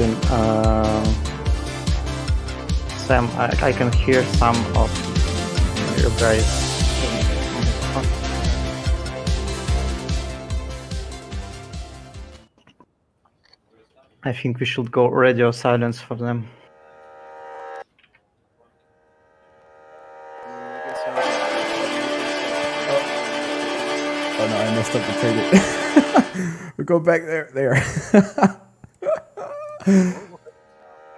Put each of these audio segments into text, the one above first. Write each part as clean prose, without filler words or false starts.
between Sam. I can hear some of your guys. I think we should go radio silence for them. Oh no, I messed up the trailer. We'll go back there.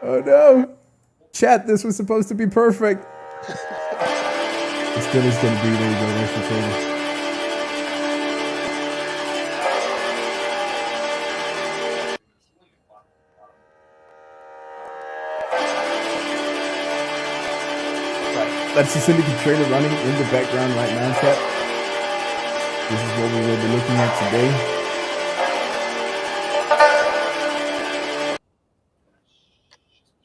Oh no! Chat, this was supposed to be perfect. It still is gonna be. There you go, there's the trailer. That's the Syndicate trailer running in the background right now, chat. This is what we will be looking at today.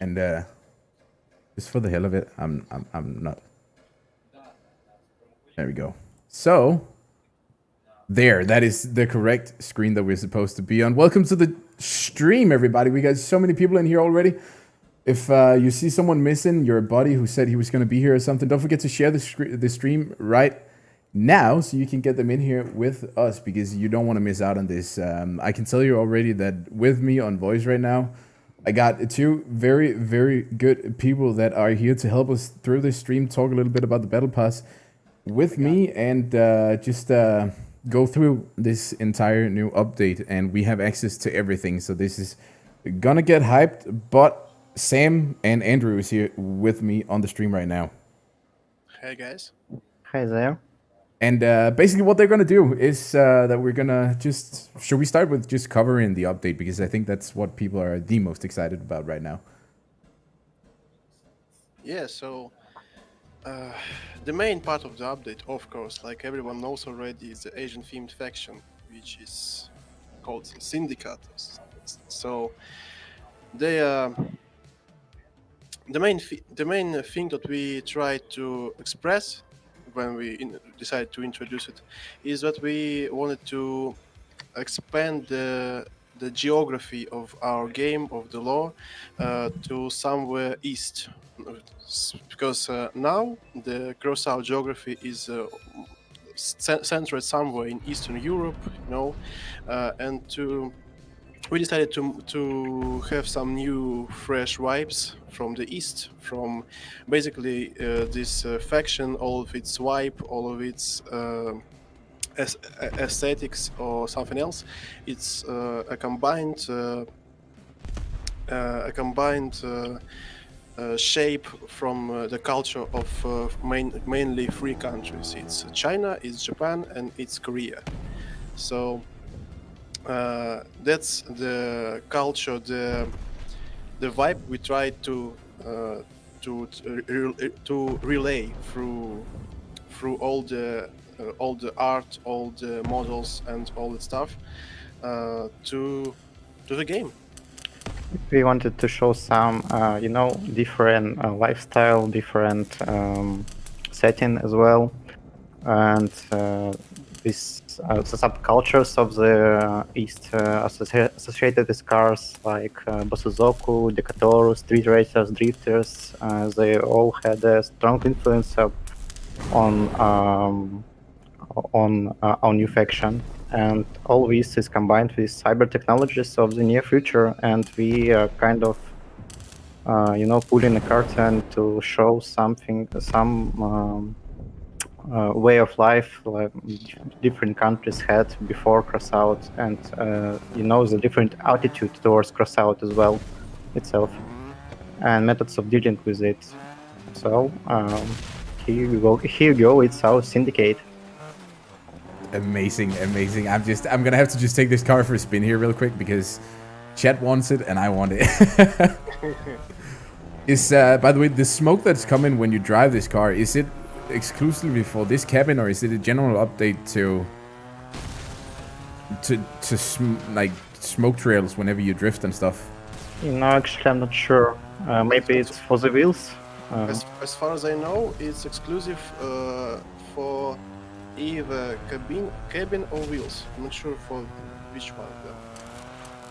And just for the hell of it, I'm not. There we go. So that is the correct screen that we're supposed to be on. Welcome to the stream, everybody. We got so many people in here already. If you see someone missing, your buddy who said he was going to be here or something, don't forget to share the stream right now so you can get them in here with us, because you don't want to miss out on this. I can tell you already that with me on voice right now, I got two very, very good people that are here to help us through this stream, talk a little bit about the Battle Pass with me, and just go through this entire new update. And we have access to everything, so this is gonna get hyped. But Sam and Andrew is here with me on the stream right now. Hey guys. Hi there. And basically what they're going to do is that we're going to just... Should we start with just covering the update? Because I think that's what people are the most excited about right now. Yeah, so the main part of the update, of course, like everyone knows already, is the Asian-themed faction, which is called Syndicate. So they... the main thing that we try to express when we decided to introduce it is that we wanted to expand the geography of our game, of the lore, to somewhere east, because now the CROSSOUT geography is centered somewhere in Eastern Europe, you know, and we decided to have some new fresh vibes from the east, from basically this faction, all of its vibe, all of its aesthetics or something else. It's a combined shape from the culture of mainly three countries. It's China, it's Japan, and it's Korea. So that's the culture, the vibe we try to relay through all the art, all the models, and all the stuff to the game. We wanted to show some, different lifestyle, different setting as well, and these subcultures of the East associated with cars like Bosuzoku, Decatur, Street Racers, Drifters. They all had a strong influence on our new faction, and all this is combined with cyber technologies of the near future, and we are kind of pulling a curtain to show something, some way of life like different countries had before CROSSOUT, and the different attitude towards CROSSOUT as well itself, and methods of dealing with it. So here you go, it's our Syndicate. Amazing. I'm gonna have to just take this car for a spin here real quick, because chat wants it and I want it. Is by the way, the smoke that's coming when you drive this car, is it exclusively for this cabin, or is it a general update to like smoke trails whenever you drift and stuff? Actually I'm not sure. Maybe it's for the wheels. As far as I know, it's exclusive for either cabin or wheels. I'm not sure for which one though.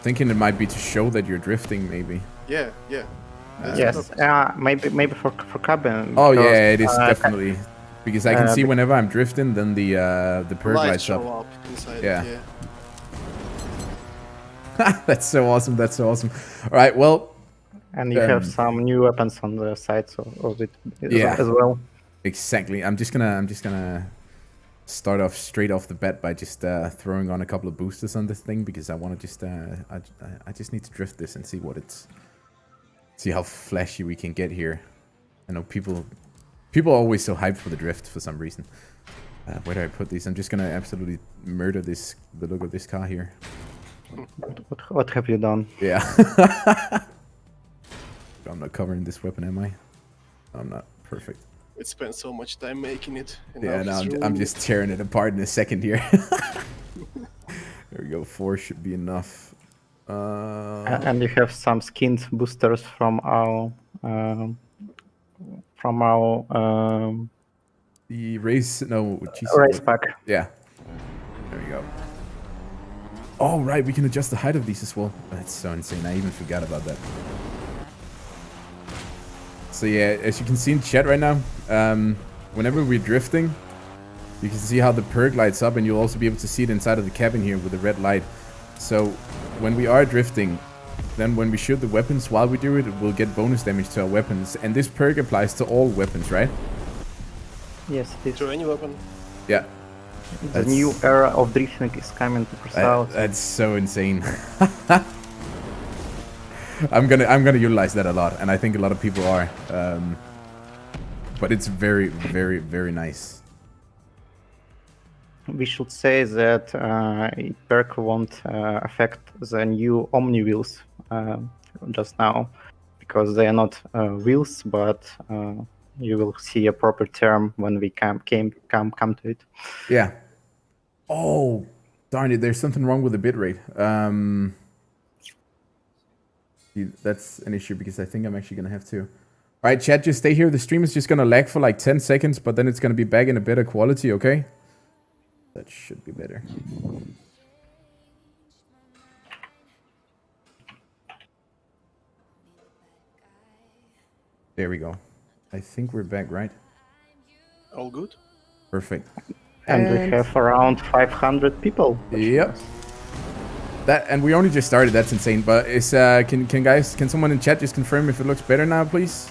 Thinking it might be to show that you're drifting, maybe. Yeah. That's the Yes, purpose. maybe for cabin. Oh because, yeah, it is definitely because I can see bec- whenever I'm drifting, then the perk Lights lights show up. up inside. Yeah. Yeah. That's so awesome. That's so awesome. All right, well, And you have some new weapons on the sides of it Yeah. as well. exactly. I'm just gonna start off straight off the bat by just throwing on a couple of boosters on this thing because I want to just I just need to drift this and see see how flashy we can get here. I know people are always so hyped for the drift for some reason. Where do I put these? I'm just gonna absolutely murder the look of this car here. What have you done? Yeah. I'm not covering this weapon, am I? I'm not. Perfect. It spent so much time making it. And Yeah, now no, it's I'm ruined. just tearing it apart in a second here. There we go. 4 should be enough. And you have some skinned boosters from our The race, no, geez, race pack. Yeah. There we go. Oh, right, we can adjust the height of these as well. That's so insane. I even forgot about that. So yeah, as you can see in chat right now, whenever we're drifting, you can see how the perk lights up, and you'll also be able to see it inside of the cabin here with the red light. So when we are drifting, then when we shoot the weapons while we do it, we'll get bonus damage to our weapons. And this perk applies to all weapons, right? Yes, it is. To any weapon. Yeah. The new era of drifting is coming to CROSSOUT. That's so insane. I'm gonna utilize that a lot, and I think a lot of people are. But it's very, very, very nice. We should say that perk won't affect the new Omni Wheels just now, because they are not wheels, but you will see a proper term when we come to it. Yeah. Oh, darn it! There's something wrong with the bitrate. That's an issue because I think I'm actually gonna have to. All right, chat, just stay here. The stream is just gonna lag for like 10 seconds, but then it's gonna be back in a better quality. Okay. That should be better. There we go. I think we're back, right? All good. Perfect. And we have around 500 people. Yep. That, and we only just started. That's insane. But is can someone in chat just confirm if it looks better now, please?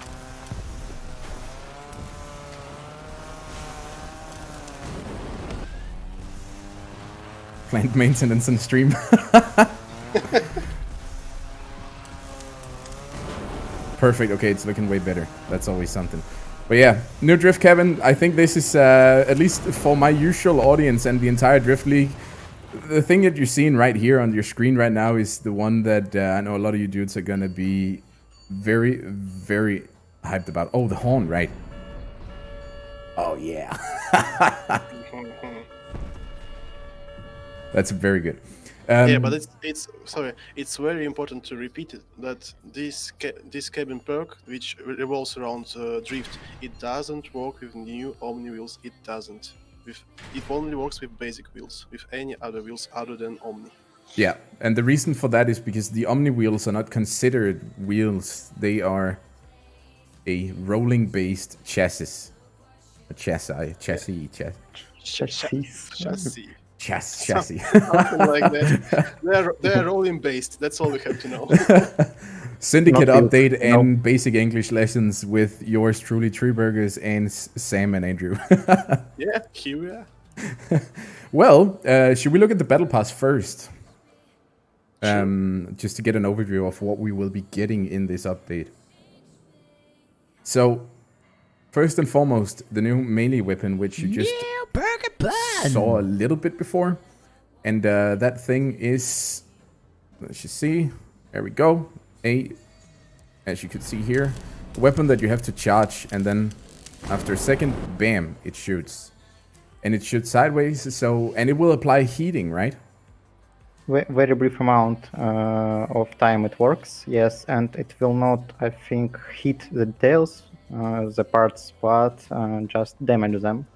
Plant maintenance and stream. Perfect. Okay, it's looking way better. That's always something. But yeah, new Drift Cabin. I think this is, at least for my usual audience and the entire Drift League, the thing that you're seeing right here on your screen right now is the one that I know a lot of you dudes are going to be very, very hyped about. Oh, the horn, right? Oh, yeah. That's very good. Yeah, but it's very important to repeat it that this cabin perk, which revolves around drift, it doesn't work with new Omni Wheels. It doesn't. It only works with basic wheels, with any other wheels other than Omni. Yeah, and the reason for that is because the Omni wheels are not considered wheels. They are a rolling-based chassis. A chassis. Chassis. Chassis. Something like that. They're rolling based. That's all we have to know. Syndicate Not update real. and basic English lessons with yours truly, TreeBurgers, and Sam and Andrew. Yeah, here we are. Well, should we look at the battle pass first? Just to get an overview of what we will be getting in this update. So, first and foremost, the new melee weapon, which you just saw a little bit before. And that thing is, let's just see, there we go. As you can see here, a weapon that you have to charge, and then after a second, bam, it shoots. And it shoots sideways, so, and it will apply heating, right? Very brief amount of time it works, yes, and it will not, I think, hit the details, the parts, but just damage them.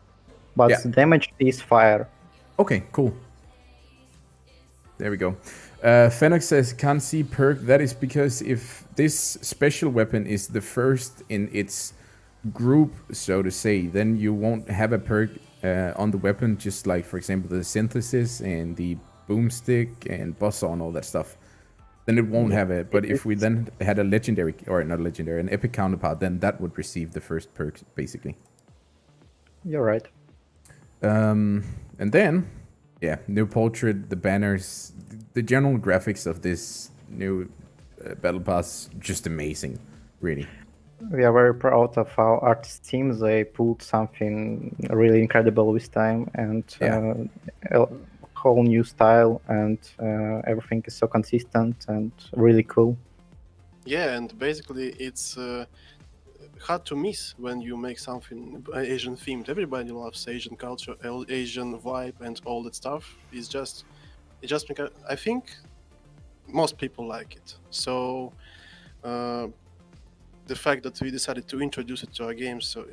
But Yeah. the damage is fire. Okay, cool. There we go. Fennec says, can't see perk. That is because if this special weapon is the first in its group, so to say, then you won't have a perk on the weapon, just like, for example, the synthesis and the boomstick and buzzsaw and all that stuff. Then it won't have it. But if we then had a legendary, or not legendary, an epic counterpart, then that would receive the first perk, basically. You're right. And then, yeah, new portrait, the banners, the general graphics of this new battle pass, just amazing, really. We are very proud of our artist team. They pulled something really incredible this time, and a whole new style, and everything is so consistent and really cool. Yeah, and basically it's hard to miss when you make something Asian themed. Everybody loves Asian culture, Asian vibe, and all that stuff. It just because I think most people like it. So the fact that we decided to introduce it to our games, so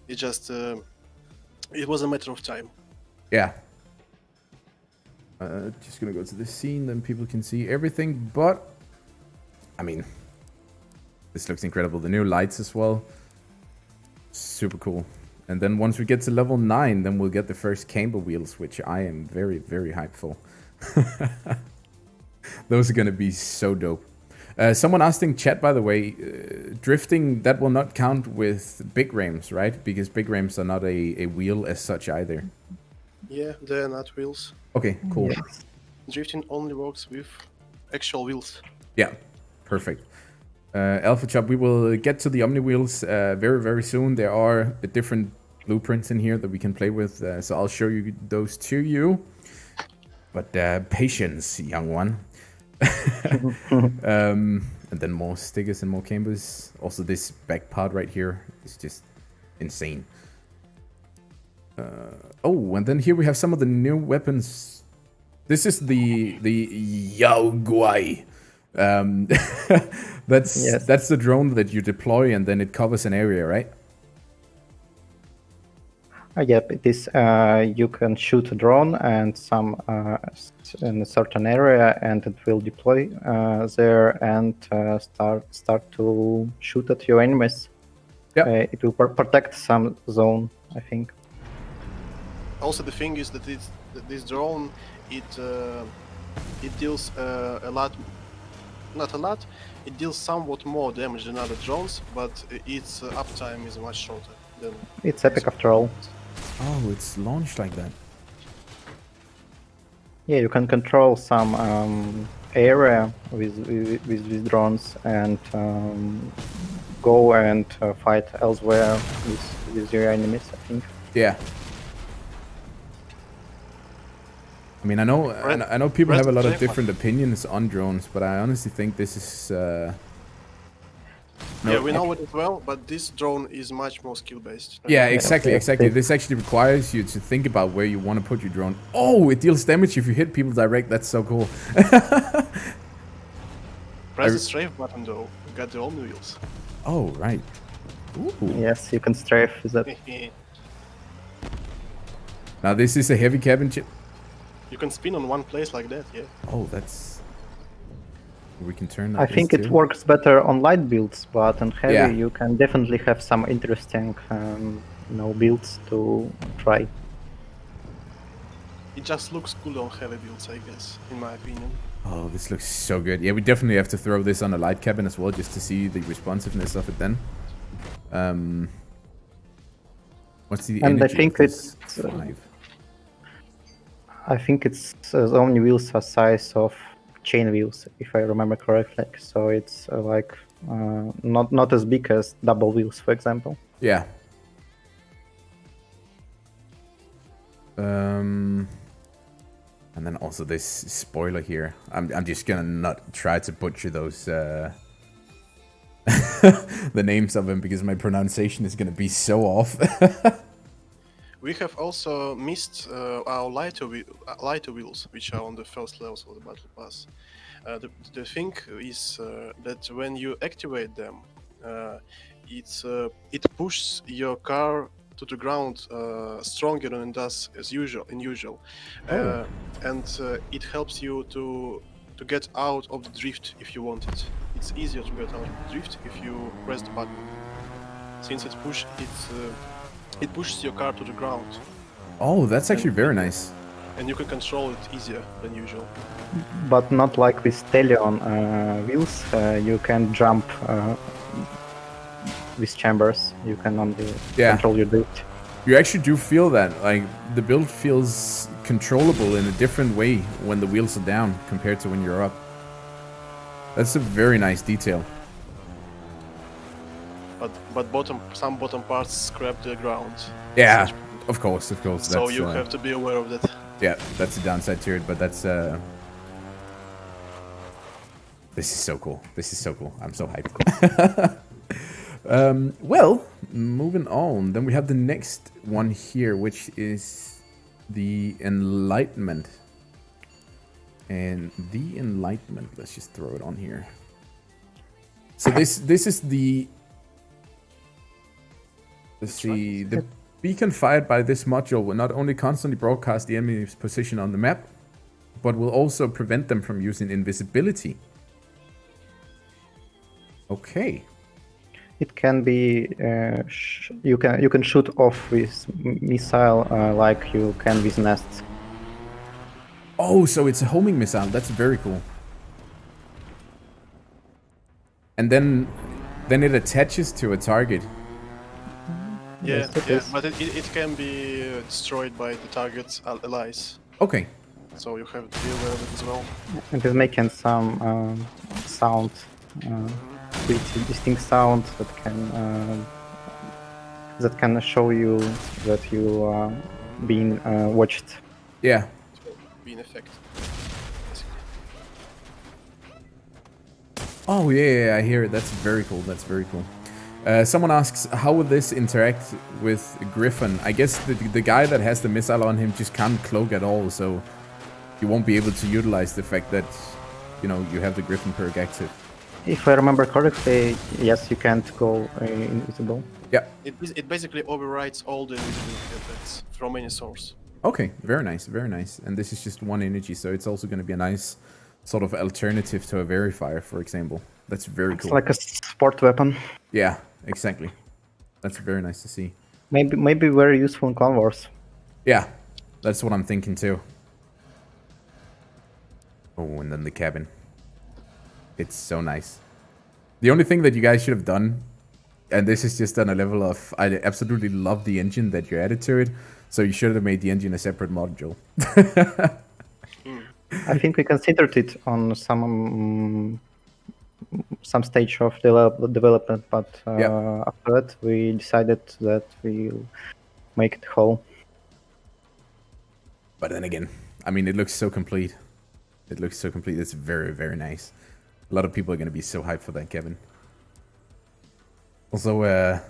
it was a matter of time. Yeah. Just gonna go to the scene, then people can see everything. But I mean, this looks incredible. The new lights as well, super cool. And then once we get to level 9, then we'll get the first camber wheels, which I am very, very hyped for. Those are gonna be so dope. Someone asked in chat, by the way, drifting, that will not count with big rams, right? Because big rams are not a wheel as such either. Yeah, they're not wheels. Okay, cool. Yes. Drifting only works with actual wheels. Yeah, perfect. Alpha Chop, we will get to the Omni Wheels very, very soon. There are different blueprints in here that we can play with, so I'll show you those to you. But patience, young one. And then more stickers and more cambers. Also, this back part right here is just insane. Oh, and then here we have some of the new weapons. This is the Yao Guai. That's the drone that you deploy and then it covers an area, right? Yep, it is. You can shoot a drone and some in a certain area, and it will deploy there and start to shoot at your enemies. Yeah. It will protect some zone, I think. Also, the thing is that this drone it deals a lot, not a lot. It deals somewhat more damage than other drones, but its uptime is much shorter than. It's epic after all. Oh, it's launched like that. Yeah, you can control some area with these drones and go and fight elsewhere with your enemies, I think. Yeah. I mean, I know people have a lot of different opinions on drones, but I honestly think this is. Yeah, we know it well, but this drone is much more skill-based. Yeah, exactly. This actually requires you to think about where you want to put your drone. Oh, it deals damage if you hit people direct. That's so cool. Press the strafe button though. You got the Omni Wheels. Oh, right. Ooh. Yes, you can strafe with that. Now this is a heavy cabin chip. You can spin on one place like that, yeah. Oh, that's. We can turn. I think it works better on light builds, but on heavy you can definitely have some interesting, builds to try. It just looks cool on heavy builds, I guess, in my opinion. Oh, this looks so good. Yeah, we definitely have to throw this on a light cabin as well, just to see the responsiveness of it. Then, what's the and energy? I think it's 5. I think it's Omni Wheels are size of chain wheels, if I remember correctly. So it's not as big as double wheels, for example. Yeah. And then also this spoiler here. I'm just gonna not try to butcher those the names of them because my pronunciation is gonna be so off. We have also missed our lighter wheels, which are on the first levels of the Battle Pass. The thing is that when you activate them, it pushes your car to the ground stronger than it does as usual. And it helps you to get out of the drift if you want it. It's easier to get out of the drift if you press the button, since it pushes your car to the ground. Oh, that's actually very nice. And you can control it easier than usual. But not like with Stelion wheels. You can jump with chambers. You can only control your drift. You actually do feel that. Like, the build feels controllable in a different way when the wheels are down compared to when you're up. That's a very nice detail. But some bottom parts scrap the ground. Yeah, of course. So you have to be aware of that. Yeah, that's the downside to it, but that's this is so cool. I'm so hyped. Well, moving on. Then we have the next one here, which is the Enlightenment. And the Enlightenment, let's just throw it on here. So this is the... Let's see. The beacon fired by this module will not only constantly broadcast the enemy's position on the map, but will also prevent them from using invisibility. Okay. It can be you can shoot off with missile like you can with nests. Oh, so it's a homing missile. That's very cool. And then it attaches to a target. Yeah, but it can be destroyed by the target's allies. Okay. So you have to be aware of it as well. It is making some sound, pretty distinct sound that can show you that you are being watched. Yeah. Be in effect. Oh yeah, I hear it. That's very cool. Someone asks, how will this interact with Griffin? I guess the guy that has the missile on him just can't cloak at all, so you won't be able to utilize the fact that, you know, you have the Griffin perk active. If I remember correctly, yes, you can't go invisible. Yeah. It basically overrides all the invisibility effects from any source. Okay, very nice. And this is just one energy, so it's also going to be a nice sort of alternative to a verifier, for example. That's very cool. It's like a sport weapon. Yeah, exactly. That's very nice to see. Maybe very useful in Clone Wars. Yeah, that's what I'm thinking too. Oh, and then the cabin. It's so nice. The only thing that you guys should have done, and this is just on a level of, I absolutely love the engine that you added to it, so you should have made the engine a separate module. I think we considered it on some stage of development, but after that we decided that we'll make it whole. But then again, I mean, it looks so complete. It's very, very nice. A lot of people are going to be so hyped for that, Kevin. Also,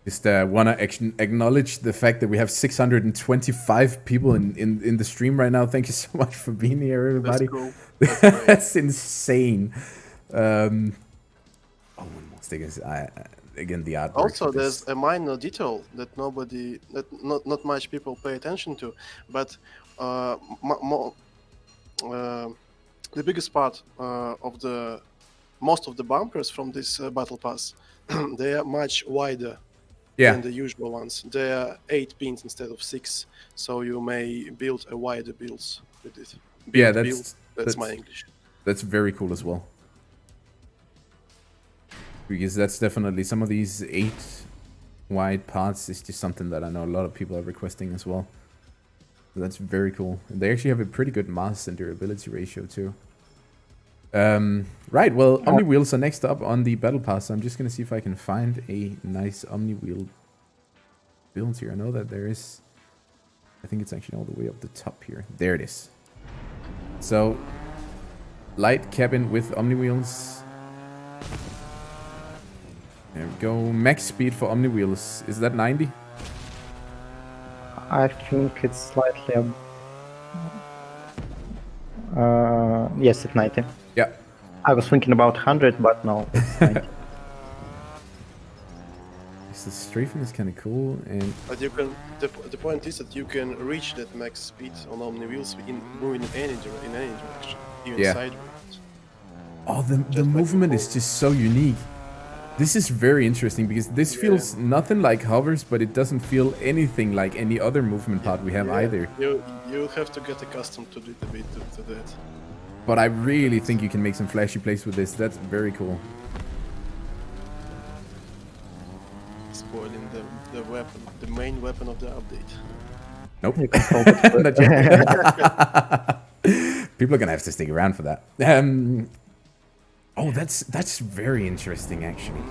just want to acknowledge the fact that we have 625 people in the stream right now. Thank you so much for being here, everybody. That's cool. That's insane. One more thing is, again, the artwork. Also, there's a minor detail that not much people pay attention to, but the biggest part of most of the bumpers from this battle pass, they are much wider than the usual ones. They are 8 pins instead of 6, so you may build a wider builds with it. That's my English. That's very cool as well. Because that's definitely, some of these 8 wide parts is just something that I know a lot of people are requesting as well. So that's very cool. And they actually have a pretty good mass and durability ratio too. Right, well, Omni Wheels are next up on the Battle Pass. So I'm just going to see if I can find a nice Omni Wheel build here. I know that there is, I think it's actually all the way up the top here. There it is. So, light cabin with Omni Wheels. There we go. Max speed for Omni Wheels. Is that 90? I think it's slightly yes, it's 90. Yeah. I was thinking about 100, but no, it's 90. So strafing is kind of cool, and But you can. The point is that you can reach that max speed on Omni Wheels in moving in any direction, even Yeah. sideways. oh, the Just like movement is before. just so unique. This is very interesting because this Yeah. feels nothing like hovers, but it doesn't feel anything like any other movement part we have either. You have to get accustomed to it a bit to that. But I really think you can make some flashy plays with this. That's very cool. Spoiling the weapon, the main weapon of the update. Nope. You can hold it for- Not yet. People are gonna have to stick around for that. Oh, that's very interesting actually.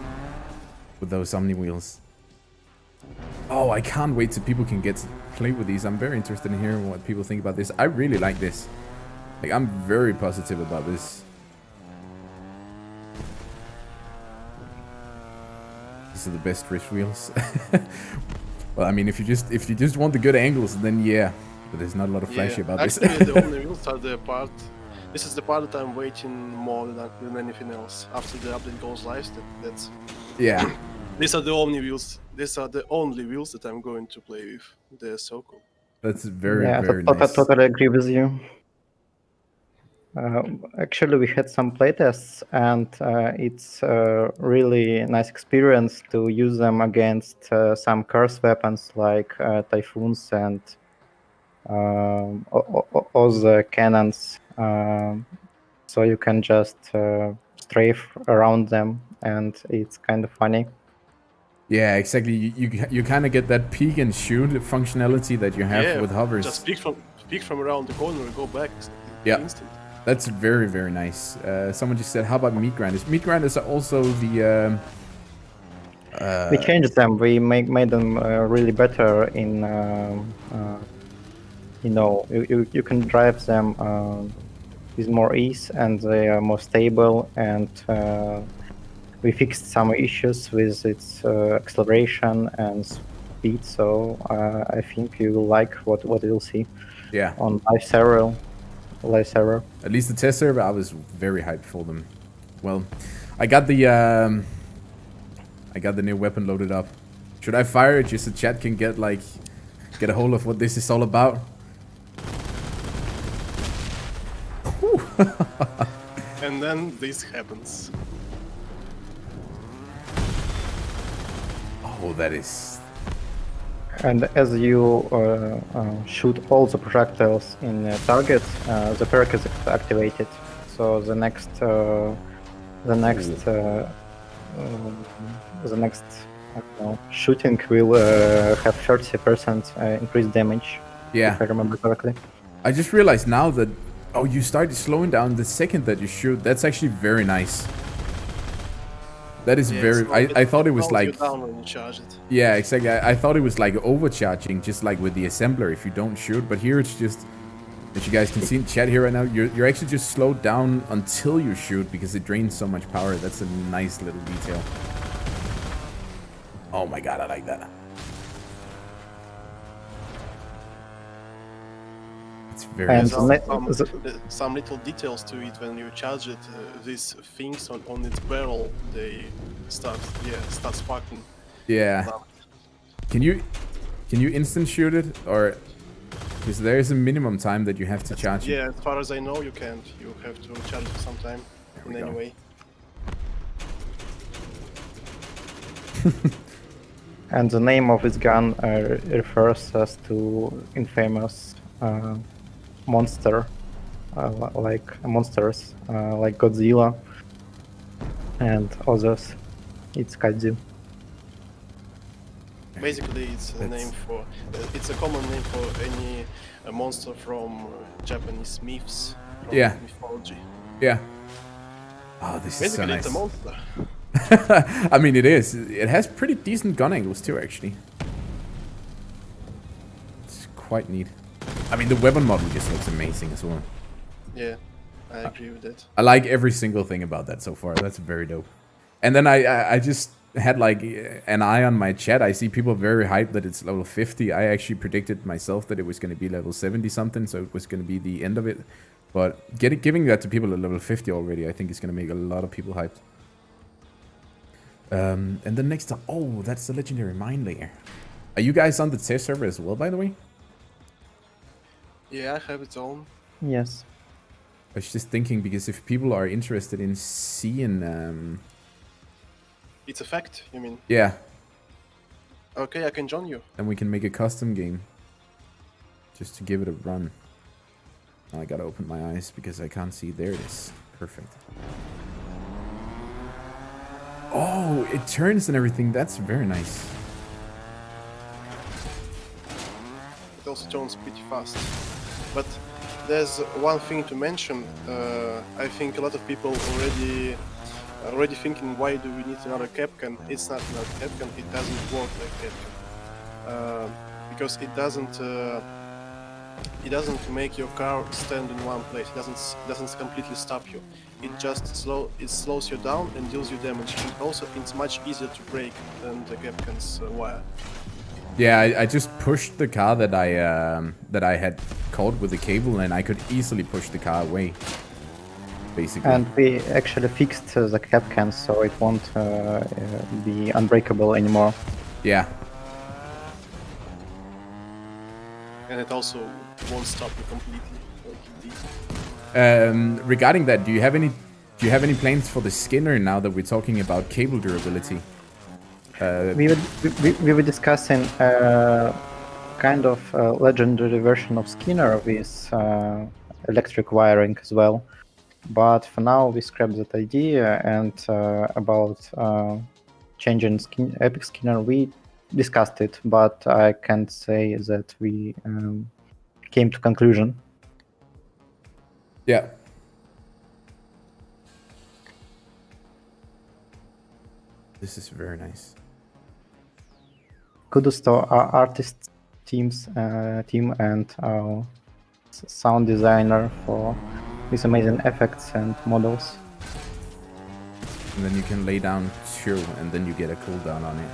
With those Omni Wheels. Oh, I can't wait till people can get to play with these. I'm very interested in hearing what people think about this. I really like this. Like, I'm very positive about this. These are the best wrist wheels. Well, I mean, if you just want the good angles, then yeah. But there's not a lot of flashy about this. Actually, the Omni Wheels are the part. This is the part that I'm waiting more than anything else. After the update goes live, that's. Yeah. These are the Omni Wheels. These are the only wheels that I'm going to play with. They're so cool. That's very, Yeah, very I nice. totally agree with you. Actually, we had some playtests, and it's a really nice experience to use them against some curse weapons like typhoons and other cannons. So you can just strafe around them, and it's kind of funny. Yeah, exactly. You kind of get that peek and shoot functionality that you have with hovers. Just peek from around the corner and go back. Yeah. Instant. That's very, very nice. Someone just said, how about meat grinders? Meat grinders are also the... We changed them. We made them really better in... you can drive them with more ease, and they are more stable, and we fixed some issues with its acceleration and speed, so I think you will like what you'll see Yeah. on live server. At least the test server, I was very hyped for them. Well, I got the new weapon loaded up. Should I fire it just so chat can get a hold of what this is all about? And then this happens. Oh, that is... And as you shoot all the projectiles in the target, the perk is activated. So the next shooting will have 30% increased damage. Yeah. If I remember correctly. I just realized now that... Oh, you started slowing down the second that you shoot. That's actually very nice. That is very... I thought it was like... You down when you charge it. Yeah, exactly. I thought it was like overcharging, just like with the assembler if you don't shoot. But here it's just... As you guys can see in chat here right now, you're actually just slowed down until you shoot because it drains so much power. That's a nice little detail. Oh my god, I like that. It's very... And some little details to it when you charge it. These things on its barrel, they start sparking. Yeah. Can you instant shoot it, or because there is a minimum time that you have to charge it? Yeah, as far as I know, you can't. You have to charge it for some time in any way. And the name of this gun refers us to infamous monster, like monsters like Godzilla and others. It's kaiju. Basically, it's a name for. It's a common name for any monster from Japanese myths, from mythology. Yeah. Oh, this is so Basically, nice. it's a monster. I mean, it is. It has pretty decent gun angles too, actually. It's quite neat. I mean, the weapon model just looks amazing as well. Yeah, I agree with that. I like every single thing about that so far. That's very dope. And then I just had like an eye on my chat. I see people very hyped that it's level 50. I actually predicted myself that it was going to be level 70 something, so it was going to be the end of it. But giving that to people at level 50 already, I think is going to make a lot of people hyped. And then next up, oh, that's the legendary mine layer. Are you guys on the test server as well, by the way? Yeah, I have its own. Yes. I was just thinking, because if people are interested in seeing, It's a fact, you mean? yeah, Okay, I can join you. then we can make a custom game just to give it a run. Now I gotta open my eyes because I can't see. There it is. Perfect. Oh, it turns and everything. That's very nice. It also turns pretty fast. But there's one thing to mention. I think a lot of people already thinking, why do we need another Capcan? It's not another Capcan. It doesn't work like Capcan because it doesn't make your car stand in one place. It doesn't completely stop you. It just slows you down and deals you damage. And also, it's much easier to break than the Capcan's wire. Yeah, I just pushed the car that I had caught with the cable, and I could easily push the car away. Basically. And we actually fixed the Capcan, so it won't be unbreakable anymore. Yeah. And it also won't stop you completely, like it did. Regarding that, do you have any plans for the Skinner now that we're talking about cable durability? We were discussing kind of legendary version of Skinner with electric wiring as well. But for now, we scrapped that idea, and about changing Epic Skinner, we discussed it, but I can't say that we came to conclusion. Yeah. This is very nice. Kudos to our artist team and our sound designer for these amazing effects and models. And then you can lay down 2, and then you get a cooldown on it.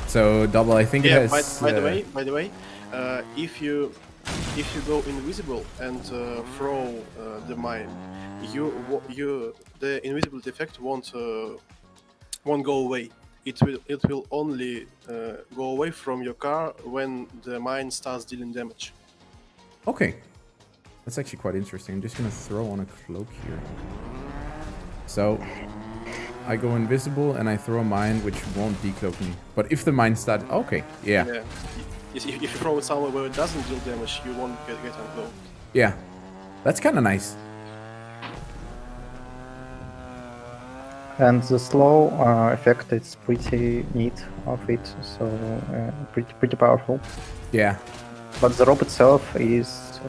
So Double, I think it has. By the way, if you go invisible and throw the mine, the invisibility effect won't go away. It will only go away from your car when the mine starts dealing damage. Okay. That's actually quite interesting. I'm just gonna throw on a cloak here. So I go invisible and I throw a mine which won't decloak me. But if the mine starts, okay, yeah. If you throw it somewhere where it doesn't deal damage, you won't get uncloaked. Yeah, that's kind of nice. And the slow effect, it's pretty neat of it, so pretty powerful. Yeah. But the rope itself is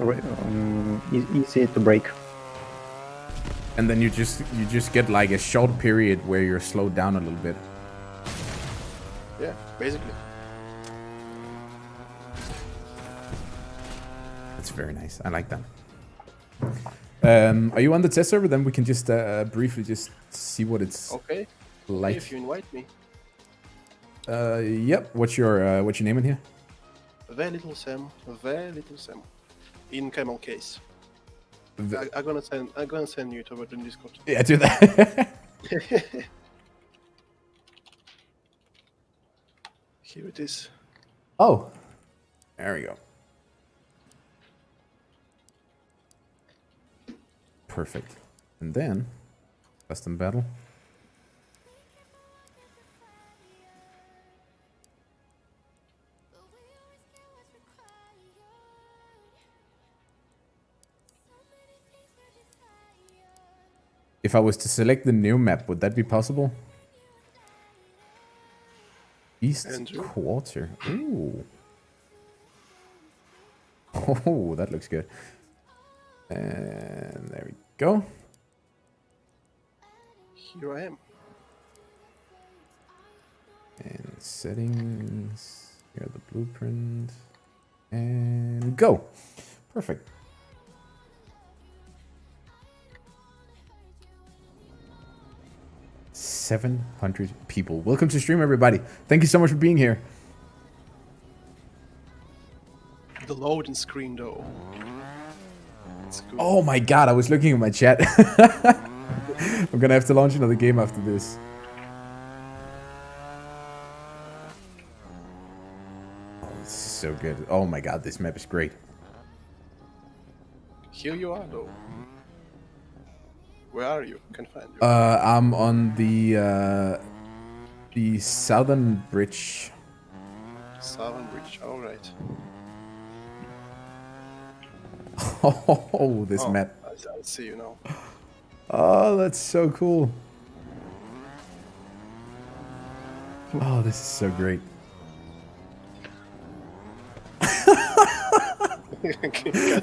easy to break. And then you just get like a short period where you're slowed down a little bit. Yeah, basically. That's very nice. I like that. Are you on the test server? Then we can just briefly just see what it's okay. Like. If you invite me. Yep. What's your name in here? Very little Sam. In camel case. I'm gonna send you it over in Discord. Yeah, do that. Here it is. Oh, there we go. Perfect. And then custom battle. If I was to select the new map, would that be possible? East Andrew? Quarter. Ooh. Oh, that looks good. And there we go. Here I am. And settings. Here are the blueprint. And go. Perfect. $700 people. Welcome to stream, everybody. Thank you so much for being here. The loading screen, though. It's good. Oh my god, I was looking at my chat. I'm gonna have to launch another game after this. Oh, this is so good. Oh my god, this map is great. Here you are, though. Where are you? Can find you. I'm on the southern bridge. Southern Bridge. All right. Oh, this map. I see you now. Oh, that's so cool. Oh, this is so great.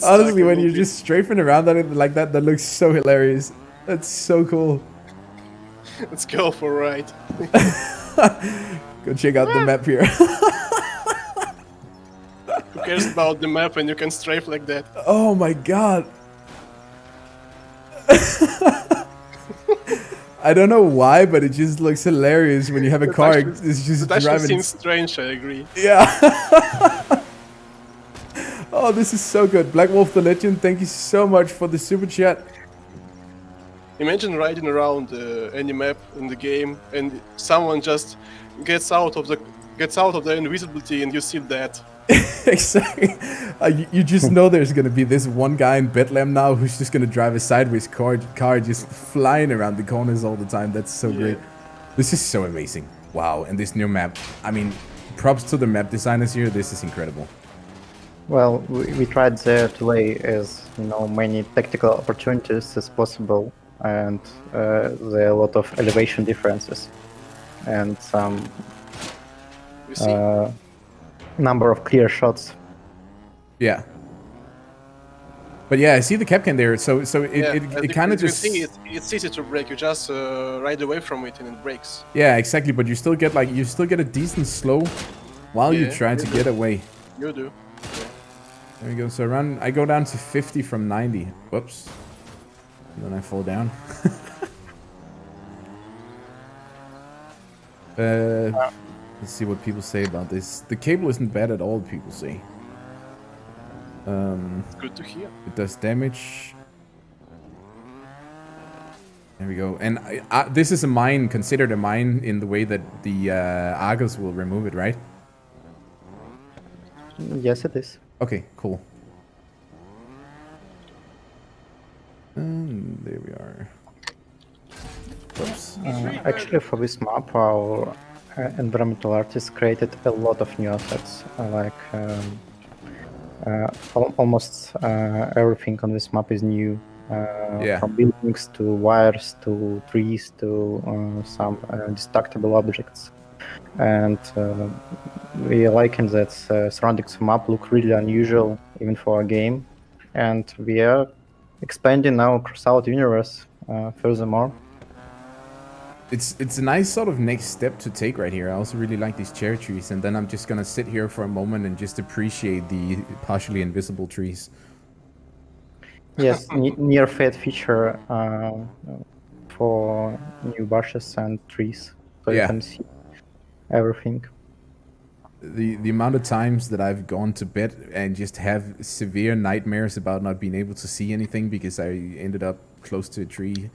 Honestly, when you're just strafing around that like that, that looks so hilarious. That's so cool. Let's go for a ride. Go check out the map here. Who cares about the map when you can strafe like that? Oh my god. I don't know why, but it just looks hilarious when you have a car. It's just It driving. seems strange, I agree. Yeah. Oh, this is so good. Black Wolf the Legend, thank you so much for the super chat. Imagine riding around any map in the game and someone just gets out of the invisibility and you see that. Exactly. You just know there's gonna be this one guy in Bedlam now who's just gonna drive a sideways car just flying around the corners all the time. That's so great. This is so amazing. Wow, and this new map. I mean, props to the map designers here. This is incredible. Well, we tried there to lay as many tactical opportunities as possible, and there are a lot of elevation differences and some number of clear shots. Yeah. But yeah, I see the Capcan there. So it kind of just. It's easy to break. You just ride away from it and it breaks. Yeah, exactly. But you still get a decent slow while you try to get away. You do. There we go. So I go down to 50 from 90. Whoops. And then I fall down. Let's see what people say about this. The cable isn't bad at all, people say. Good to hear. It does damage. There we go. And this is a mine, considered a mine in the way that the Argos will remove it, right? Yes, it is. Okay, cool. And there we are. Oops. Actually, for this map, our environmental artists created a lot of new assets, like almost everything on this map is new. From buildings to wires to trees to some destructible objects. And we liking that surroundings of the map look really unusual, even for a game. And we are expanding our CROSSOUT universe furthermore. It's a nice sort of next step to take right here. I also really like these cherry trees, and then I'm just gonna sit here for a moment and just appreciate the partially invisible trees. Yes, near fade feature for new bushes and trees, so you can see everything. The amount of times that I've gone to bed and just have severe nightmares about not being able to see anything because I ended up close to a tree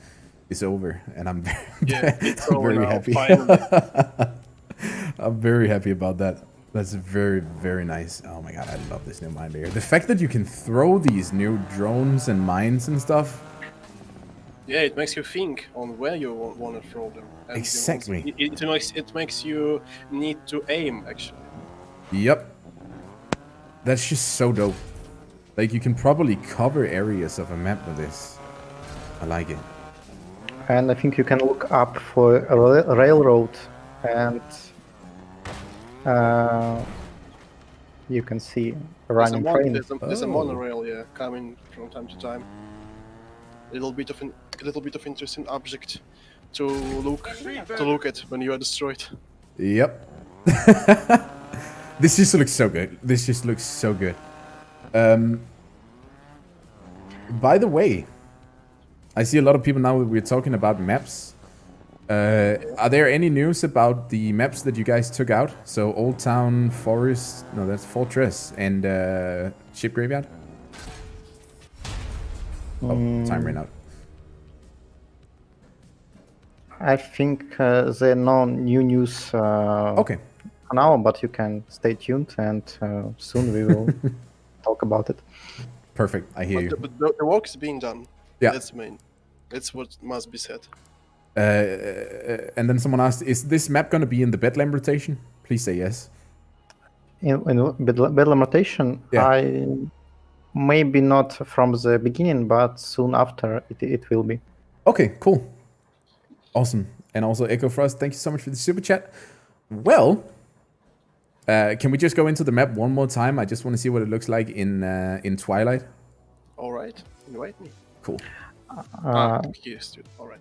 is over, and I'm very happy. I'm very happy about that. That's very, very nice. Oh my god, I love this new mine layer. The fact that you can throw these new drones and mines and stuff. Yeah, it makes you think on where you want to throw them. And exactly. It makes you need to aim, actually. Yep. That's just so dope. Like, you can probably cover areas of a map with this. I like it. And I think you can look up for a railroad, and you can see a running train. There's a monorail, coming from time to time. A little bit of interesting object to look at when you are destroyed. Yep. This just looks so good. This just looks so good. By the way, I see a lot of people now. We're talking about maps. Are there any news about the maps that you guys took out? So Old Town, Forest, no, that's Fortress, and Ship Graveyard? Oh, time ran out. I think there are no new news Okay. for now, but you can stay tuned, and soon we will talk about it. Perfect. I hear you. But the work is being done. Yeah. That's main. That's what must be said. And then someone asked, is this map going to be in the Bedlam rotation? Please say yes. In Bedlam Rotation, Yeah. maybe not from the beginning, but soon after it will be. Okay, cool. Awesome. And also Echo Frost, thank you so much for the super chat. Well, can we just go into the map one more time? I just want to see what it looks like in Twilight. All right, invite me. Cool. Yes, dude. All right.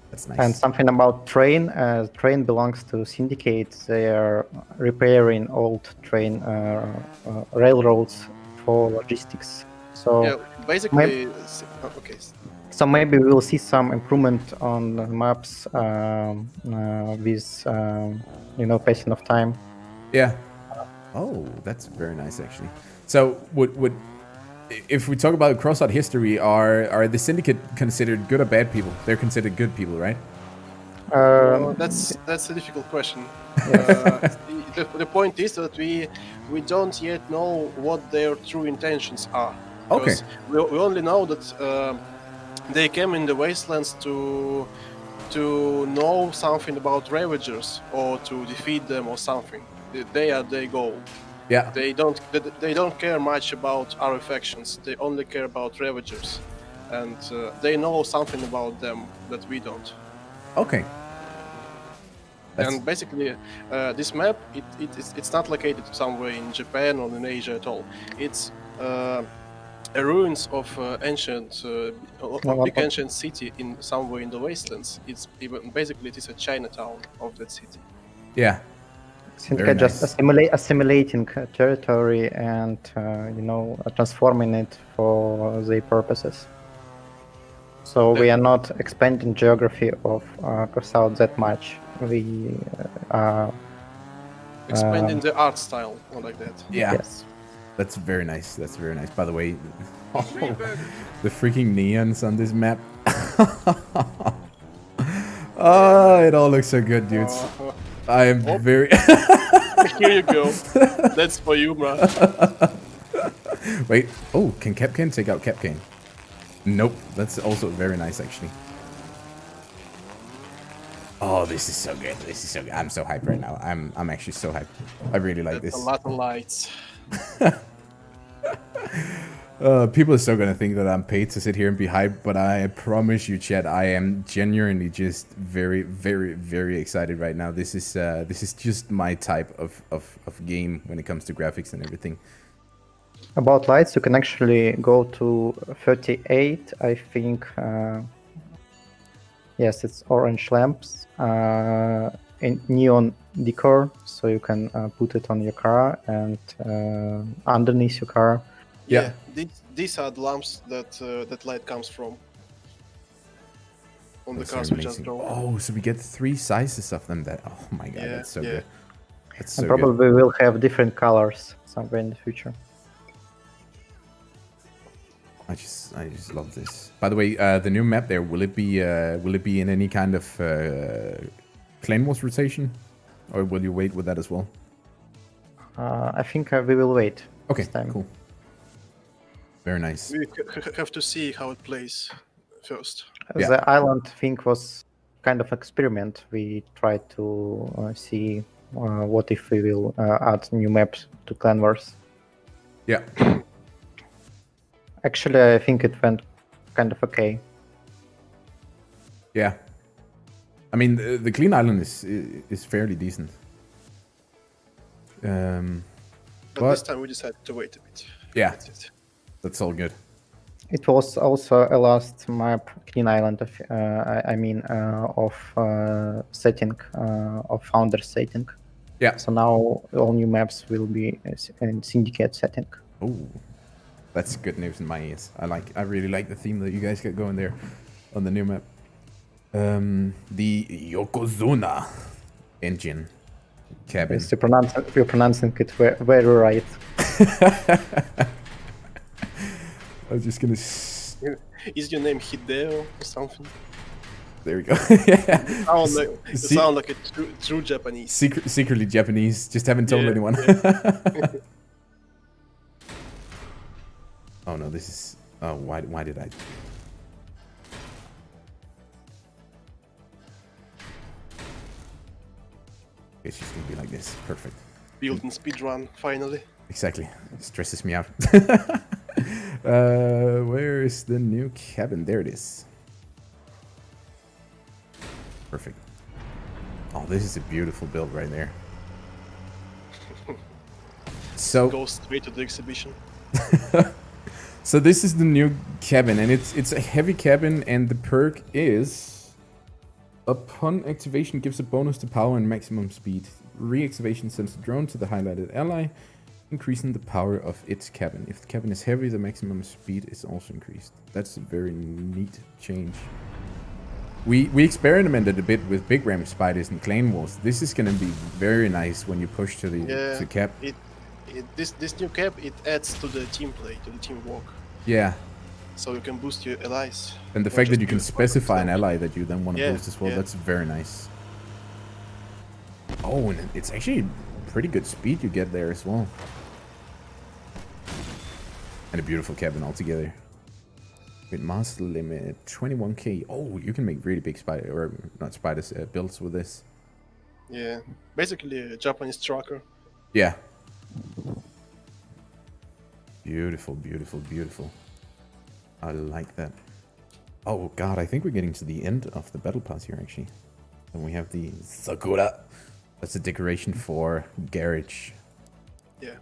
That's nice. And something about train. Train belongs to Syndicate. They are repairing old train railroads for logistics. So Yeah, basically, okay. So maybe we will see some improvement on the maps with passing of time. Yeah. Oh, that's very nice actually. So would if we talk about CROSSOUT history, are the Syndicate considered good or bad people? They're considered good people, right? That's a difficult question. The point is that we don't yet know what their true intentions are. Okay. We only know that they came in the wastelands to know something about Ravagers or to defeat them or something. They are their goal. Yeah. They don't care much about our factions. They only care about Ravagers, and they know something about them that we don't. Okay. And basically, this map it's not located somewhere in Japan or in Asia at all. It's a ruins of ancient, big ancient city in somewhere in the wastelands. It's basically it is a Chinatown of that city. Yeah. Syndicate just assimilating territory and transforming it for their purposes. So we are not expanding geography of CROSSOUT that much. We are expanding the art style or like that. Yeah. Yes. That's very nice. That's very nice. By the way, the freaking neons on this map. Oh, it all looks so good, dudes. I am very... Here you go. That's for you, bro. Wait. Oh, can Capcan take out Capcan? Nope. That's also very nice, actually. Oh, this is so good. This is so good. I'm so hyped right now. I'm actually so hyped. I really like this. A lot of lights. People are still gonna think that I'm paid to sit here and be hyped, but I promise you, chat, I am genuinely just very, very, very excited right now. This is just my type of game when it comes to graphics and everything. About lights, you can actually go to 38, I think. Yes, it's orange lamps in neon decor, so you can put it on your car and underneath your car. Yeah, these are the lamps that that light comes from. On the cars we just drove. Oh, so we get 3 sizes of them. That, oh my god, that's so good. That's so and probably good. will have different colors somewhere in the future. I just love this. By the way, the new map there, will it be in any kind of Clan Wars rotation, or will you wait with that as well? I think we will wait. Okay, this time. cool. Very nice. We have to see how it plays first. Yeah. The island thing was kind of experiment. We tried to see what if we will add new maps to Clan Wars. Yeah. Actually, I think it went kind of okay. Yeah. I mean, the Clean Island is fairly decent. But this time we decided to wait a bit. Yeah. That's it. That's all good. It was also a last map, Clean Island, of setting, of Founder setting. Yeah. So now all new maps will be in Syndicate setting. Oh, that's good news in my ears. I really like the theme that you guys got going there on the new map. The Yokozuna engine cabin. Yes, you're pronouncing it very right. I was just gonna. Is your name Hideo or something? There we go. Yeah. You sound like a true Japanese. Secretly Japanese, just haven't told Yeah, anyone. yeah. Oh no, this is. Oh, why did I? It's just gonna be like this. Perfect. Built in speedrun, finally. Exactly. It stresses me out. Where is the new cabin? There it is. Perfect. Oh, this is a beautiful build right there. So Go straight to the exhibition. so this is the new cabin, and it's a heavy cabin, and the perk is upon activation gives a bonus to power and maximum speed. Reactivation sends the drone to the highlighted ally, increasing the power of its cabin. If the cabin is heavy, the maximum speed is also increased. That's a very neat change. We experimented a bit with big ram spiders and clan wars. This is gonna be very nice when you push to the cap. This new cap, it adds to the team play, to the teamwork. Yeah. So you can boost your allies. And the fact that you can specify an ally that you then want to boost as well, yeah. that's very nice. Oh, and it's actually pretty good speed you get there as well. And a beautiful cabin altogether. With master limit 21k. Oh, you can make really big spider, or not spiders, builds with this. Yeah, basically a Japanese trucker. Yeah. Beautiful, beautiful, beautiful. I like that. Oh god, I think we're getting to the end of the battle pass here actually. And we have the Sakura. That's a decoration for garage. Yeah.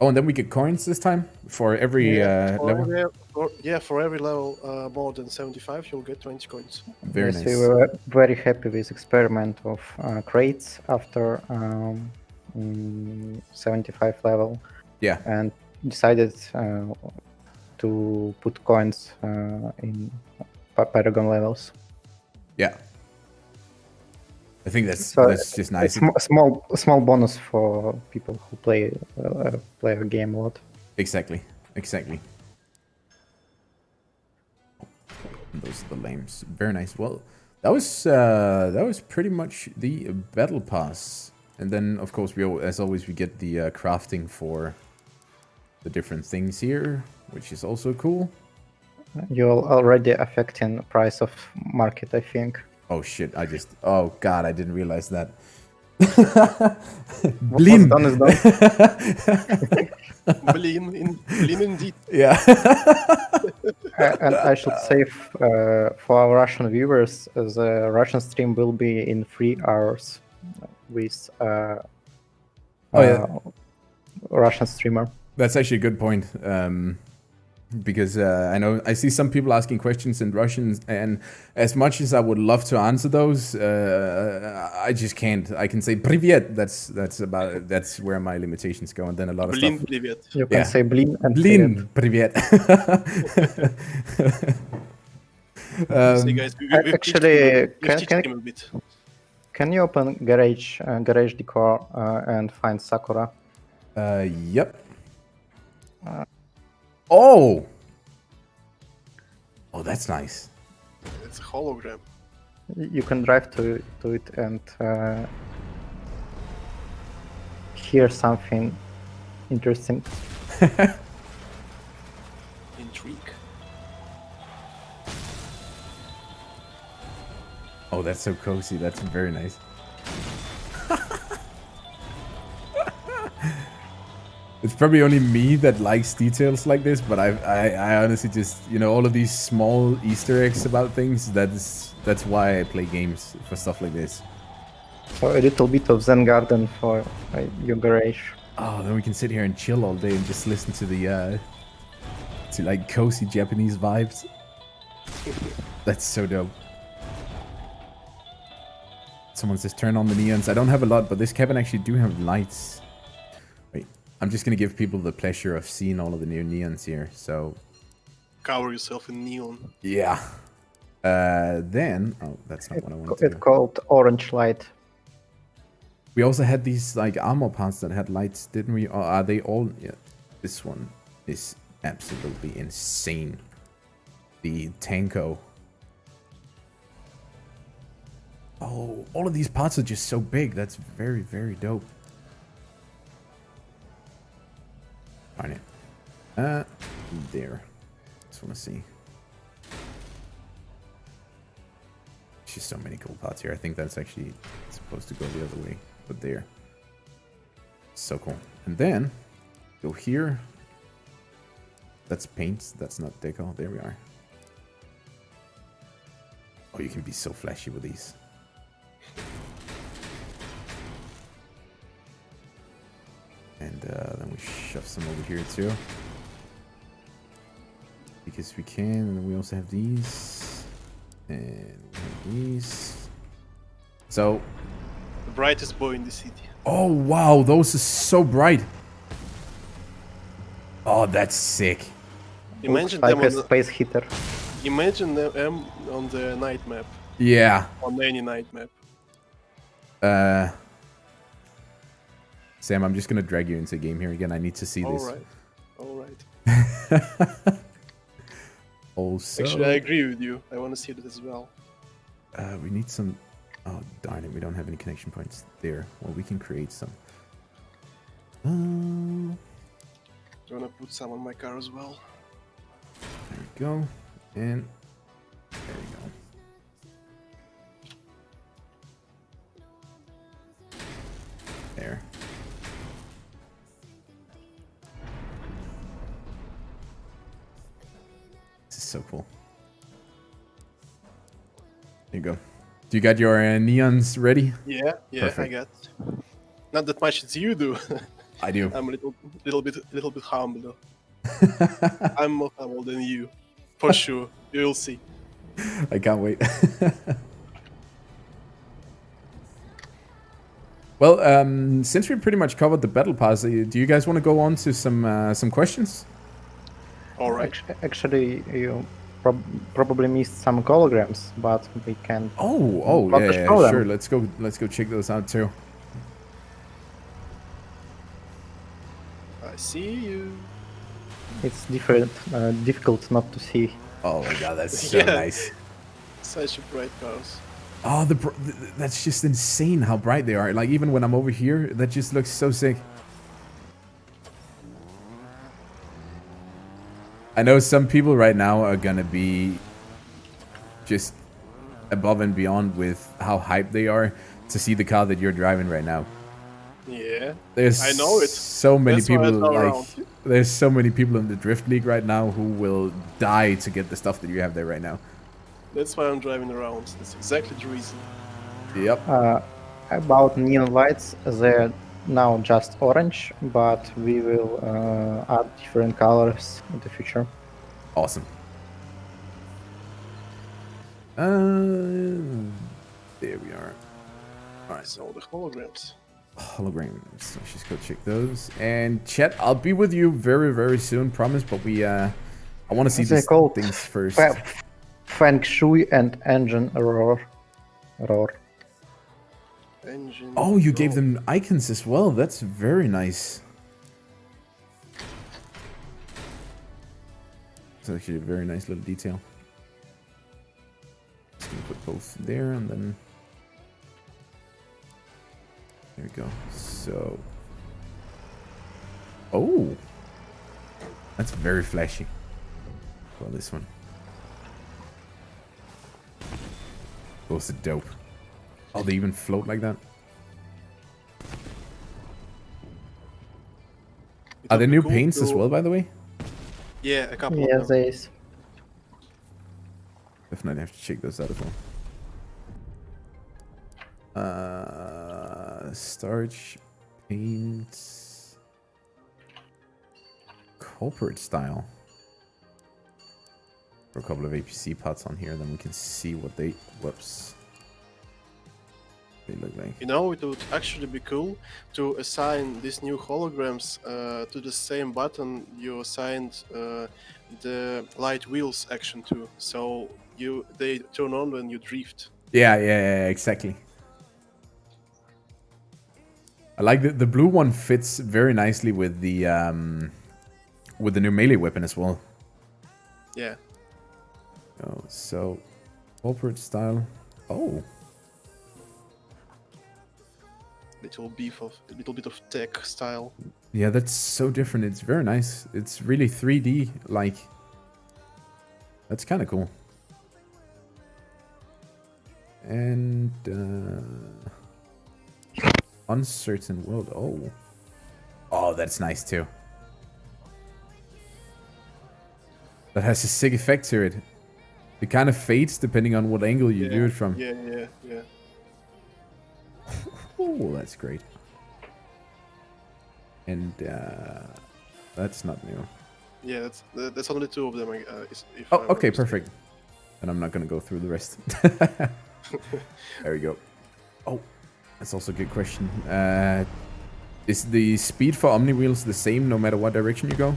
Oh, and then we get coins this time for every level. For every level more than 75, you'll get 20 coins. Very Yes, nice. we were very happy with experiment of crates after 75 level. Yeah. And decided to put coins in Paragon levels. Yeah. I think that's So just nice. Small bonus for people who play a game a lot. Exactly. Exactly. Those are the lames. Very nice. Well, that was pretty much the battle pass. And then, of course, as always, we get the crafting for the different things here, which is also cool. You're already affecting price of market, I think. Oh shit! Oh god! I didn't realize that. What's done is done. Blin indeed. Yeah. And I should say for our Russian viewers, the Russian stream will be in 3 hours with Russian streamer. That's actually a good point. Because I see some people asking questions in Russian, and as much as I would love to answer those, I just can't. I can say "Привет." That's where my limitations go, and then a lot of Blin, stuff. привет. You can say blin and Blin, привет. See, guys, Actually, we've teached him a bit. can you open garage decor and find Sakura? Yep. Oh, that's nice. It's a hologram. You can drive to it and hear something interesting. Intrigue. Oh, that's so cozy. That's very nice. It's probably only me that likes details like this, but I honestly just, all of these small Easter eggs about things, that's why I play games, for stuff like this. So a little bit of Zen Garden for your garage. Oh, then we can sit here and chill all day and just listen to the like cozy Japanese vibes. That's so dope. Someone says turn on the neons. I don't have a lot, but this cabin actually do have lights. Wait, I'm just gonna give people the pleasure of seeing all of the new neons here. So Cover yourself in neon. yeah. Then that's not what I wanted to It's do. called Orange Light. We also had these like armor parts that had lights, didn't we? Or are they all? Yeah, this one is absolutely insane. The Tanko. Oh, all of these pots are just so big. That's very, very dope. Darn it. There. Just want to see. There's just so many cool pots here. I think that's actually supposed to go the other way. But there. So cool. And then, go here. That's paint. That's not deco. There we are. Oh, you can be so flashy with these. And then we shove some over here too. Because we can. And then we also have these. And we have these. So. The brightest boy in the city. Oh, wow. Those are so bright. Oh, that's sick. Imagine Looks them like a on space heater. imagine them on the night map. Yeah. On any night map. Sam, I'm just gonna drag you into a game here again. I need to see this. Alright. Also, Actually, I agree with you. I want to see that as well. we need some. Oh darn it! We don't have any connection points there. Well, we can create some. I want to put some on my car as well. There we go. And there we go. There. This is so cool. There you go. Do you got your neons ready? Yeah, Perfect. I got. Not that much as you do. I do. I'm a little bit humble. I'm more humble than you, for sure. You'll see. I can't wait. Well, since we pretty much covered the battle pass, do you guys want to go on to some questions? All right. Actually, you probably missed some holograms, but we can. Oh, Not to yeah, show them. sure. Let's go check those out too. I see you. It's difficult not to see. Oh my god, that's so Yeah. nice. Such a bright cars. Oh, that's just insane how bright they are. Like even when I'm over here, that just looks so sick. I know some people right now are gonna be just above and beyond with how hyped they are to see the car that you're driving right now. Yeah. There's I know it. so many That's why I people throw like around. there's so many people in the Drift League right now who will die to get the stuff that you have there right now. That's why I'm driving around. That's exactly the reason. Yep. About neon lights, they're now just orange, but we will add different colors in the future. Awesome. There we are. Alright, So the holograms. holograms. Let's just go check those. And chat, I'll be with you very, very soon, promise. But I want to see They're these called things first. Feng Shui and Engine Roar. Engine. Oh, you gave roll. them icons as well. That's very nice. It's actually a very nice little detail. Just gonna put both there and then there we go. So, oh, that's very flashy. Well, this one. Those are dope. Oh, they even float like that. It Are would there be new cool paints as to- well, by the way? Yeah, a couple Yes, of them. there is. Definitely have to check those out as well. Starch, paint, corporate style. For a couple of APC pots on here, then we can see what they, whoops, they look like. You know, it would actually be cool to assign these new holograms to the same button you assigned the light wheels action to. So they turn on when you drift. Yeah, exactly. I like the blue one fits very nicely with the with the new melee weapon as well. Yeah. Oh, so corporate style. Oh, Little bit of tech style. yeah, that's so different. It's very nice. It's really 3D like. That's kind of cool. And uncertain world. Oh, oh, that's nice too. That has a sick effect to it. It kind of fades depending on what angle you view it from. Yeah. Oh, that's great. And that's not new. Yeah, that's only 2 of them. Oh, okay, perfect. And I'm not gonna go through the rest. There we go. Oh, that's also a good question. Is the speed for Omni Wheels the same no matter what direction you go?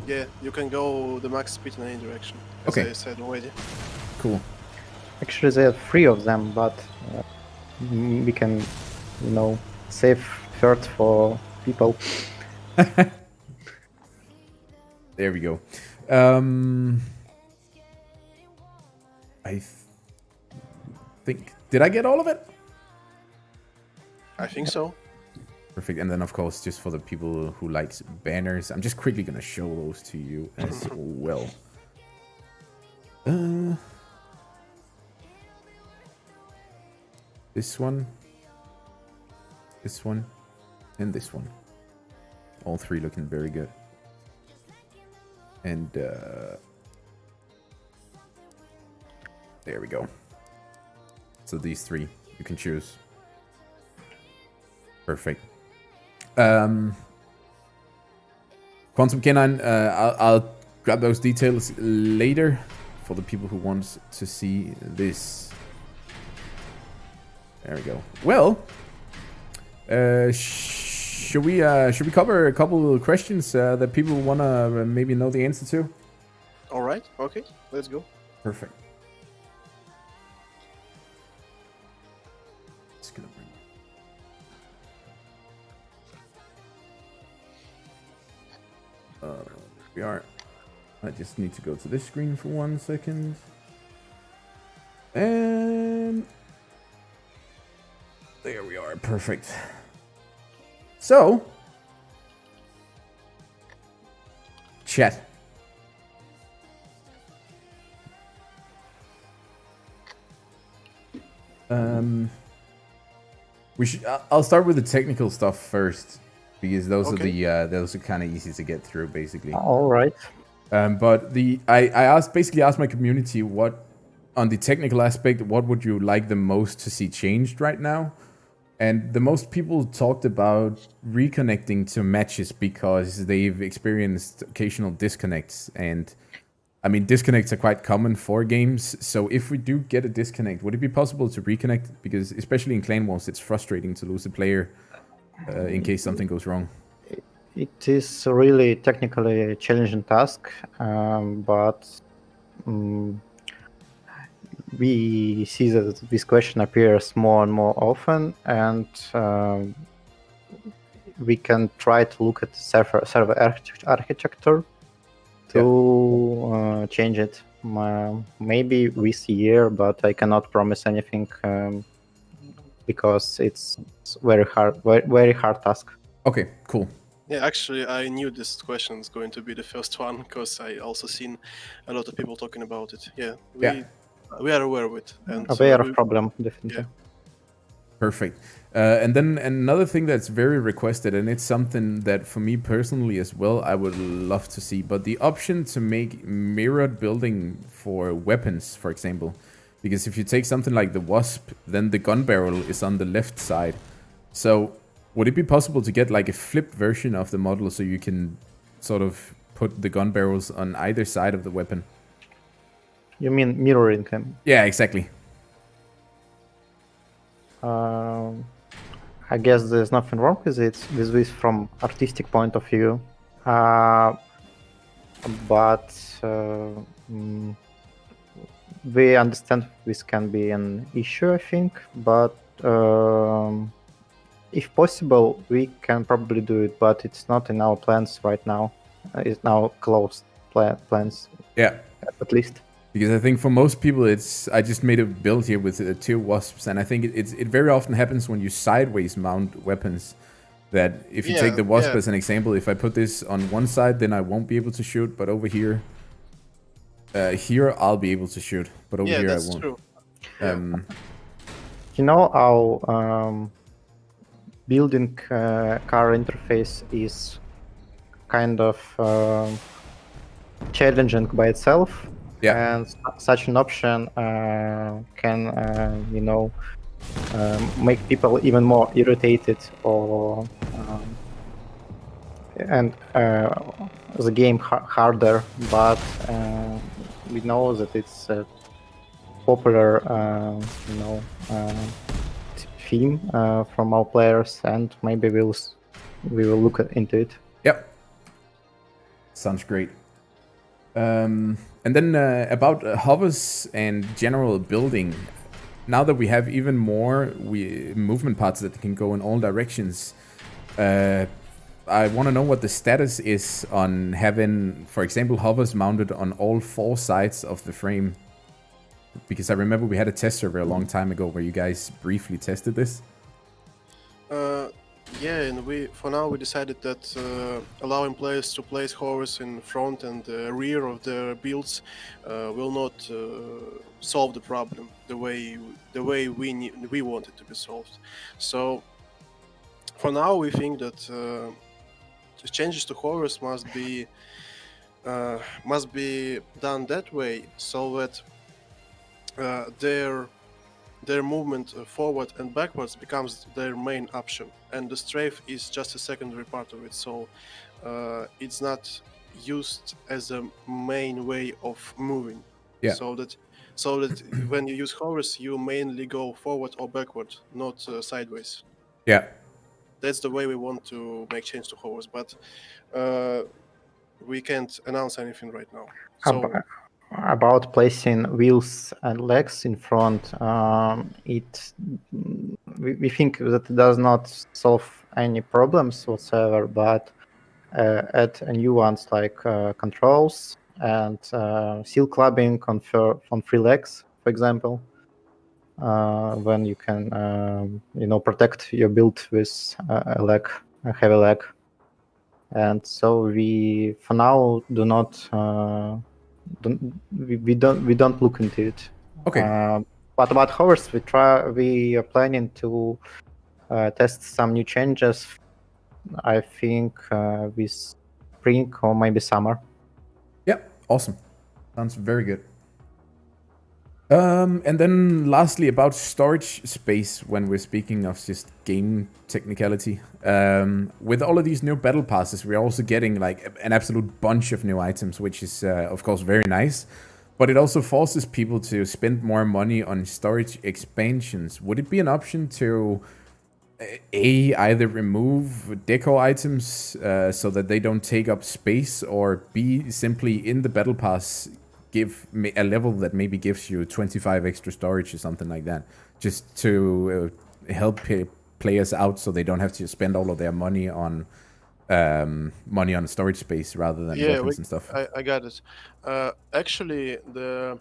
Yeah, you can go the max speed in any direction, as Okay. I said already. Cool. Actually, there are 3 of them, but we can, save third for people. There we go. I think... Did I get all of it? I think so. Perfect. And then, of course, just for the people who likes banners, I'm just quickly going to show those to you as well. This one, and this one. All 3 looking very good. And there we go. So these 3 you can choose. Perfect. Quantum Canine, I'll grab those details later for the people who want to see this. There we go. Well, should we cover a couple of questions that people wanna maybe know the answer to? All right. Okay. Let's go. Perfect. Just gonna bring. We are. I just need to go to this screen for 1 second. And there we are. Perfect. So, chat. We should. I'll start with the technical stuff first because those are those are kind of easy to get through, basically. All right. But I basically asked my community what on the technical aspect, what would you like the most to see changed right now? And the most people talked about reconnecting to matches because they've experienced occasional disconnects. And I mean, disconnects are quite common for games. So if we do get a disconnect, would it be possible to reconnect? Because especially in Clan Wars, it's frustrating to lose a player in case something goes wrong. It is a really technically a challenging task, but we see that this question appears more and more often, and we can try to look at server architecture to change it. Maybe this year, but I cannot promise anything because it's very hard task. Okay, cool. Yeah, actually, I knew this question is going to be the first one because I also seen a lot of people talking about it. Yeah, we are aware of it. And aware of problem, definitely. Yeah. Perfect. And then another thing that's very requested, and it's something that for me personally as well, I would love to see, but the option to make mirrored building for weapons, for example. Because if you take something like the Wasp, then the gun barrel is on the left side. So would it be possible to get like a flipped version of the model so you can sort of put the gun barrels on either side of the weapon? You mean mirroring them? Yeah, exactly. I guess there's nothing wrong with it, with this from artistic point of view. But we understand this can be an issue, I think. But if possible, we can probably do it, but it's not in our plans right now. is now closed plans, Yeah. at least. Because I think for most people, I just made a build here with 2 wasps, and I think it very often happens when you sideways mount weapons. That if you take the wasp as an example, if I put this on one side, then I won't be able to shoot, but over here, I'll be able to shoot, but over here I won't. True. You know how building car interface is kind of challenging by itself, and such an option can, you know, make people even more irritated, or and the game harder. But we know that it's a popular, you know, theme from our players, and maybe we will look into it. Yep. Sounds great. And then about hovers and general building. Now that we have even more movement parts that can go in all directions, I want to know what the status is on having, for example, hovers mounted on all 4 sides of the frame. Because I remember we had a test server a long time ago where you guys briefly tested this. Yeah, and for now we decided that allowing players to place hovers in front and rear of their builds will not solve the problem the way we want it to be solved. So for now we think that the changes to hovers must be done that way, so that their movement forward and backwards becomes their main option, and the strafe is just a secondary part of it. So it's not used as a main way of moving. Yeah. So that when you use hovers, you mainly go forward or backward, not sideways. Yeah. That's the way we want to make change to hovers, but we can't announce anything right now. So about placing wheels and legs in front, we think that it does not solve any problems whatsoever, but add new ones like controls and seal clubbing on 3 legs, for example, when you can you know, protect your build with a heavy leg. And so we for now do not we don't look into it. Okay. But about hovers, we are planning to test some new changes, I think with spring or maybe summer. Yeah, awesome. Sounds very good. And then lastly, about storage space, when we're speaking of just game technicality. With all of these new battle passes, we're also getting like an absolute bunch of new items, which is of course very nice, but it also forces people to spend more money on storage expansions. Would it be an option to either remove deco items so that they don't take up space, or B, simply in the battle pass give a level that maybe gives you 25 extra storage or something like that, just to help players out so they don't have to spend all of their money on storage space rather than weapons and stuff. I got it. Actually, the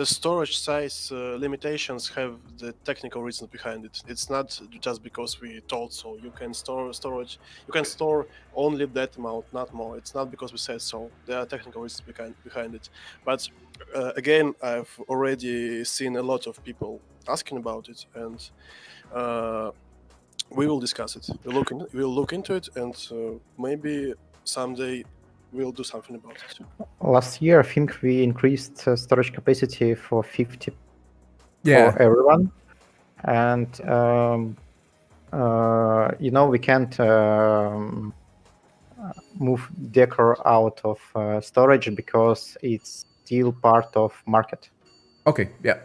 storage size limitations have the technical reasons behind it. It's not just because we told so. You can store only that amount, not more. It's not because we said so. There are technical reasons behind it. But again, I've already seen a lot of people asking about it, and we will discuss it. We'll look into it, and maybe someday we'll do something about it. Last year, I think we increased storage capacity for 50 for everyone, and you know, we can't move decor out of storage because it's still part of market. Okay, yeah.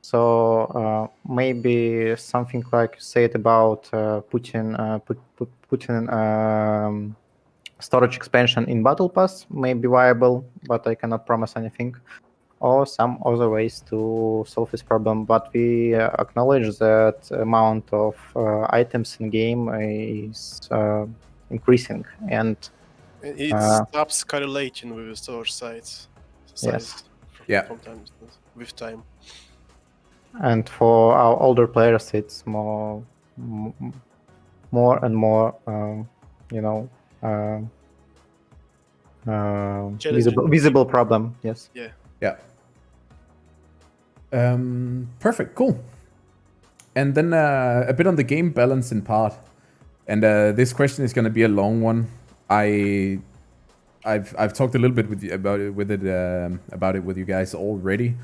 So maybe something like said about putting storage expansion in Battle Pass may be viable, but I cannot promise anything, or some other ways to solve this problem. But we acknowledge that amount of items in game is increasing, and It stops correlating with the storage size Yes. from time with time. And for our older players, it's more and more, visible problem. Yes. Yeah. Perfect. Cool. And then a bit on the game balance in part. And this question is going to be a long one. I've talked a little bit about it with you guys already.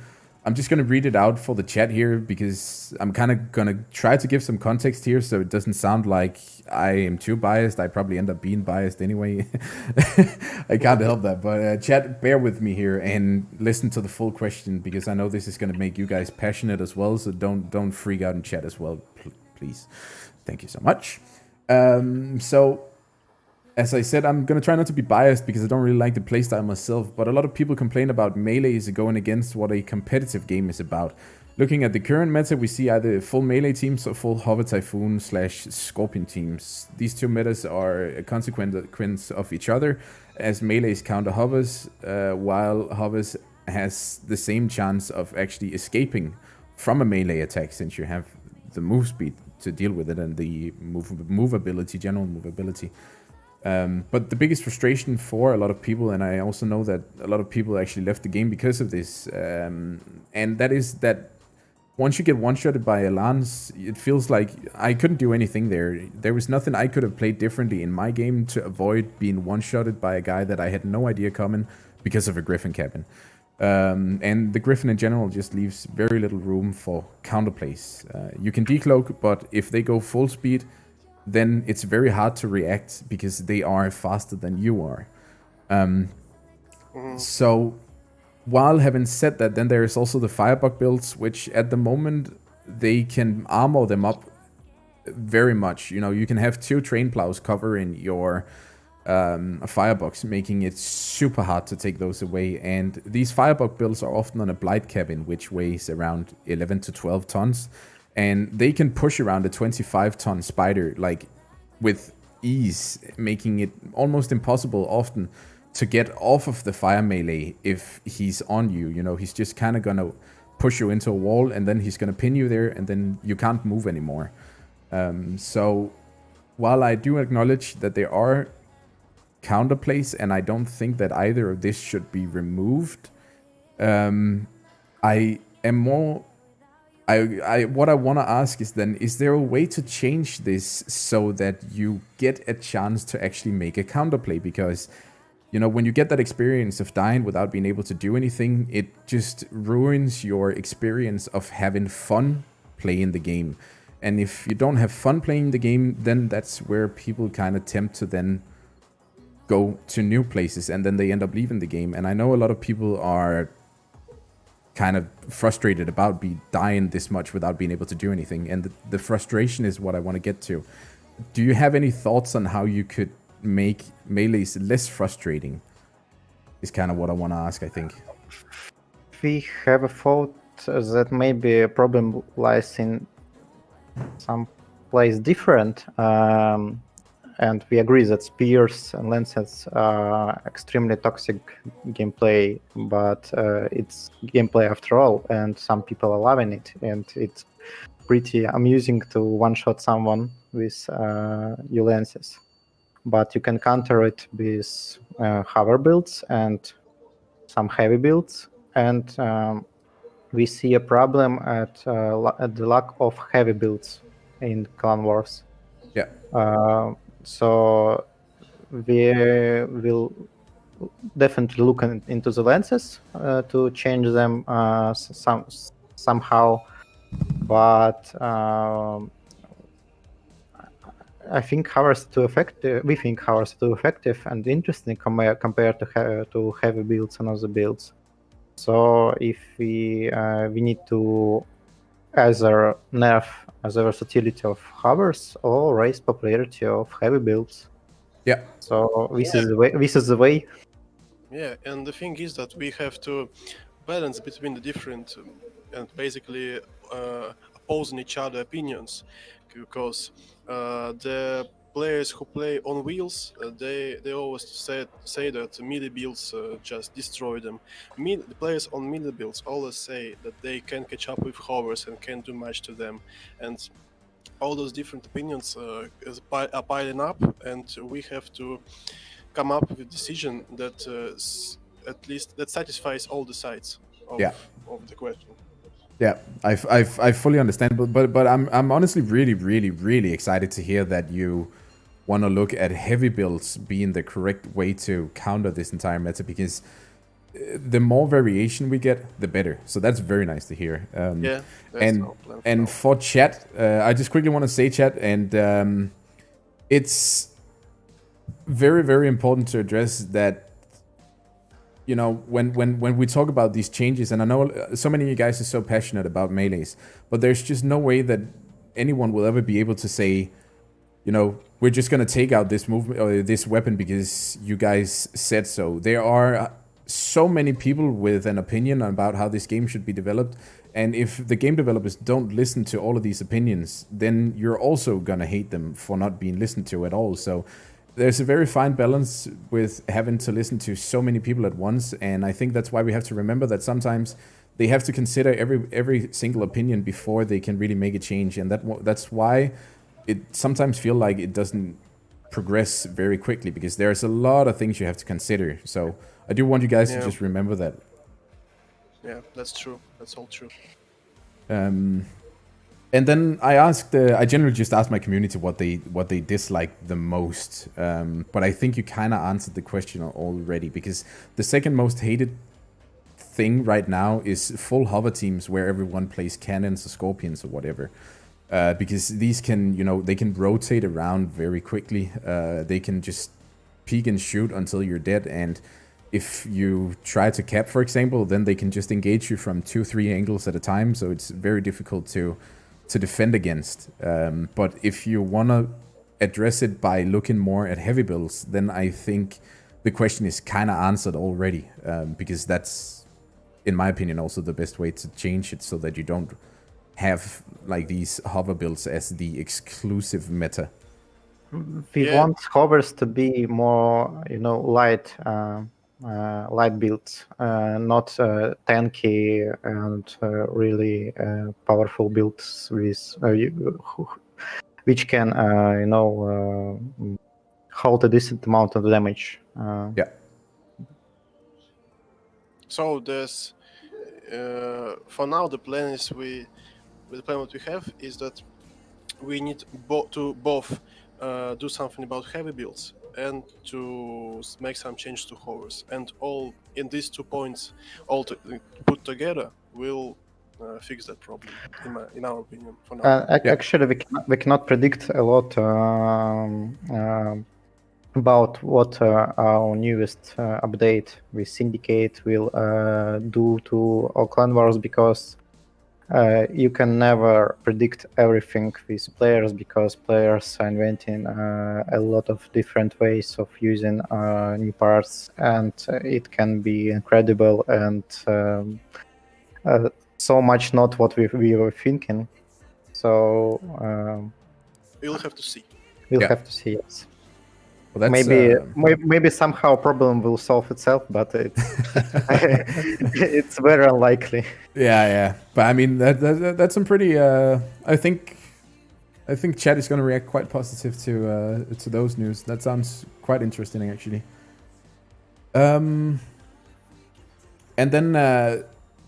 I'm just going to read it out for the chat here because I'm kind of going to try to give some context here so it doesn't sound like I am too biased. I probably end up being biased anyway. I can't help that. But chat, bear with me here and listen to the full question because I know this is going to make you guys passionate as well. So don't freak out in chat as well, please. Thank you so much. So, as I said, I'm going to try not to be biased because I don't really like the playstyle myself, but a lot of people complain about melees going against what a competitive game is about. Looking at the current meta, we see either full melee teams or full Hover Typhoon / Scorpion teams. These two metas are a consequence of each other, as melees counter hovers, while hovers has the same chance of actually escaping from a melee attack since you have the move speed to deal with it and the movability, general movability. But the biggest frustration for a lot of people, and I also know that a lot of people actually left the game because of this, and that is that once you get one-shotted by a lance, it feels like I couldn't do anything there. There was nothing I could have played differently in my game to avoid being one-shotted by a guy that I had no idea coming because of a Griffin cabin. And the Griffin in general just leaves very little room for counterplays. You can decloak, but if they go full speed, then it's very hard to react because they are faster than you are. So, while having said that, then there is also the Firebug builds, which at the moment, they can armor them up very much. You know, you can have 2 train plows covering your Firebugs, making it super hard to take those away. And these Firebug builds are often on a Blight cabin, which weighs around 11 to 12 tons. And they can push around a 25-ton spider, like, with ease, making it almost impossible often to get off of the fire melee if he's on you. You know, he's just kind of gonna push you into a wall, and then he's gonna pin you there, and then you can't move anymore. So, while I do acknowledge that there are counterplays, and I don't think that either of this should be removed, I am more... what I want to ask is then, is there a way to change this so that you get a chance to actually make a counterplay? Because, you know, when you get that experience of dying without being able to do anything, it just ruins your experience of having fun playing the game. And if you don't have fun playing the game, then that's where people kind of tempt to then go to new places, and then they end up leaving the game. And I know a lot of people are kind of frustrated about dying this much without being able to do anything, and the frustration is what I want to get to. Do you have any thoughts on how you could make melees less frustrating? Is kind of what I want to ask, I think. We have a thought that maybe a problem lies in some place different, and we agree that spears and lances are extremely toxic gameplay, but it's gameplay after all, and some people are loving it, and it's pretty amusing to one-shot someone with your lances. But you can counter it with hover builds and some heavy builds, and we see a problem at the lack of heavy builds in Clan Wars. Yeah. So we will definitely look into the lenses to change them somehow, but I think hovers too effective. We think hovers too effective and interesting compared to heavy builds and other builds. So if we need to either nerf the versatility of hovers or raise popularity of heavy builds. Yeah. So this is the way. This is the way. Yeah, and the thing is that we have to balance between the different and basically opposing each other opinions, because the players who play on wheels, they always say that melee builds just destroy them. The players on melee builds always say that they can catch up with hovers and can't do much to them, and all those different opinions are piling up, and we have to come up with a decision that at least that satisfies all the sides of, Yeah. of the question. Yeah, I fully understand, but I'm honestly really excited to hear that you want to look at heavy builds being the correct way to counter this entire meta, because the more variation we get, the better. So that's very nice to hear. Yeah, that's our plan. And for chat, I just quickly want to say, chat, and it's very important to address that. You know, when we talk about these changes, and I know so many of you guys are so passionate about melees, but there's just no way that anyone will ever be able to say, you know, we're just gonna take out this movement or this weapon because you guys said so. There are so many people with an opinion about how this game should be developed, and if the game developers don't listen to all of these opinions, then you're also gonna hate them for not being listened to at all. So there's a very fine balance with having to listen to so many people at once, and I think that's why we have to remember that sometimes they have to consider every single opinion before they can really make a change, and that's why it sometimes feels like it doesn't progress very quickly, because there's a lot of things you have to consider. So I do want you guys to just remember that. Yeah, that's true. That's all true. And then I generally just asked my community what they dislike the most. But I think you kind of answered the question already, because the second most hated thing right now is full hover teams where everyone plays cannons or scorpions or whatever. Because these can, you know, they can rotate around very quickly. They can just peek and shoot until you're dead. And if you try to cap, for example, then they can just engage you from 2-3 angles at a time. So it's very difficult to defend against. But if you want to address it by looking more at heavy builds, then I think the question is kind of answered already, because that's, in my opinion, also the best way to change it, so that you don't have like these hover builds as the exclusive meta. We want hovers to be more, you know, light builds, not tanky and really powerful builds with which can, you know, hold a decent amount of damage. Yeah. So there's for now the plan is the plan what we have is that we need to both do something about heavy builds and to make some change to hovers, and all in these 2 points all put together will fix that problem in our opinion for now. Actually, we cannot predict a lot about what our newest update with Syndicate will do to our clan wars, because you can never predict everything with players, because players are inventing a lot of different ways of using new parts, and it can be incredible and so much not what we were thinking. So We'll have to see. We'll have to see, yes. Well, maybe somehow problem will solve itself, but it's it's very unlikely. Yeah. But I mean, that's some pretty. I think chat is going to react quite positive to those news. That sounds quite interesting, actually. And then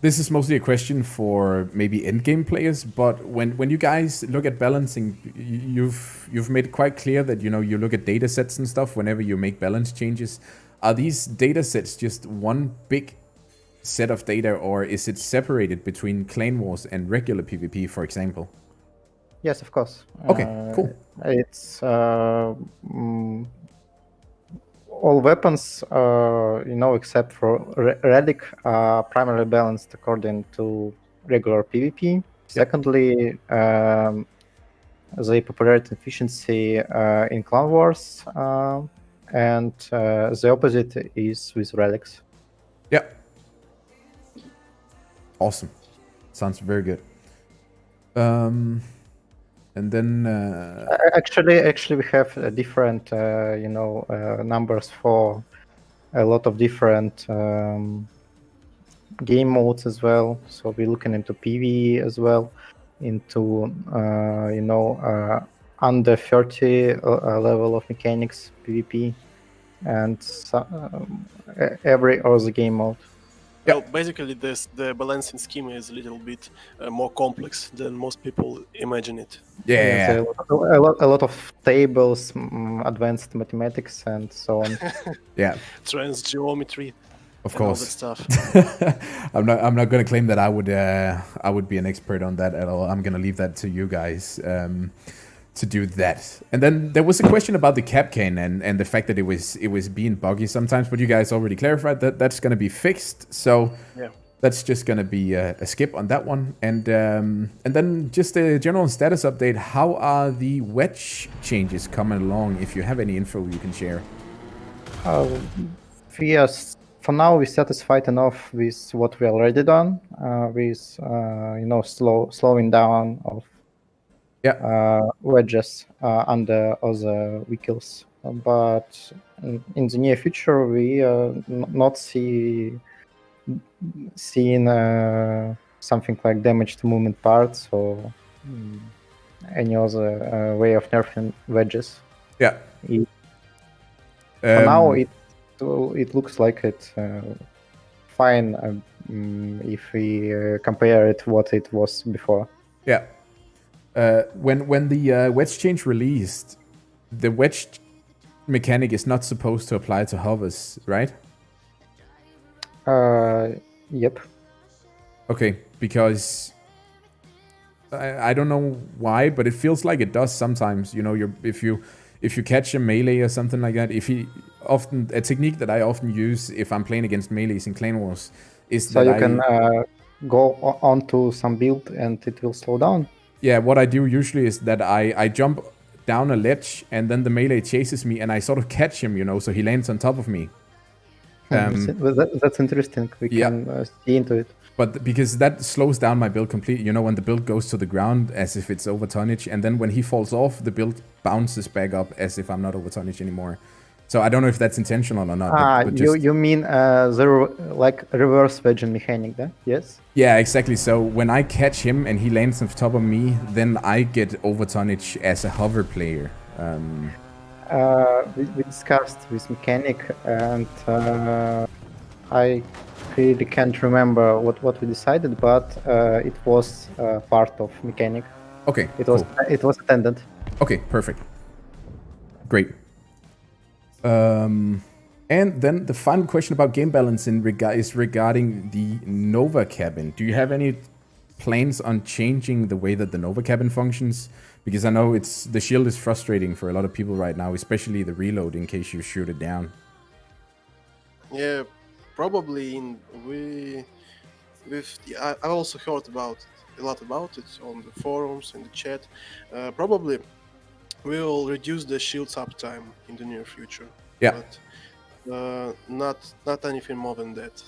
this is mostly a question for maybe endgame players. But when you guys look at balancing, you've made it quite clear that, you know, you look at data sets and stuff whenever you make balance changes. Are these data sets just one big set of data, or is it separated between clan wars and regular PvP, for example? Yes, of course. Okay, cool. It's all weapons, you know, except for relic, are primarily balanced according to regular PvP. Secondly, the popularity and efficiency in clan wars, and the opposite is with relics. Yeah. Awesome. Sounds very good. And then Actually, we have different, numbers for a lot of different game modes as well. So we're looking into PvE as well, into under 30 level of mechanics PvP, and every other game mode. Well, basically, the balancing scheme is a little bit more complex than most people imagine it. yeah, There's a lot of tables, advanced mathematics, and so on. yeah, Trans geometry, of and all that course. stuff. I'm not going to claim that I would be an expert on that at all. I'm going to leave that to you guys to do that. And then there was a question about the Capcan and the fact that it was being buggy sometimes, but you guys already clarified that that's going to be fixed. So Yeah. that's just going to be a skip on that one. And then just a general status update. How are the wedge changes coming along? If you have any info you can share. For now, we're satisfied enough with what we already done, with slowing down of wedges under other vehicles. But in the near future, we not seeing something like damaged movement parts or any other way of nerfing wedges. Yeah. For now, it looks like it's fine if we compare it what it was before. Yeah. When the wedge change released, the wedge mechanic is not supposed to apply to hovers, right? Yep. Okay, because I don't know why, but it feels like it does sometimes. You know, if you catch a melee or something like that, a technique that I often use if I'm playing against melees in Clan Wars is so that you can go onto some build and it will slow down. Yeah, what I do usually is that I jump down a ledge and then the melee chases me and I sort of catch him, you know, so he lands on top of me. That's interesting. We can see into it. But because that slows down my build completely, you know, when the build goes to the ground as if it's over tonnage, and then when he falls off, the build bounces back up as if I'm not over tonnage anymore. So I don't know if that's intentional or not. But you mean the reverse wedging mechanic, then? Yes. Yeah, exactly. So when I catch him and he lands on top of me, then I get over tonnage as a hover player. We discussed this mechanic, and I really can't remember what we decided, but it was part of mechanic. Okay. It was attended. Okay, perfect. Great. And then the final question about game balance is regarding the Nova cabin. Do you have any plans on changing the way that the Nova cabin functions? Because I know the shield is frustrating for a lot of people right now, especially the reload in case you shoot it down. Yeah, probably. I also heard a lot about it on the forums, in the chat. Probably we will reduce the shield's uptime in the near future. Yeah. But not anything more than that.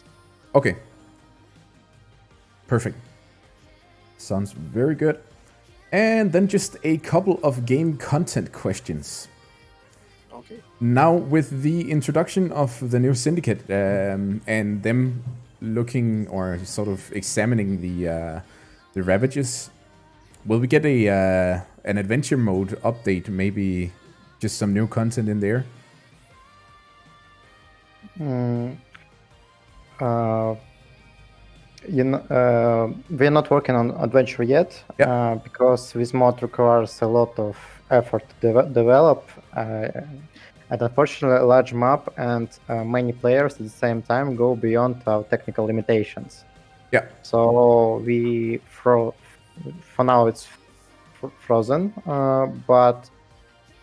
Okay. Perfect. Sounds very good. And then just a couple of game content questions. Okay. Now, with the introduction of the new Syndicate and them looking or sort of examining the Ravages, will we get an adventure mode update? Maybe just some new content in there? We're not working on adventure yet, because this mod requires a lot of effort to develop, and unfortunately a large map and many players at the same time go beyond our technical limitations. Yeah. So for now it's frozen, but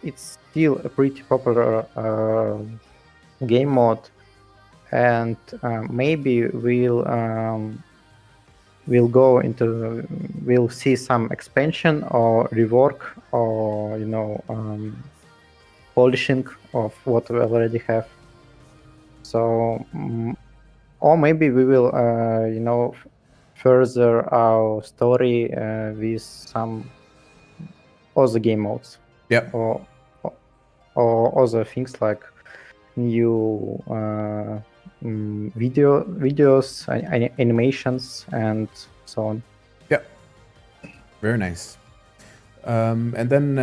it's still a pretty popular game mode, and maybe we'll see some expansion or rework or polishing of what we already have. So or maybe we will further our story with some other game modes. Yeah. Or other things like new videos, animations, and so on. Yeah. Very nice. And then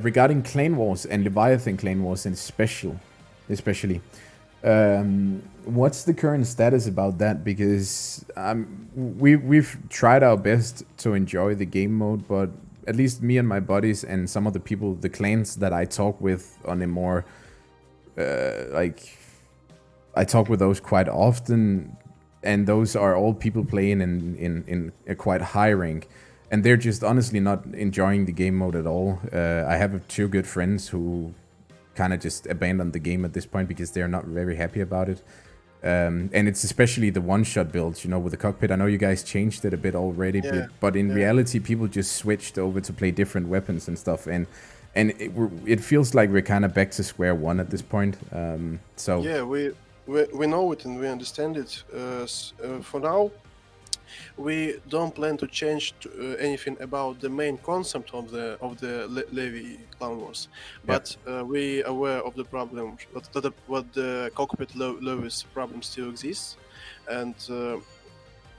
regarding Clan Wars and Leviathan Clan Wars especially, what's the current status about that? Because we've tried our best to enjoy the game mode, but at least me and my buddies and some of the people, the clans that I talk with on a more I talk with those quite often, and those are all people playing in a quite high rank, and they're just honestly not enjoying the game mode at all. I have 2 good friends who kind of just abandoned the game at this point because they're not very happy about it. And it's especially the one-shot builds, with the cockpit. I know you guys changed it a bit already, but in reality, people just switched over to play different weapons and stuff, and it feels like we're kind of back to square one at this point. So yeah, we know it and we understand it. For now, we don't plan to change anything about the main concept of the Levy Clan Wars, but we are aware of the problem, what the cockpit Lewis problem still exists, and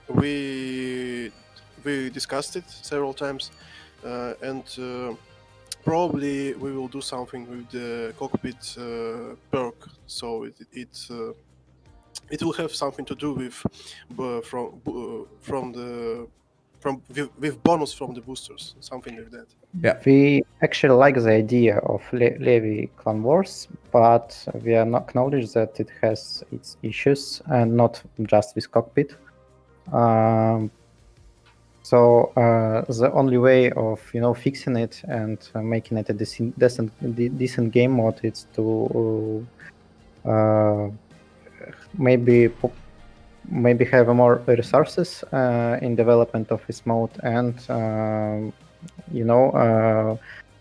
we discussed it several times, and probably we will do something with the cockpit perk, so it will have something to do with with bonus from the boosters, something like that. Yeah, we actually like the idea of Levy Clan Wars, but we are not acknowledge that it has its issues, and not just with cockpit. So the only way of fixing it and making it a decent game mode is to maybe have more resources in development of this mode, and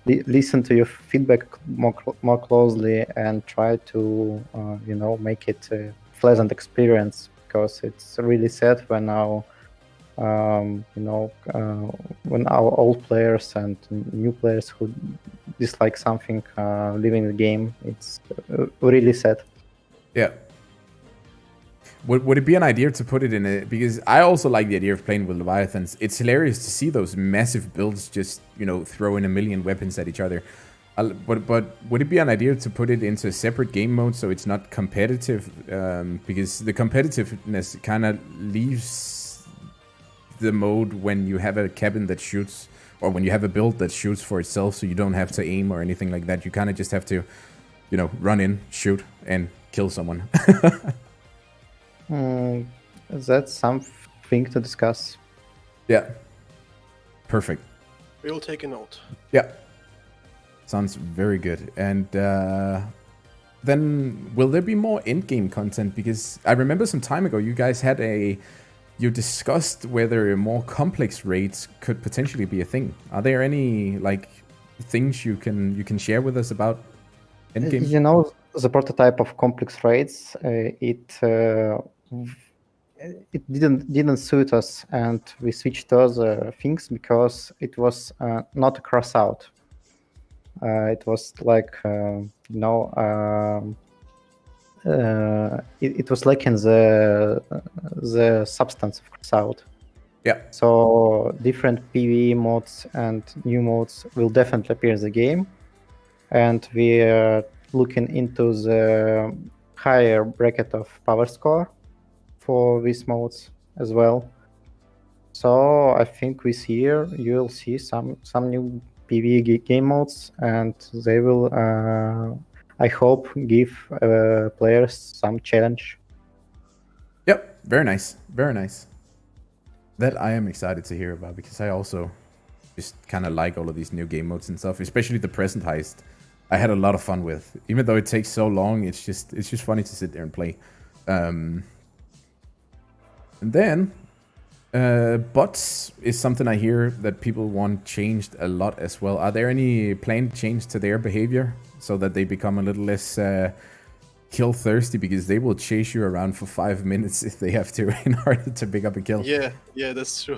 listen to your feedback more closely, and try to make it a pleasant experience, because it's really sad when when our old players and new players who dislike something leaving the game. It's really sad. Yeah. Would it be an idea to put it in a... Because I also like the idea of playing with Leviathans. It's hilarious to see those massive builds just, throwing a million weapons at each other. But would it be an idea to put it into a separate game mode so it's not competitive? Because the competitiveness kind of leaves the mode when you have a cabin that shoots, or when you have a build that shoots for itself, so you don't have to aim or anything like that. You kind of just have to, run in, shoot, and kill someone. That's something to discuss. Yeah. Perfect. We'll take a note. Yeah. Sounds very good. And then will there be more endgame content? Because I remember some time ago you guys had you discussed whether more complex raids could potentially be a thing. Are there any things you can share with us about endgame? The prototype of complex raids, it didn't suit us, and we switched to other things because it was not a crossout. It was it was lacking the substance of crossout. Yeah. So different PvE modes and new modes will definitely appear in the game, and we are looking into the higher bracket of power score for these modes as well. So I think this year you will see some new PvE game modes, and they will, I hope, give players some challenge. Yep, very nice, very nice. That I am excited to hear about, because I also just kind of like all of these new game modes and stuff, especially the present heist. I had a lot of fun with, even though it takes so long. It's just funny to sit there and play. And then bots is something I hear that people want changed a lot as well. Are there any planned change to their behavior so that they become a little less kill thirsty, because they will chase you around for 5 minutes if they have to in order to pick up a kill? Yeah, that's true.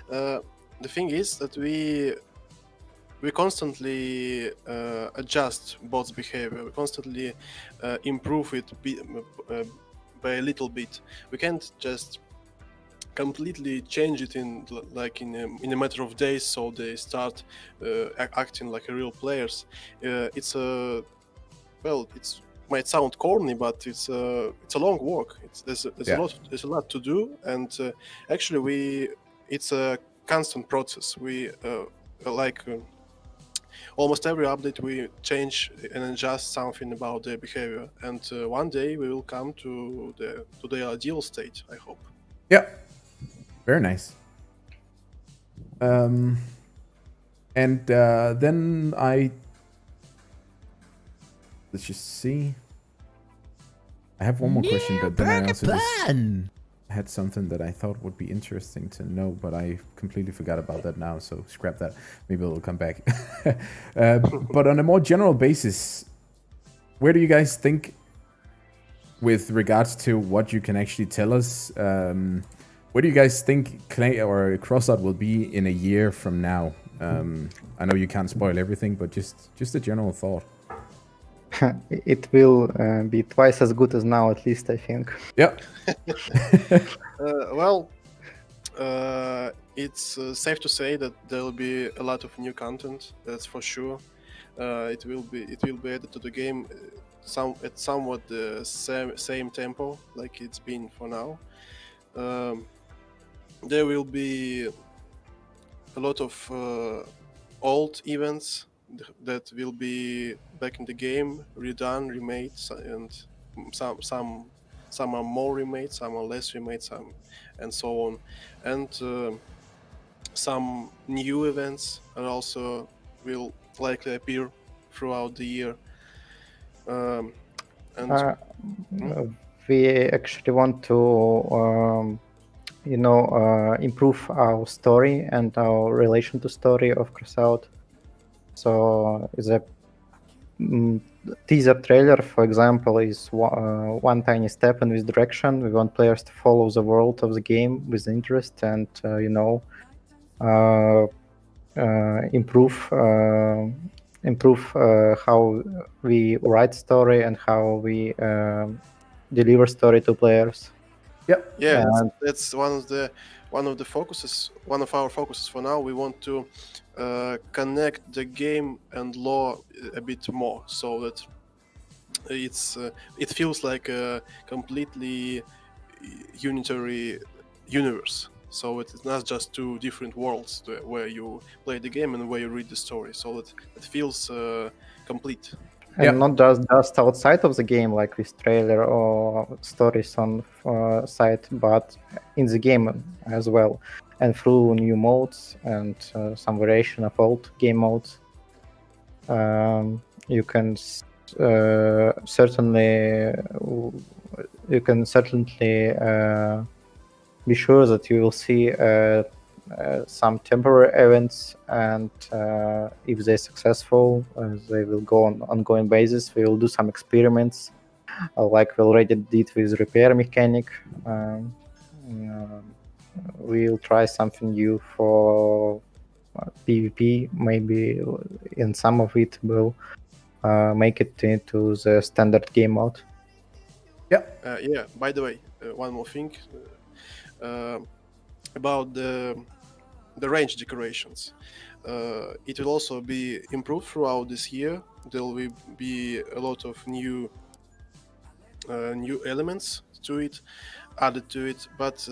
The thing is that we we constantly adjust bots' behavior. We constantly improve it by a little bit. We can't just completely change it in a matter of days, so they start acting like real players. It's a it's might sound corny, but it's a long walk. There's a lot to do, and actually it's a constant process. We almost every update we change and adjust something about their behavior, and one day we will come to the ideal state, I hope. Yeah. Very nice. And then let's just see. I have one more question, but then I also had something that I thought would be interesting to know, but I completely forgot about that now, so scrap that. Maybe it'll come back. But on a more general basis, where do you guys think, with regards to what you can actually tell us, where do you guys think CROSSOUT will be in a year from now? I know you can't spoil everything, but just a general thought. It will be twice as good as now, at least, I think. Yeah. It's safe to say that there will be a lot of new content. That's for sure. It will be added to the game at somewhat the same tempo like it's been for now. There will be a lot of old events that will be back in the game, redone, remade, and some are more remade, some are less remade, some and so on. And some new events are also will likely appear throughout the year. We actually want to improve our story and our relation to story of CROSSOUT. So the teaser trailer, for example, is one tiny step in this direction. We want players to follow the world of the game with interest and improve how we write story and how we deliver story to players. Yeah, that's one of our focuses for now. We want to connect the game and lore a bit more, so that it feels like a completely unitary universe. So it's not just two different worlds where you play the game and where you read the story. So that it feels complete. And not just outside of the game, like this trailer or stories on site, but in the game as well, and through new modes and some variation of old game modes. You can certainly be sure that you will see some temporary events, and if they're successful, they will go on ongoing basis. We will do some experiments, like we already did with repair mechanic. We'll try something new for PvP. Maybe in some of it will make it into the standard game mode. By the way, one more thing about the range decorations. It will also be improved throughout this year. There will be a lot of new elements to it, added to it, but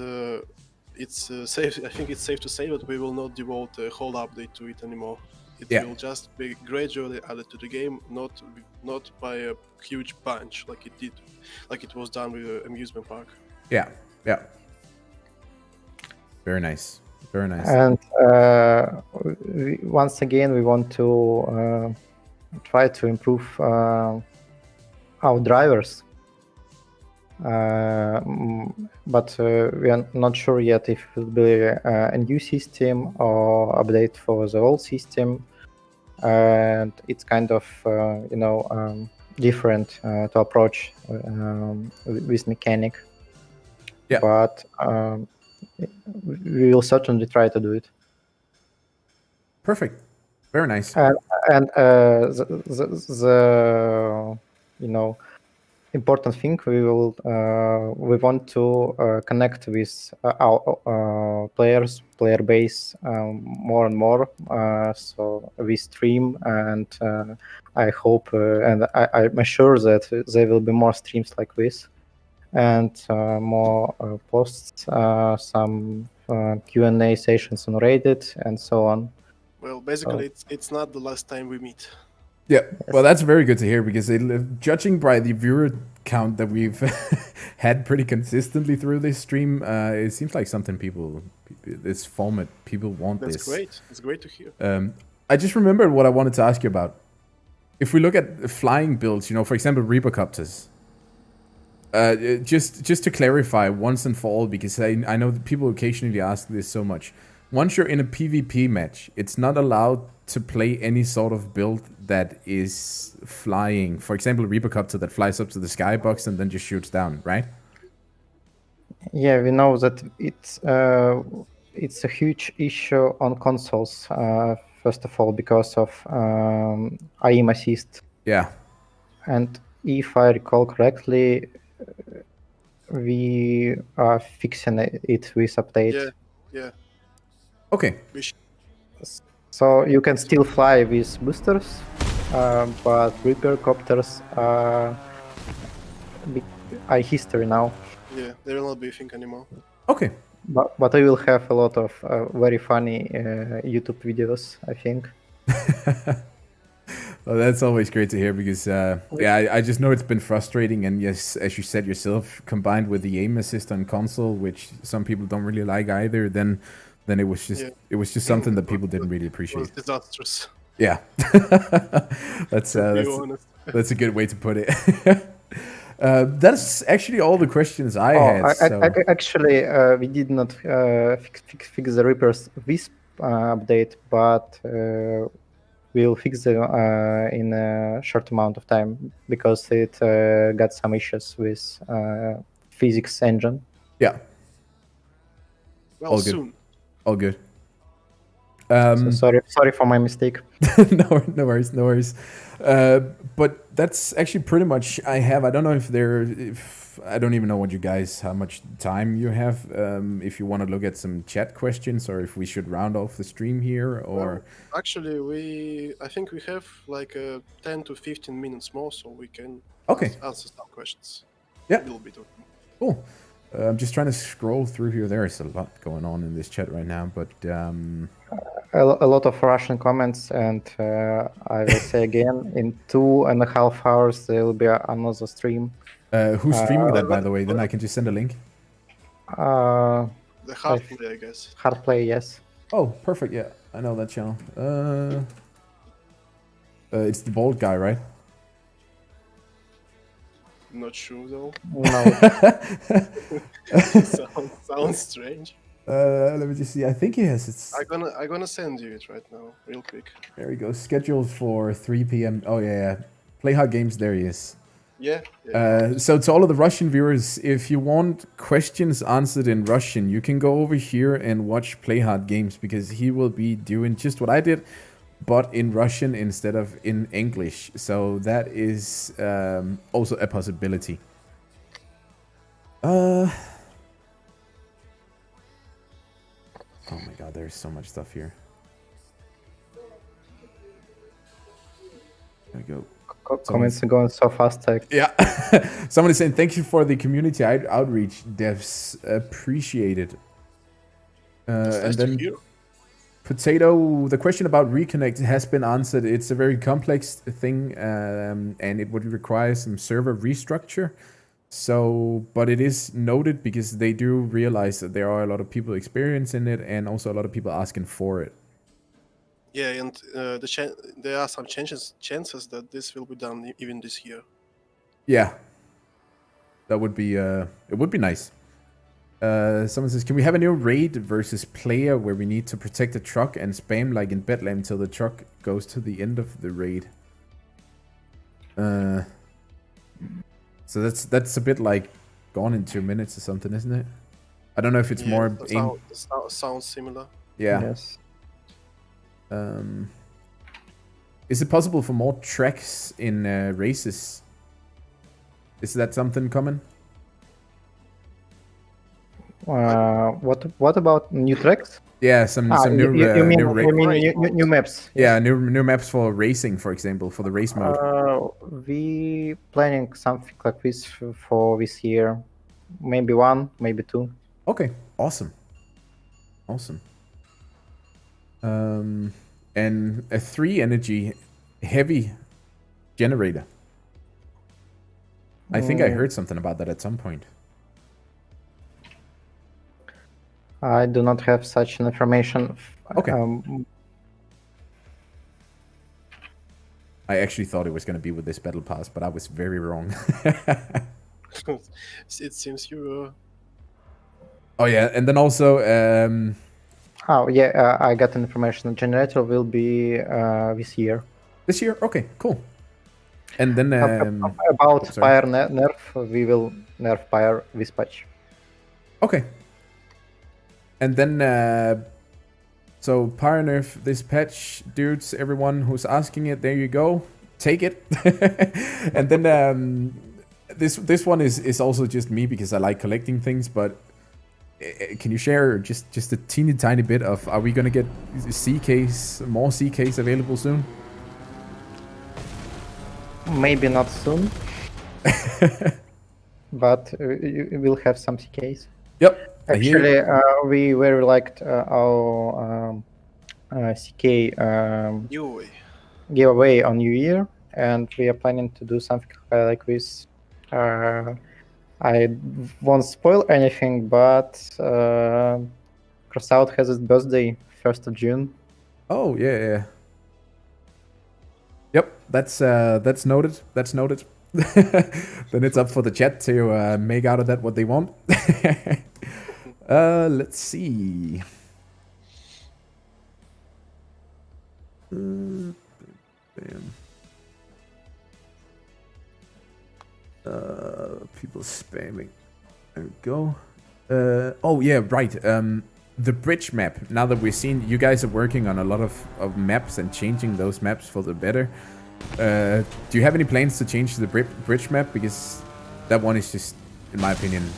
it's safe. I think it's safe to say that we will not devote a whole update to it anymore. It will just be gradually added to the game, not by a huge bunch like it was done with the amusement park. Yeah. Very nice. Very nice. And once again, we want to try to improve our drivers. But we are not sure yet if it will be a new system or update for the old system. And it's kind of, different to approach with mechanic. Yeah. But we will certainly try to do it. Perfect. Very nice. And the important thing, we want to connect with our player base more and more. So we stream, and I hope and I'm sure that there will be more streams like this, and more posts, some Q&A sessions on Reddit, and so on. Well, basically, it's not the last time we meet. Yeah, well, that's very good to hear because judging by the viewer count that we've had pretty consistently through this stream, it seems like something this format, people want this. That's great. It's great to hear. I just remembered what I wanted to ask you about. If we look at flying builds, for example, Reapercopters, just to clarify once and for all, because I know that people occasionally ask this so much. Once you're in a PvP match, it's not allowed to play any sort of build that is flying. For example, a Reapercopter that flies up to the skybox and then just shoots down, right? Yeah, we know that it's a huge issue on consoles. First of all, because of aim assist. Yeah. And if I recall correctly, we are fixing it with update. Yeah. Okay. So you can still fly with boosters, but Reapercopters are history now. Yeah, they will not be a thing anymore. Okay. But I will have a lot of very funny YouTube videos, I think. Well, that's always great to hear because, I just know it's been frustrating. And yes, as you said yourself, combined with the aim assist on console, which some people don't really like either, then it was just something that people didn't really appreciate. It was disastrous. Yeah. That's a good way to put it. That's actually all the questions I had. Actually, we did not fix the Reaper's Wisp update, but we'll fix it in a short amount of time because it got some issues with physics engine. Yeah. Well, all good. soon. All good. So sorry for my mistake. No worries. But that's actually pretty much I have. I don't know if I don't even know how much time you have. If you want to look at some chat questions, or if we should round off the stream here, or well, actually, I think we have like 10 to 15 minutes more, so we can answer some questions. Yeah. A little bit. Cool. I'm just trying to scroll through here. There is a lot going on in this chat right now, but a lot of Russian comments, and I will say again, in 2.5 hours there will be another stream. Who's streaming that, by the way? Then I can just send a link. The hard play, I guess. Hard play, yes. Oh, perfect. Yeah, I know that channel. It's the bald guy, right? Not sure though. No. Sounds strange. Let me just see. I think he has. I'm gonna send you it right now, real quick. There we go. Scheduled for 3 p.m. Oh yeah. Play Hard Games. There he is. Yeah. So to all of the Russian viewers, if you want questions answered in Russian, you can go over here and watch Play Hard Games, because he will be doing just what I did, but in Russian instead of in English. So that is also a possibility. Oh my god, there's so much stuff here. There we go. Comments are going so fast. Yeah. Somebody saying, thank you for the community outreach, devs. Appreciate it. And then Potato, the question about Reconnect has been answered. It's a very complex thing, and it would require some server restructure. So, but it is noted because they do realize that there are a lot of people experiencing it, and also a lot of people asking for it. Yeah, and there are some chances that this will be done even this year. Yeah, that would be it would be nice. Someone says, can we have a new raid versus player where we need to protect the truck and spam like in Bedlam until the truck goes to the end of the raid? So that's a bit like Gone in 2 minutes or something, isn't it? I don't know if it's more sounds similar. Yeah. Yes. Is it possible for more tracks in races? Is that something common? What about new tracks? Yeah, some new you mean new new maps? yeah, new maps for racing, for example, for the race mode. We planning something like this for this year. Maybe one, maybe two. Okay, awesome. Awesome. And a 3 energy heavy generator. I think I heard something about that at some point. I do not have such an information. Okay. I actually thought it was going to be with this battle pass, but I was very wrong. It seems you. Oh yeah, and then also Oh yeah, I got information. The generator will be this year. this year. Okay, cool. And then about Pyre nerf, we will nerf Pyre this patch. Okay. And then so Pyre nerf this patch, dudes. Everyone who's asking it, there you go. Take it. And then this one is also just me because I like collecting things, but can you share just a teeny tiny bit of, are we gonna get more CKs available soon? Maybe not soon, but you will have some CKs. Yep. Actually, we very liked our CK giveaway on New Year, and we are planning to do something like this. I won't spoil anything, but CROSSOUT has its birthday, 1st of June. Oh yeah. Yep, that's noted. That's noted. Then it's up for the chat to make out of that what they want. Let's see. Bam. People spamming. There we go. Oh yeah, right. The bridge map. Now that we've seen, you guys are working on a lot of maps and changing those maps for the better. Do you have any plans to change the bridge map? Because that one is just, in my opinion,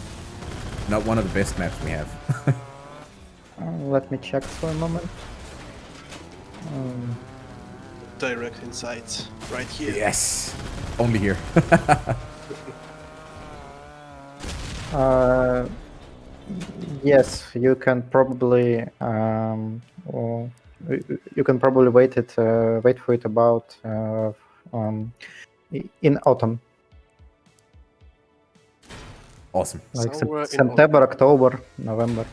not one of the best maps we have. Let me check for a moment. Direct insights right here. Yes, only here. Yes, you can probably wait for it about in autumn. Awesome. Like September, October, November.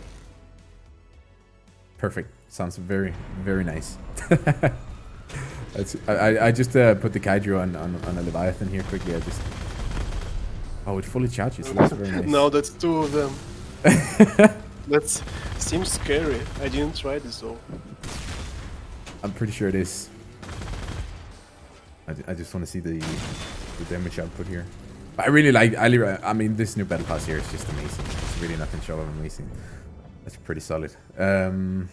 Perfect. Sounds very, very nice. I just put the Kaiju on a Leviathan here quickly. Oh, it fully charges. That's very nice. No, that's 2 of them. That seems scary. I didn't try this though. I'm pretty sure it is. I just want to see the damage output here. But I really like. I mean, this new battle pass here is just amazing. It's really nothing short of amazing. That's pretty solid. Let's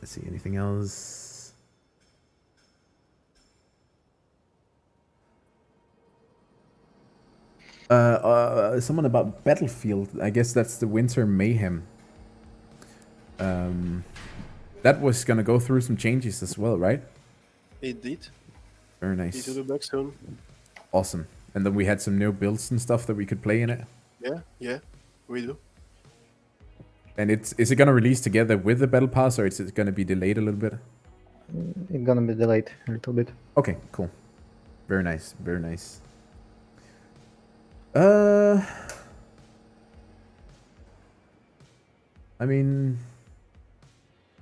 see. Anything else? Someone about Battlefield. I guess that's the Winter Mayhem. That was gonna go through some changes as well, right? It did. Very nice. It will be back soon. Awesome. And then we had some new builds and stuff that we could play in it. Yeah, we do. And is it gonna release together with the Battle Pass, or is it gonna be delayed a little bit? It's gonna be delayed a little bit. Okay, cool. Very nice. Very nice. I mean,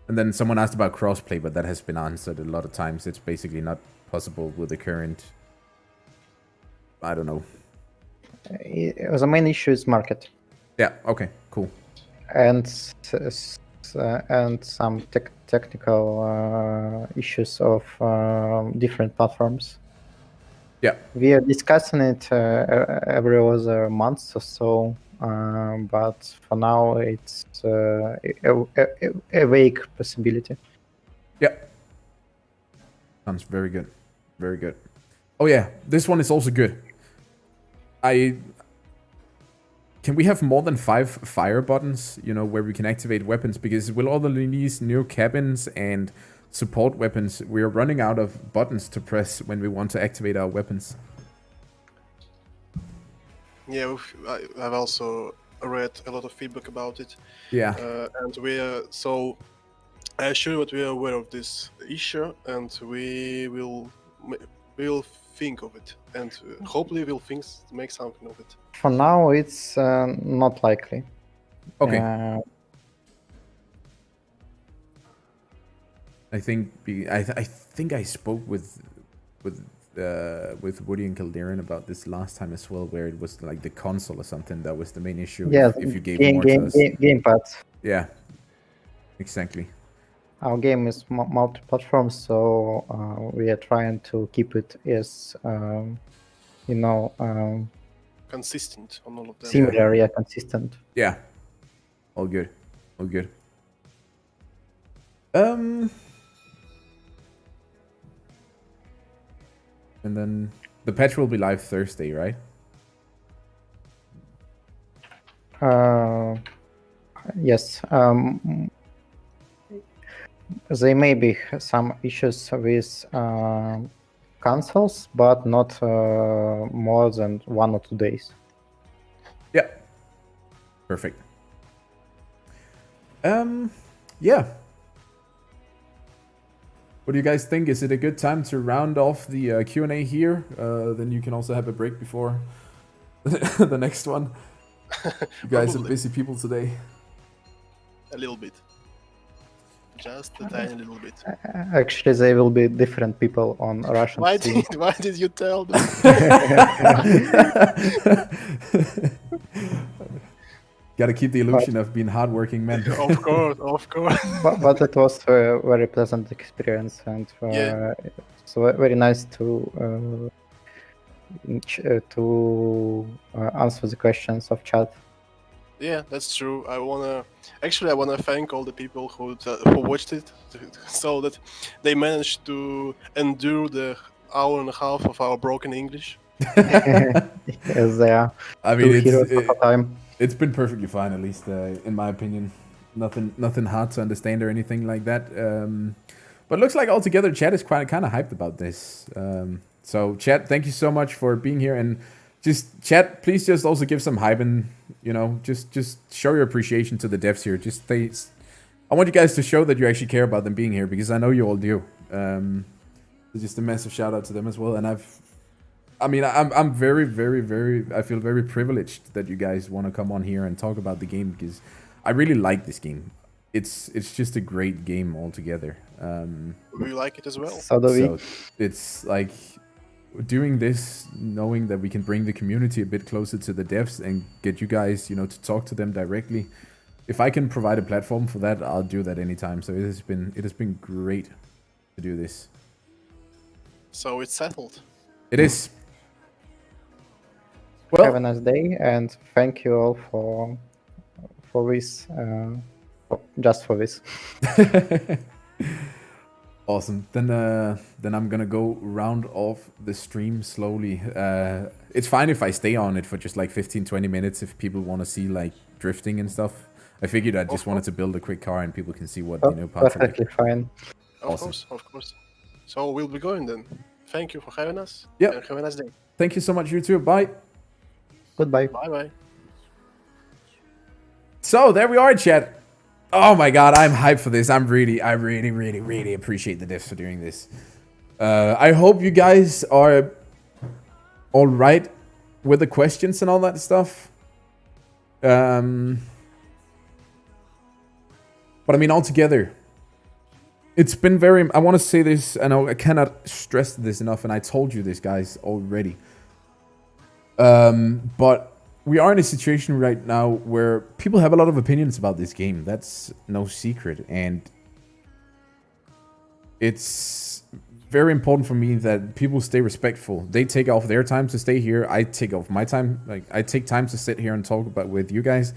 and then someone asked about crossplay, but that has been answered a lot of times. It's basically not possible with the current. I don't know. The main issue is market. Yeah. Okay. Cool. And some technical issues of different platforms. Yeah. We are discussing it every other month or so, but for now it's a vague possibility. Yeah. Sounds very good. Very good. Oh yeah, this one is also good. Can we have more than 5 fire buttons, you know, where we can activate weapons? Because with all of these new cabins and support weapons, we are running out of buttons to press when we want to activate our weapons. Yeah, I've also read a lot of feedback about it. Yeah. And we are so. I assure you that we are aware of this issue, and we will think of it, and hopefully we'll make something of it. For now, it's not likely. Okay. Uh, I think I spoke with Woody and Calderon about this last time as well, where it was like the console or something that was the main issue. yeah, if you gave game, more game, to us. gamepad. Yeah, exactly. Our game is multi-platform, so we are trying to keep it as Consistent on all of them. similar, yeah, consistent. Yeah, all good, all good. And then the patch will be live Thursday, right? Yes. There may be some issues with consoles, but not more than 1 or 2 days. Yeah. Perfect. Yeah. What do you guys think? Is it a good time to round off the Q&A here? Then you can also have a break before the next one. You guys are busy people today. A little bit. Just a tiny little bit. Actually, there will be different people on Russian stream. Why did you tell them? Gotta keep the illusion of being hardworking men. Of course. but it was a very pleasant experience, and Yeah. it's very nice to answer the questions of chat. Yeah, that's true. I wanna thank all the people who watched it, so that they managed to endure the hour and a half of our broken English. Yes, they are. I mean, Two heroes of our time. it's been perfectly fine, at least in my opinion. Nothing hard to understand or anything like that. But looks like altogether, chat is kind of hyped about this. So, chat, thank you so much for being here, and just chat. Please just also give some hype and just show your appreciation to the devs here. I want you guys to show that you actually care about them being here, because I know you all do. So just a massive shout out to them as well. And I'm very, very, very. I feel very privileged that you guys want to come on here and talk about the game, because I really like this game. It's just a great game altogether. We like it as well. So do we. So it's like doing this, knowing that we can bring the community a bit closer to the devs and get you guys, to talk to them directly. If I can provide a platform for that, I'll do that anytime. So it has been great to do this. So it's settled. It is. Well, Have a nice day, and thank you all for this. Just for this. Awesome. Then I'm gonna go round off the stream slowly. It's fine if I stay on it for just like 15-20 minutes if people want to see like drifting and stuff. I figured I just wanted to build a quick car and people can see what parts are like. Perfectly fine. Awesome. Of course. So we'll be going then. Thank you for having us. Yep. And have a nice day. Thank you so much, you two. Bye. Goodbye. Bye. So there we are, chat. Oh my god, I'm hyped for this. I really appreciate the devs for doing this. I hope you guys are all right with the questions and all that stuff. But I mean, altogether, it's been very... I want to say this, and I cannot stress this enough, and I told you this, guys, already. But we are in a situation right now where people have a lot of opinions about this game. That's no secret. And it's very important for me that people stay respectful. They take off their time to stay here. I take off my time. Like, I take time to sit here and talk about with you guys.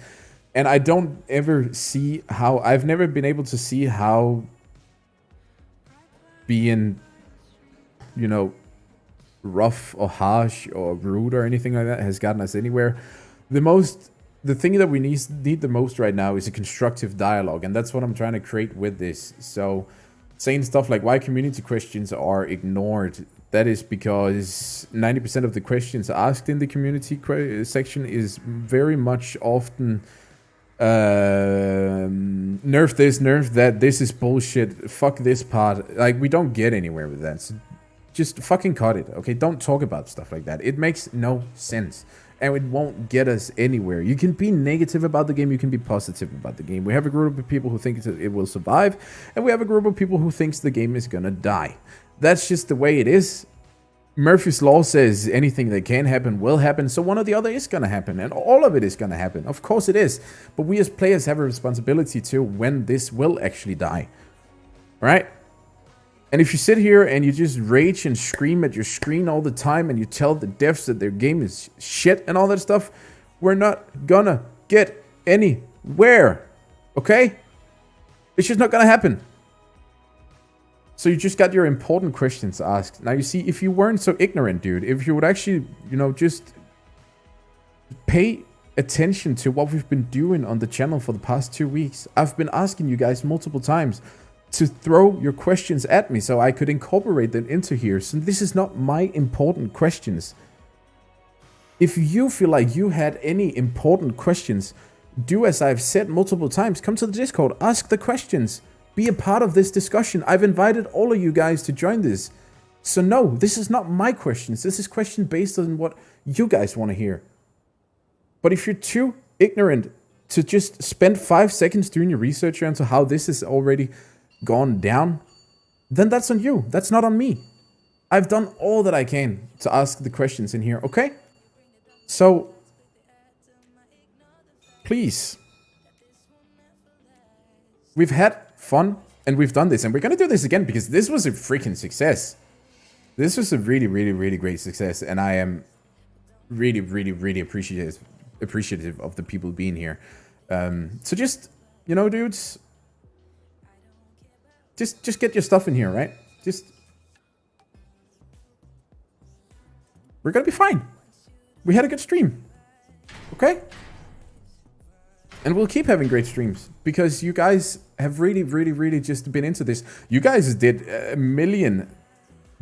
And I don't ever see how... I've never been able to see how being you know, rough or harsh or rude or anything like that has gotten us anywhere. The thing that we need the most right now is a constructive dialogue, and that's what I'm trying to create with this. So saying stuff like why community questions are ignored, that is because 90% of the questions asked in the community section is very much often nerf this, nerf that, this is bullshit, fuck this part. Like, we don't get anywhere with that. So just fucking cut it, okay? Don't talk about stuff like that. It makes no sense. And it won't get us anywhere. You can be negative about the game, you can be positive about the game. We have a group of people who think it will survive, and we have a group of people who thinks the game is gonna die. That's just the way it is. Murphy's Law says anything that can happen will happen, so one or the other is gonna happen, and all of it is gonna happen. Of course it is. But we as players have a responsibility to when this will actually die. Right? And if you sit here and you just rage and scream at your screen all the time and you tell the devs that their game is shit and all that stuff, we're not gonna get anywhere. Okay? It's just not gonna happen. So you just got your important questions asked. Now you see, if you weren't so ignorant, dude, if you would actually, you know, just pay attention to what we've been doing on the channel for the past 2 weeks. I've been asking you guys multiple times to throw your questions at me so I could incorporate them into here. So this is not my important questions. If you feel like you had any important questions, do as I've said multiple times. Come to the Discord, ask the questions. Be a part of this discussion. I've invited all of you guys to join this. So no, this is not my questions. This is question based on what you guys want to hear. But if you're too ignorant to just spend 5 seconds doing your research into how this is already gone down, then that's on you. That's not on me. I've done all that I can to ask the questions in here, okay? So, please. We've had fun, and we've done this, and we're gonna do this again because this was a freaking success. This was a really, really, really great success, and I am really, really, really appreciative of the people being here. So just, you know, dudes, just get your stuff in here, right? We're gonna be fine. We had a good stream, okay? And we'll keep having great streams because you guys have really, really, really just been into this. You guys did a million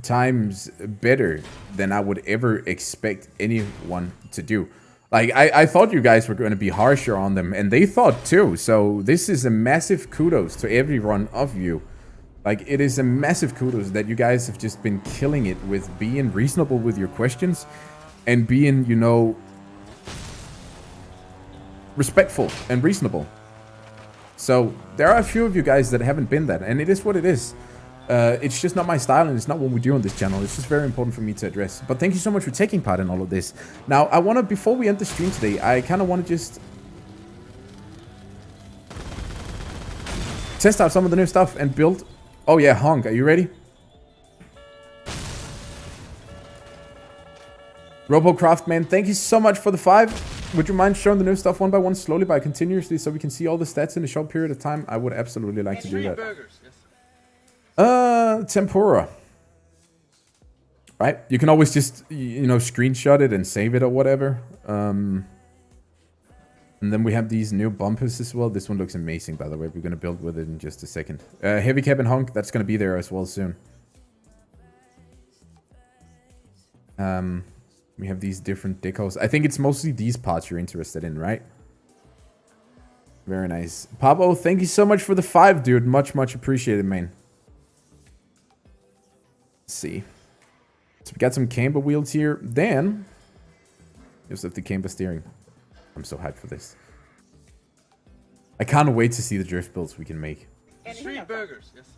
times better than I would ever expect anyone to do. Like, I thought you guys were going to be harsher on them, and they thought too. So this is a massive kudos to every one of you. Like, it is a massive kudos that you guys have just been killing it with being reasonable with your questions and being, you know, respectful and reasonable. So there are a few of you guys that haven't been that, and it is what it is. It's just not my style, and it's not what we do on this channel. It's just very important for me to address. But thank you so much for taking part in all of this. Now, I want to, before we end the stream today, I kind of want to just test out some of the new stuff and build. Oh yeah, Honk, are you ready? RoboCraft, man, thank you so much for the 5. Would you mind showing the new stuff one by one, slowly but continuously, so we can see all the stats in a short period of time? I would absolutely like to do that. Tempura. Right? You can always just, you know, screenshot it and save it or whatever. And then we have these new bumpers as well. This one looks amazing, by the way. We're going to build with it in just a second. Heavy Cab and Honk, that's going to be there as well soon. We have these different decals. I think it's mostly these parts you're interested in, right? Very nice. Pablo, thank you so much for the 5, dude. Much, much appreciated, man. Let's see. So we got some camber wheels here. Then, just have the camber steering. I'm so hyped for this. I can't wait to see the drift builds we can make. TreeBurgers, yes.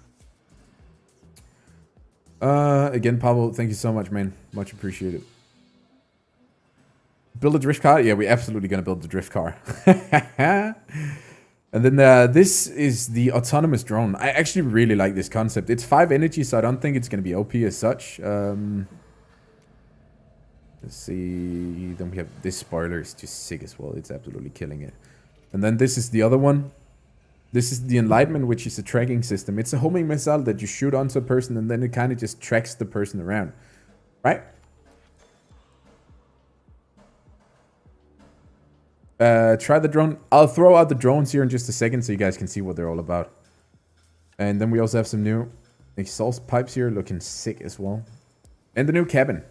Again, Pablo, thank you so much, man. Much appreciated. Build a drift car? Yeah, we're absolutely going to build the drift car. And then this is the autonomous drone. I actually really like this concept. It's 5 energy, so I don't think it's going to be OP as such. Let's see. Then we have this spoiler. It's just sick as well. It's absolutely killing it. And then this is the other one. This is the Enlightenment, which is a tracking system. It's a homing missile that you shoot onto a person, and then it kind of just tracks the person around, right? Try the drone. I'll throw out the drones here in just a second so you guys can see what they're all about. And then we also have some new exhaust pipes here, looking sick as well. And the new cabin.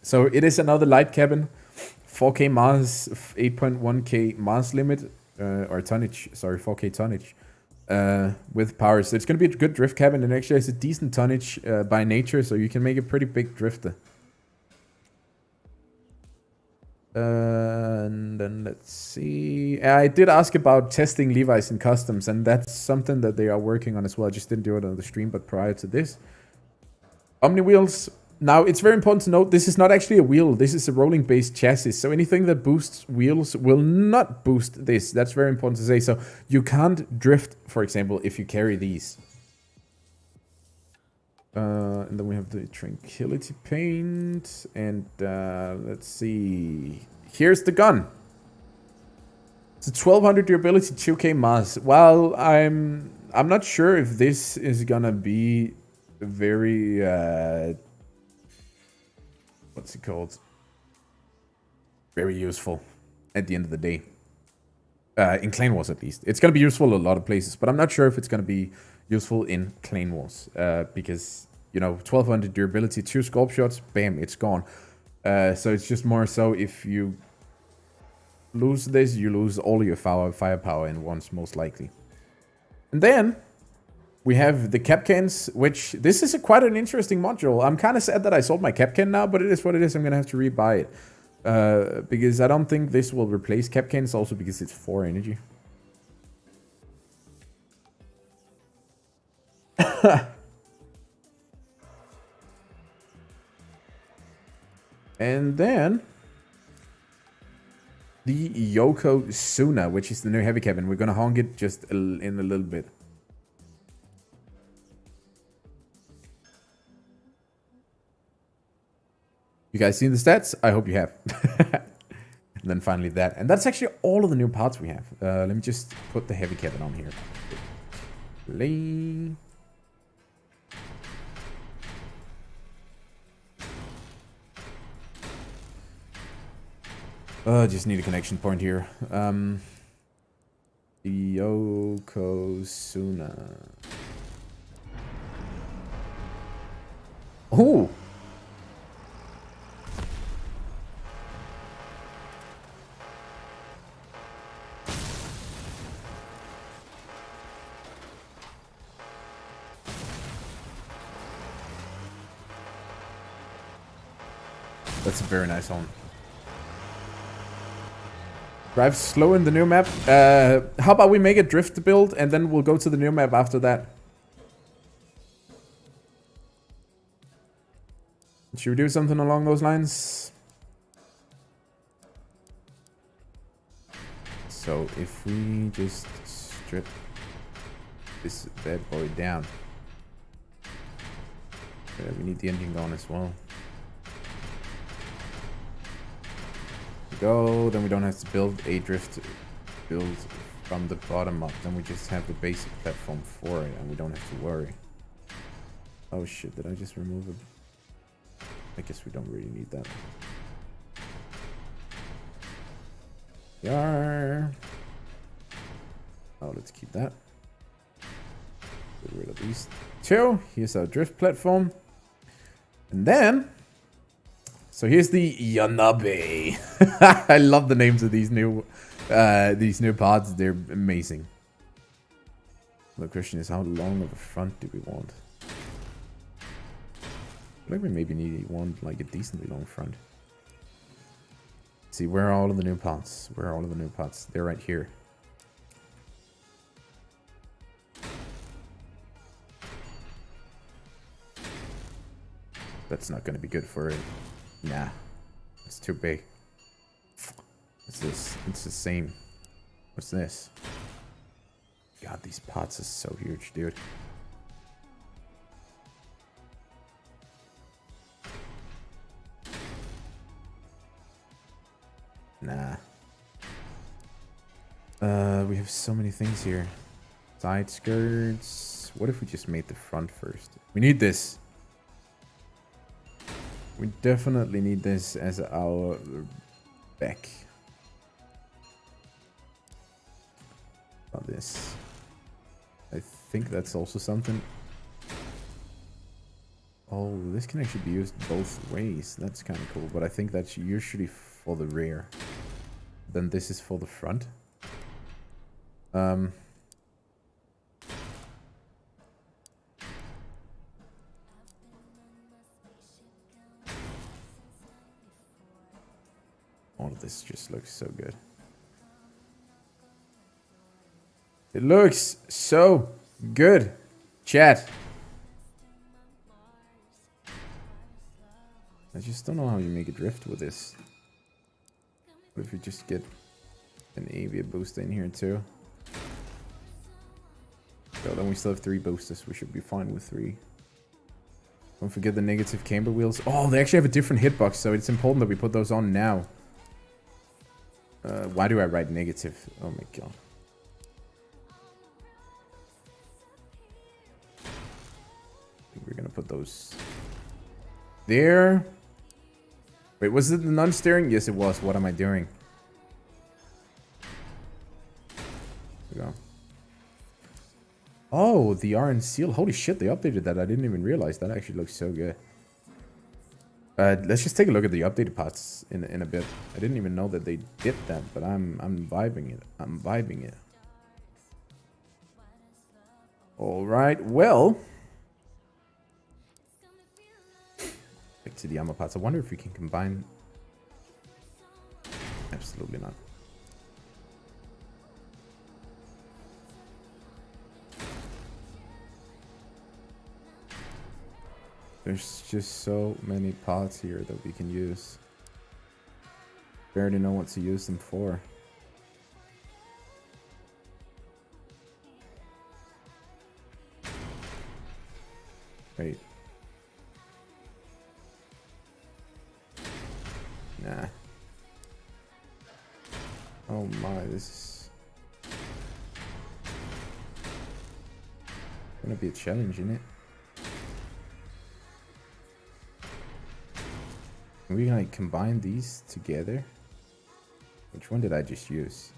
So it is another light cabin. 4K mass, 8.1K mass limit, or tonnage, sorry, 4K tonnage. With power. So it's going to be a good drift cabin, and actually has a decent tonnage by nature, so you can make a pretty big drifter. And then let's see. I did ask about testing Levi's in customs, and that's something that they are working on as well. I just didn't do it on the stream, but prior to this. Omni Wheels. Now, it's very important to note, this is not actually a wheel. This is a rolling-based chassis. So anything that boosts wheels will not boost this. That's very important to say. So you can't drift, for example, if you carry these. And then we have the Tranquility paint. And let's see. Here's the gun. It's a 1200 durability, 2K mass. Well, I'm not sure if this is gonna be very what's it called? Very useful at the end of the day. In Clan Wars, at least. It's gonna be useful in a lot of places, but I'm not sure if it's gonna be useful in Clan Wars. Because, you know, 1200 durability, 2 sculpt shots, bam, it's gone. So it's just more so if you lose this, you lose all your firepower in once, most likely. And then we have the cap cans, which this is quite an interesting module. I'm kind of sad that I sold my cap can now, but it is what it is. I'm going to have to rebuy it. Because I don't think this will replace cap cans, also because it's 4 energy. And then the Yokozuna, which is the new heavy cabin. We're going to honk it just in a little bit. You guys seen the stats? I hope you have. And then finally that. And that's actually all of the new parts we have. Let me just put the heavy cabin on here. Play. Just need a connection point here. Yokozuna. Oh! That's a very nice home. Drive slow in the new map. How about we make a drift build and then we'll go to the new map after that. Should we do something along those lines? So if we just strip this bad boy down. Yeah, we need the engine going as well. Go, then we don't have to build a drift build from the bottom up. Then we just have the basic platform for it and we don't have to worry. Oh shit, did I just remove it? I guess we don't really need that. Yar. Oh, let's keep that. Get rid of these two. Here's our drift platform. And then so here's the Yanabe. I love the names of these new pods. They're amazing. The question is, how long of a front do we want? I think we maybe want like a decently long front. See, where are all of the new pods? Where are all of the new pods? They're right here. That's not going to be good for it. Nah, it's too big. What's this? It's the same. What's this? God, these pots are so huge, dude. Nah. We have so many things here. Side skirts. What if we just made the front first? We need this. We definitely need this as our back. About this. I think that's also something. Oh, this can actually be used both ways. That's kind of cool. But I think that's usually for the rear. Then this is for the front. All of this just looks so good. It looks so good. Chat. I just don't know how you make a drift with this. What if we just get an avia booster in here too? So then we still have 3 boosters. We should be fine with 3. Don't forget the negative camber wheels. Oh, they actually have a different hitbox, so it's important that we put those on now. Why do I write negative? Oh my god. I think we're gonna put those there. Wait, was it the non-steering? Yes, it was. What am I doing? There we go. Oh, the RN seal. Holy shit, they updated that. I didn't even realize. That actually looks so good. Let's just take a look at the updated parts in a bit. I didn't even know that they did that, but I'm vibing it. I'm vibing it. All right, well. Back to the armor parts. I wonder if we can combine. Absolutely not. There's just so many pots here that we can use. Barely know what to use them for. Wait. Nah. Oh my, this is gonna be a challenge, isn't it? Can we like combine these together? Which one did I just use?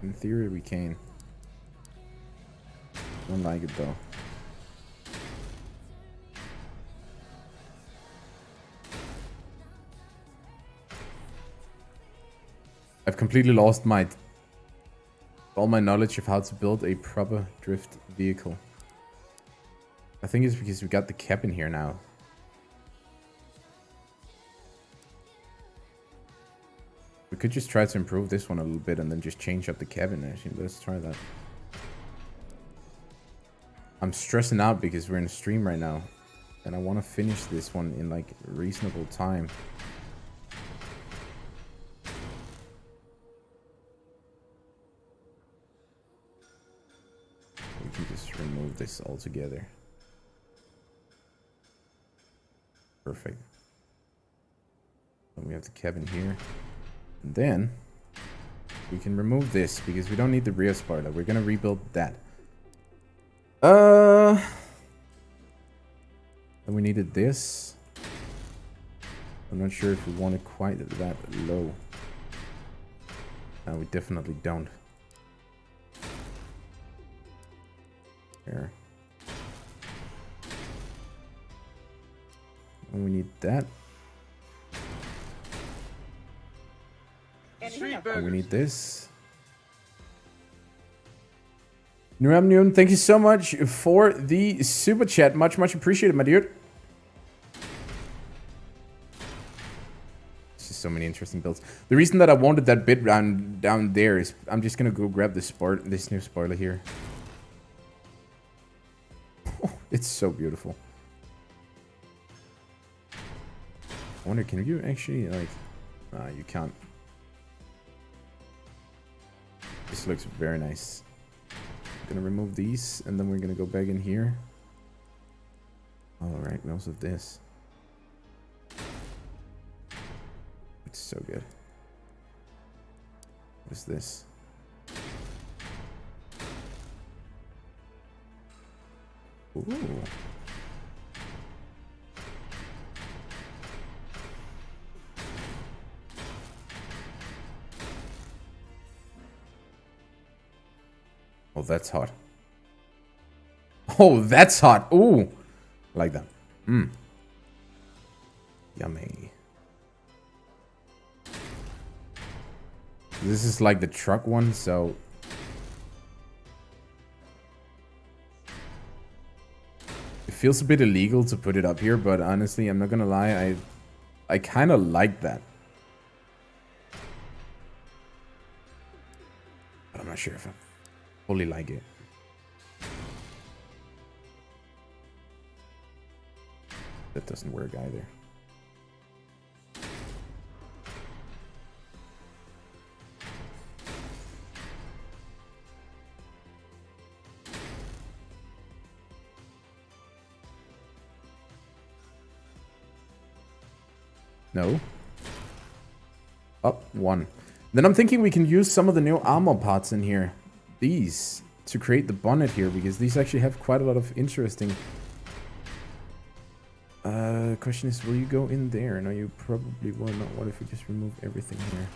In theory we can. Don't like it though. I've completely lost all my knowledge of how to build a proper drift vehicle. I think it's because we got the cap in here now. We could just try to improve this one a little bit and then just change up the cabin. Actually, let's try that. I'm stressing out because we're in a stream right now. And I want to finish this one in like reasonable time. We can just remove this altogether. Perfect. And we have the cabin here. And then we can remove this because we don't need the rear spoiler. We're gonna rebuild that. Then we needed this. I'm not sure if we want it quite that low. No, we definitely don't. Here. And we need that. And we need this. Nuramnium, thank you so much for the super chat. Much appreciated, my dude. There's just so many interesting builds. The reason that I wanted that bit round down there is I'm just gonna go grab this new spoiler here. Oh, it's so beautiful. I wonder, can you actually like? You can't. This looks very nice. Gonna remove these and then we're gonna go back in here. Alright, we also have this. It's so good. What is this? Ooh. Oh, that's hot. Oh, that's hot. Ooh. I like that. Mmm. Yummy. This is like the truck one, so... It feels a bit illegal to put it up here, but honestly, I'm not gonna lie, I kind of like that. But I'm not sure if I fully like it. That doesn't work either. No. Up one. Then I'm thinking we can use some of the new armor parts in here. These. To create the bonnet here, because these actually have quite a lot of interesting... question is, will you go in there? No, you probably will not. What if we just remove everything here?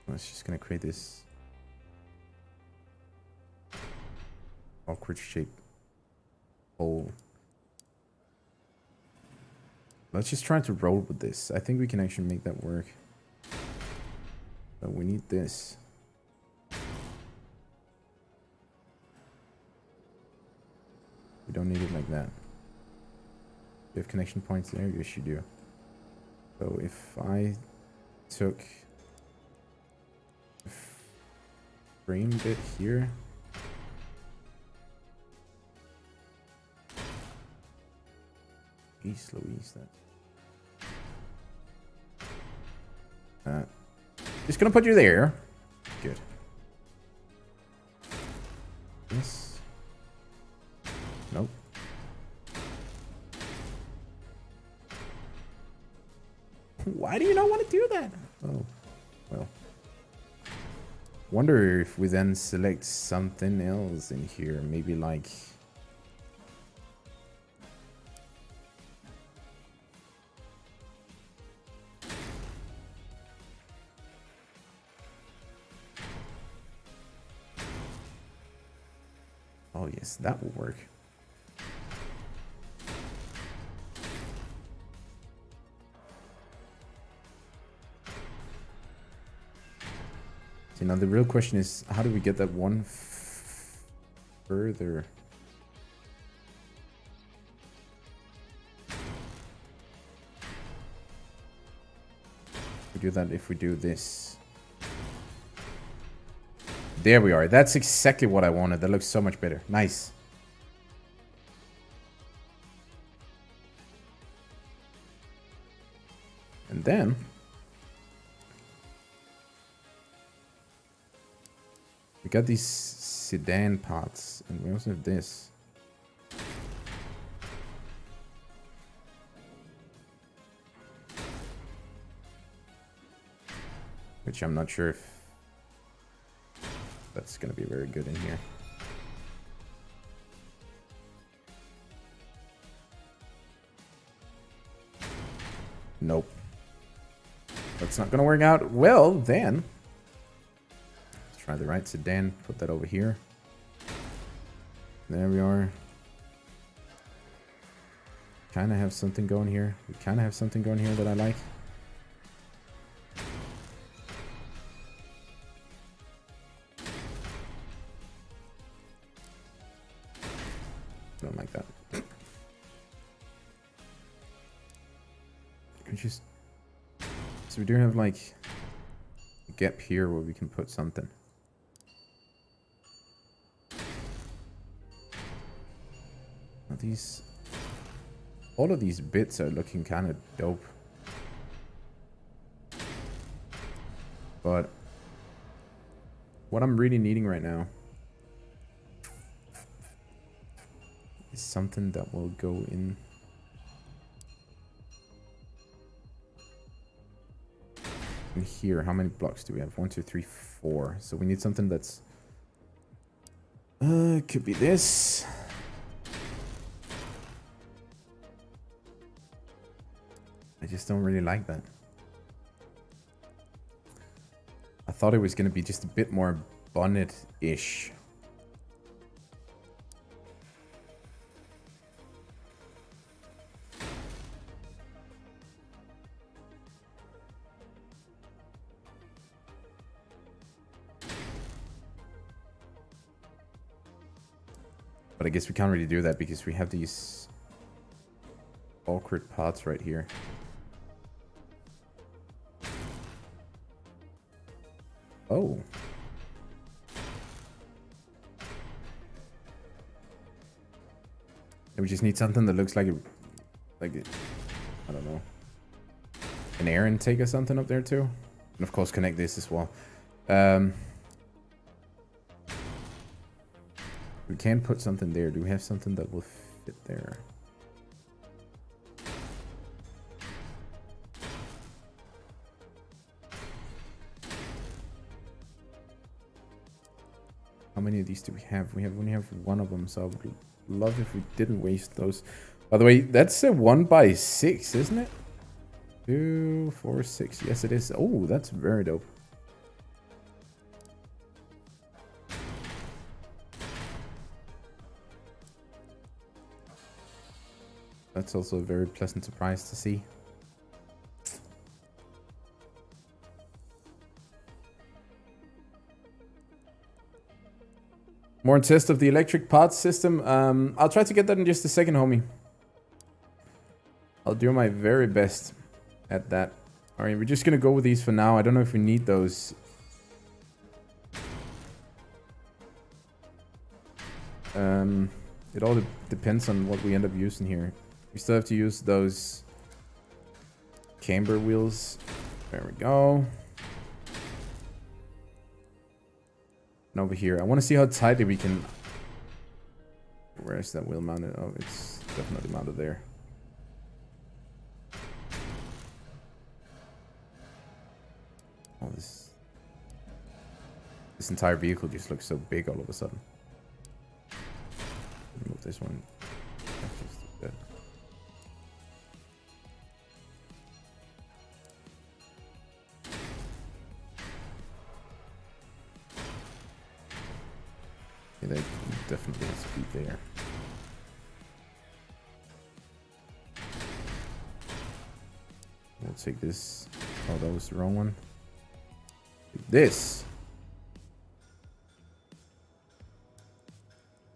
I was just gonna create this awkward shape hole. Let's just try to roll with this. I think we can actually make that work. But we need this. We don't need it like that. You have connection points there? Yes, you do. So if I took a frame bit here. East Louise, that. Just gonna put you there. Good. This. Nope. Why do you not want to do that? Oh, well. Wonder if we then select something else in here. Maybe like... Oh yes, that will work. See, now the real question is, how do we get that one further? We do that if we do this. There we are. That's exactly what I wanted. That looks so much better. Nice. And then... we got these sedan parts. And we also have this. Which I'm not sure if... that's gonna be very good in here. Nope. That's not gonna work out. Well, then... let's try the right sedan. Put that over here. There we are. Kinda have something going here. We kinda have something going here that I like. Don't like that. We just... so we do have like a gap here where we can put something. Now these... all of these bits are looking kind of dope. But what I'm really needing right now is something that will go in And here, how many blocks do we have? 1, 2, 3, 4. So we need something that's... could be this. I just don't really like that. I thought it was going to be just a bit more bonnet-ish. But I guess we can't really do that because we have these awkward parts right here. Oh. And we just need something that looks like a, I don't know, an air intake or something up there too. And of course connect this as well. We can put something there. Do we have something that will fit there? How many of these do we have? We only have one of them, so I would love if we didn't waste those. By the way, that's a 1x6, isn't it? 2, 4, 6. Yes, it is. Oh, that's very dope. That's also a very pleasant surprise to see. More on test of the electric parts system. I'll try to get that in just a second, homie. I'll do my very best at that. Alright, we're just gonna go with these for now. I don't know if we need those. It all depends on what we end up using here. We still have to use those camber wheels. There we go. And over here, I want to see how tightly we can... Where is that wheel mounted? Oh, it's definitely mounted there. Oh, this entire vehicle just looks so big all of a sudden. Move this one. Yeah, that definitely has to be there. We'll take this. Oh, that was the wrong one. Take this.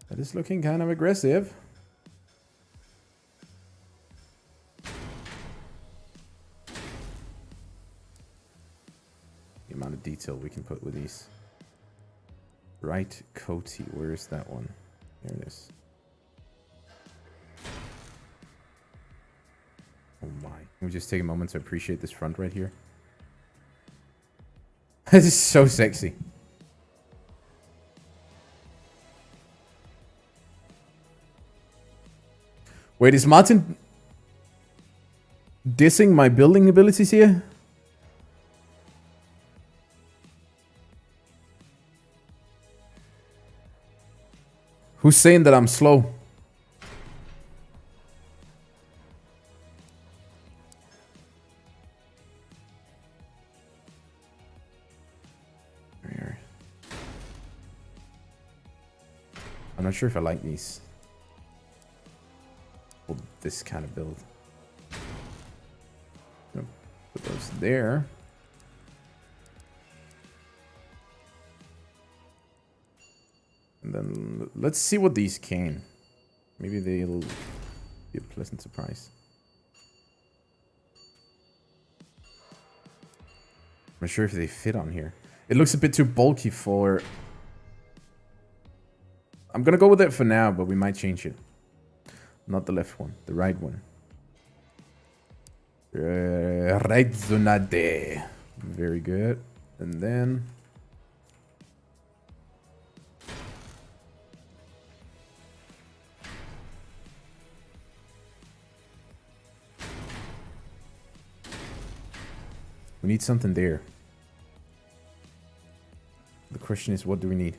That is looking kind of aggressive. The amount of detail we can put with these. Right coaty, where is that one? There it is. Oh my. Can we just take a moment to appreciate this front right here? This is so sexy. Wait, is Martin dissing my building abilities here? Who's saying that I'm slow? I'm not sure if I like these. Well, this kind of build. Put those there. And then let's see what these can. Maybe they'll be a pleasant surprise. I'm not sure if they fit on here. It looks a bit too bulky for... I'm gonna go with it for now, but we might change it. Not the left one, the right one. Right zonade. Very good. And then... we need something there. question is, what do we need?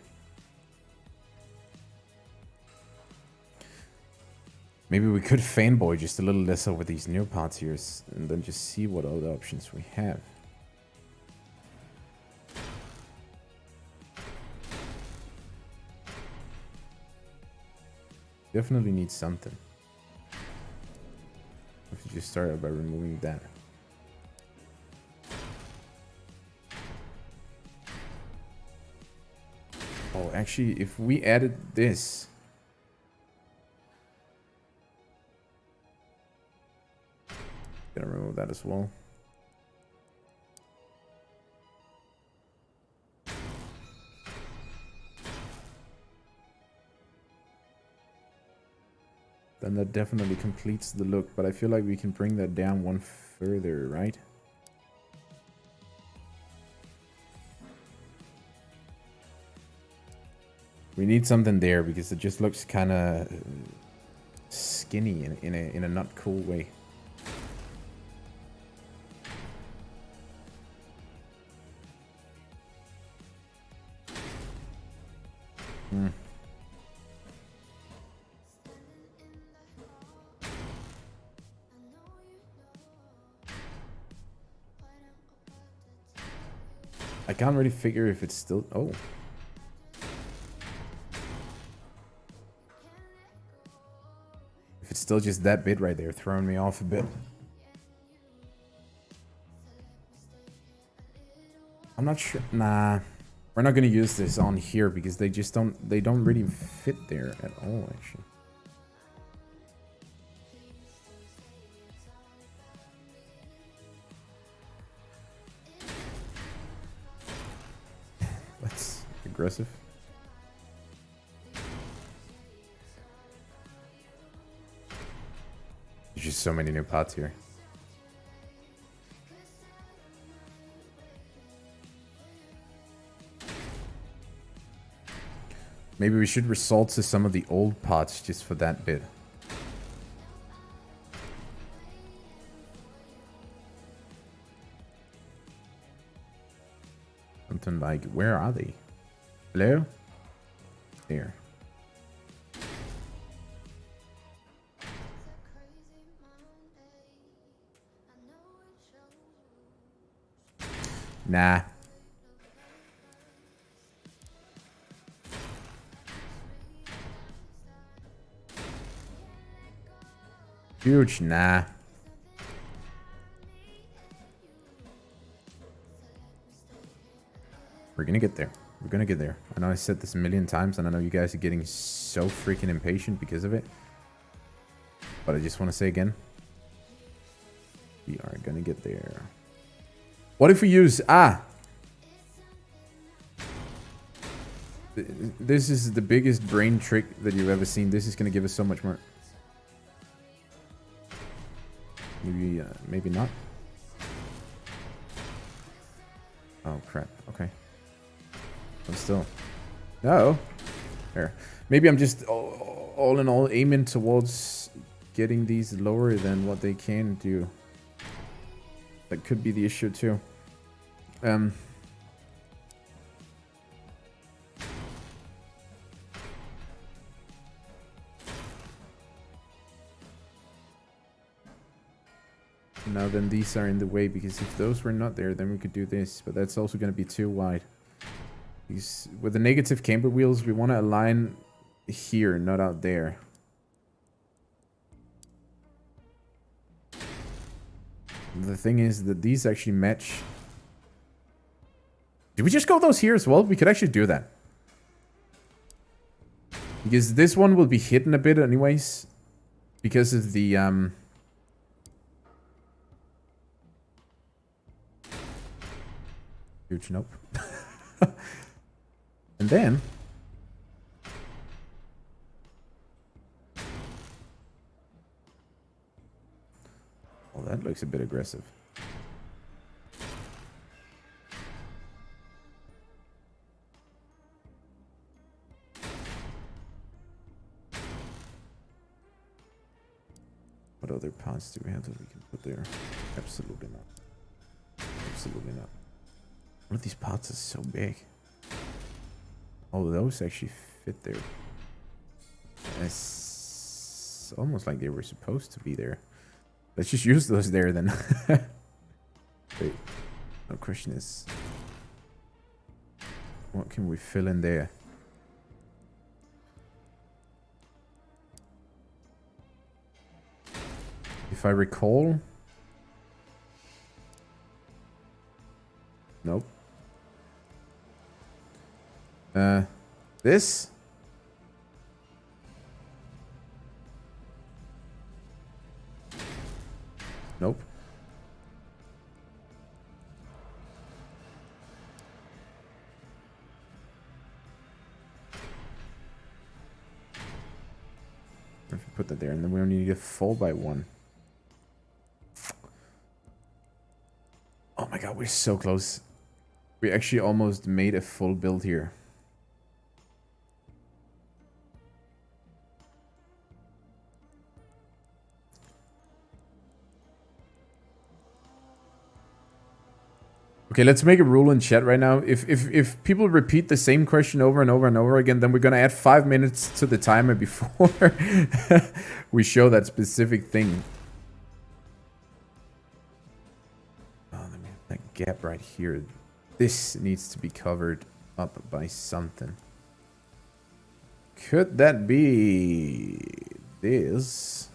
Maybe we could fanboy just a little less over these new parts here and then just see what other options we have. Definitely need something. If you just start by removing that. Oh, actually, if we added this. Gonna remove that as well. Then that definitely completes the look, but I feel like we can bring that down one further, right? We need something there because it just looks kind of skinny in a not cool way. I can't really figure if it's still... Oh. If it's still just that bit right there, throwing me off a bit. I'm not sure. Nah. We're not going to use this on here because they just don't... They don't really fit there at all, actually. That's aggressive. There's just so many new pots here. Maybe we should resort to some of the old pots just for that bit. Something like, where are they? Hello? There. Nah. Huge, nah. We're gonna get there. We're gonna get there. I know I said this a million times, and I know you guys are getting so freaking impatient because of it. But I just want to say again, we are gonna get there. What if we use... This is the biggest brain trick that you've ever seen. This is gonna give us so much more... Maybe, maybe not. Oh, crap. Okay. But still. No. There. Maybe I'm just all in all aiming towards getting these lower than what they can do. That could be the issue too. Now then these are in the way, because if those were not there, then we could do this, but that's also going to be too wide. Because with the negative camber wheels, we want to align here, not out there. The thing is that these actually match. Did we just go those here as well? We could actually do that. Because this one will be hidden a bit anyways. Because of the... Huge nope. And then... Well, that looks a bit aggressive. What other parts do we have that we can put there? Absolutely not. Absolutely not. One of these pots is so big. Oh, those actually fit there. It's almost like they were supposed to be there. Let's just use those there then. Wait, the question is, what can we fill in there? If I recall... Nope. This? Nope. If you put that there, and then we only need a 4x1. Oh my god, we're so close. We actually almost made a full build here. Okay, let's make a rule in chat right now. If people repeat the same question over and over and over again, then we're gonna add 5 minutes to the timer before we show that specific thing. Oh, let me have that gap right here. This needs to be covered up by something. Could that be this?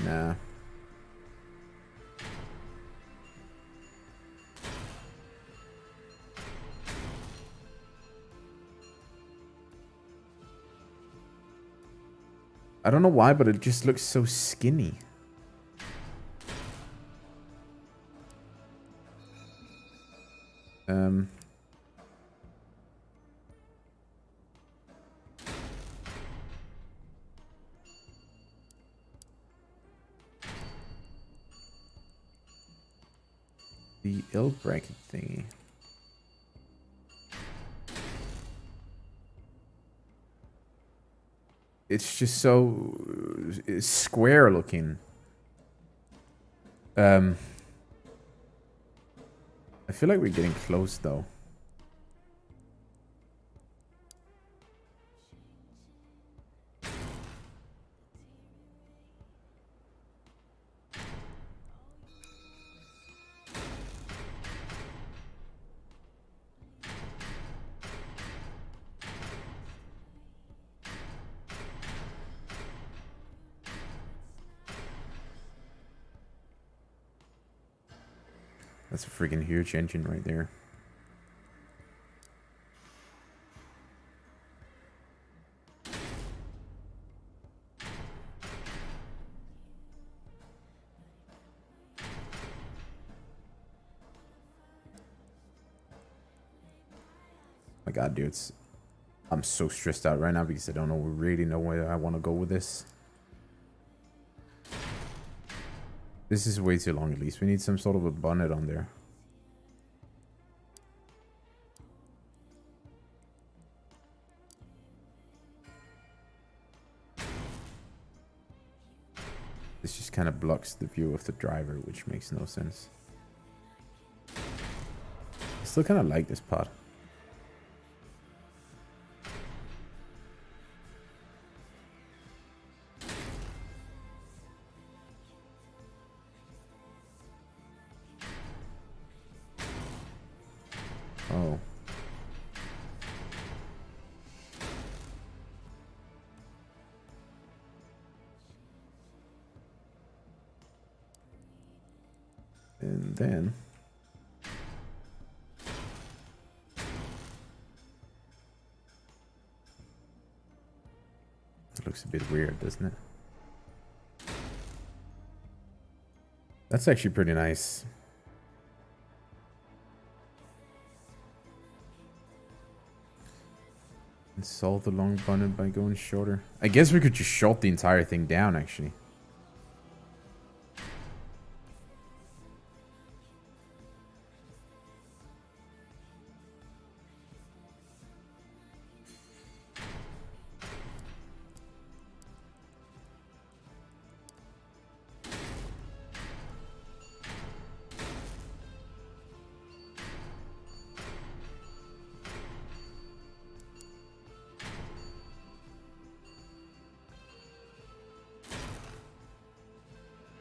Nah. I don't know why, but it just looks so skinny. The L bracket thingy. It's just so square looking. I feel like we're getting close though. That's a freaking huge engine right there. My god, dudes. I'm so stressed out right now because I don't really know where I want to go with this. This is way too long at least. We need some sort of a bonnet on there. This just kind of blocks the view of the driver, which makes no sense. I still kind of like this part. Oh. And then it looks a bit weird, doesn't it? That's actually pretty nice. And solve the long bonnet by going shorter. I guess we could just short the entire thing down, actually.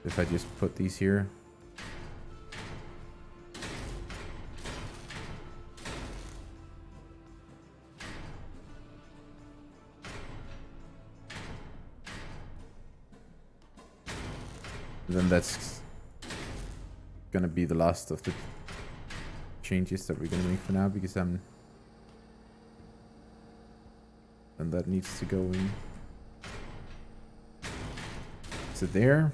If I just put these here. Then that's gonna be the last of the changes that we're gonna make for now, because and that needs to go in. So there.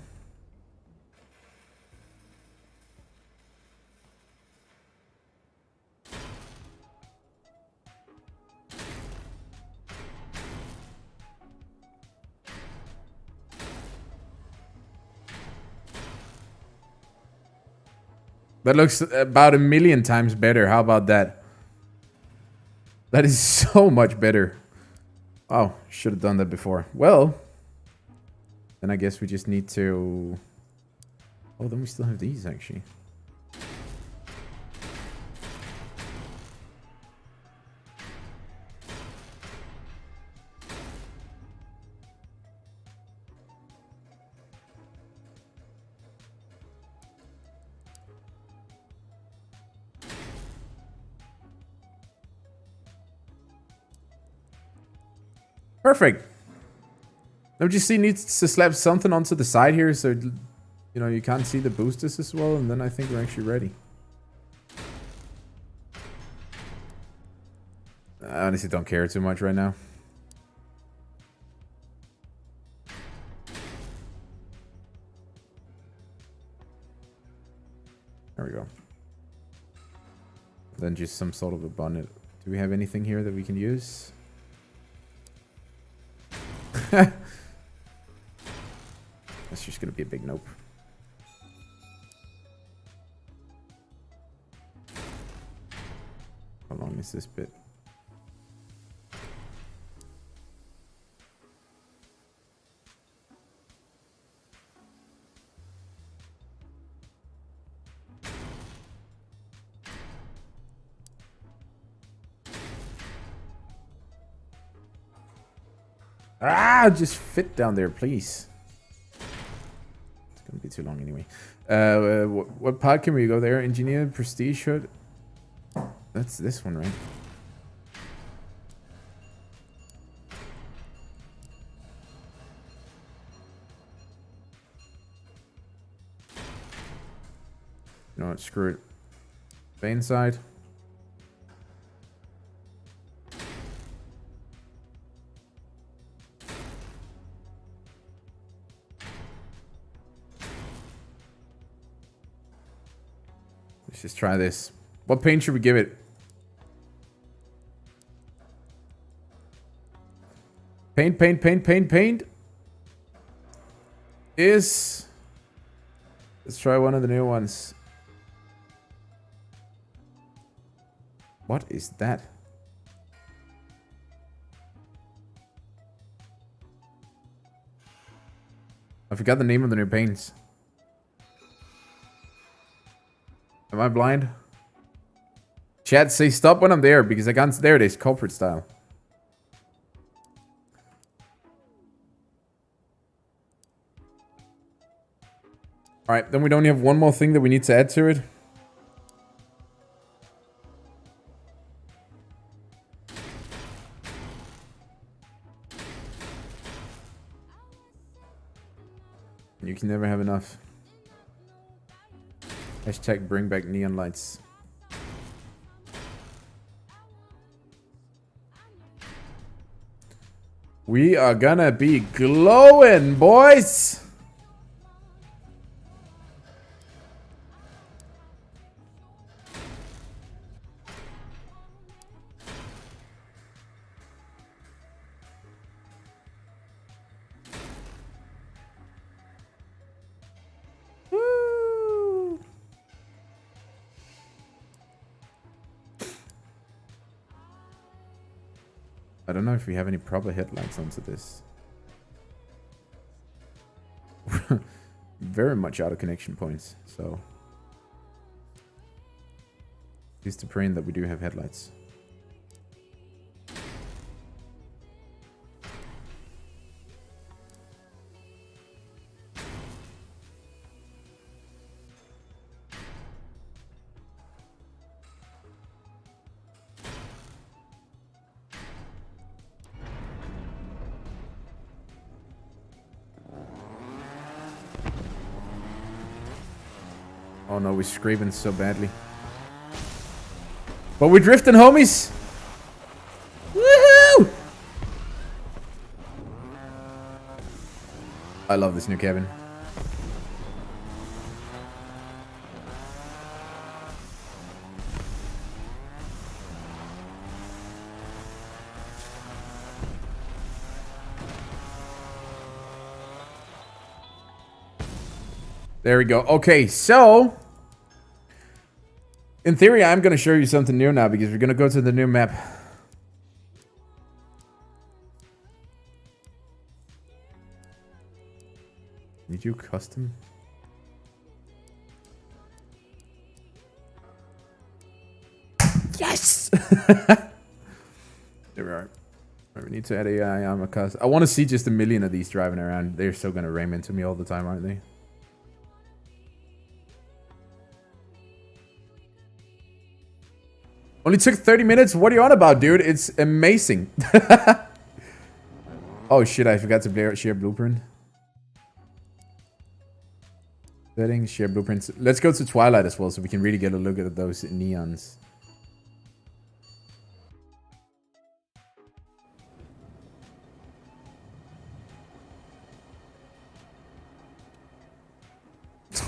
That looks about 1,000,000 times better. How about that? That is so much better. Oh, should have done that before. Well, then I guess we just need to... Oh, then we still have these, actually. Perfect. Now just see, needs to slap something onto the side here, so you know you can't see the boosters as well, and then I think we're actually ready. I honestly don't care too much right now. There we go. Then just some sort of a bonnet. Do we have anything here that we can use? That's just gonna be a big nope. How long is this bit? Ah, just fit down there, please. It's gonna be too long anyway. What pod can we go there? Engineer, Prestige Hood. That's this one, right? You know what? Screw it. Bane side. Let's just try this. What paint should we give it? Paint is... Let's try one of the new ones. What is that? I forgot the name of the new paints. Am I blind? Chat, say stop when I'm there, because I can't... There it is, culprit style. Alright, then we only have one more thing that we need to add to it. You can never have enough. Hashtag bring back neon lights. We are gonna be glowing, boys! I don't know if we have any proper headlights onto this. Very much out of connection points, so... Just to praying that we do have headlights. Oh no, we're scraping so badly. But we're drifting, homies! Woohoo! I love this new cabin. There we go. Okay, so in theory, I'm going to show you something new now because we're going to go to the new map. Did you custom? Yes! There we are. We need to add AI on because I want to see just a million of these driving around. They're still going to ram into me all the time, aren't they? Only took 30 minutes? What are you on about, dude? It's amazing. Oh shit, I forgot to share blueprint. Settings, share blueprints. Let's go to Twilight as well so we can really get a look at those neons.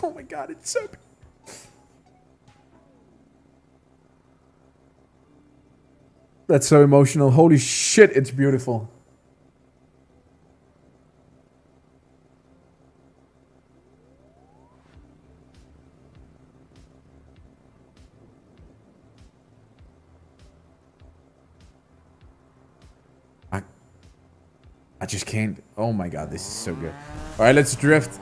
Oh my god, it's so good. That's so emotional. Holy shit, it's beautiful. I just can't. Oh my god, this is so good. All right, let's drift.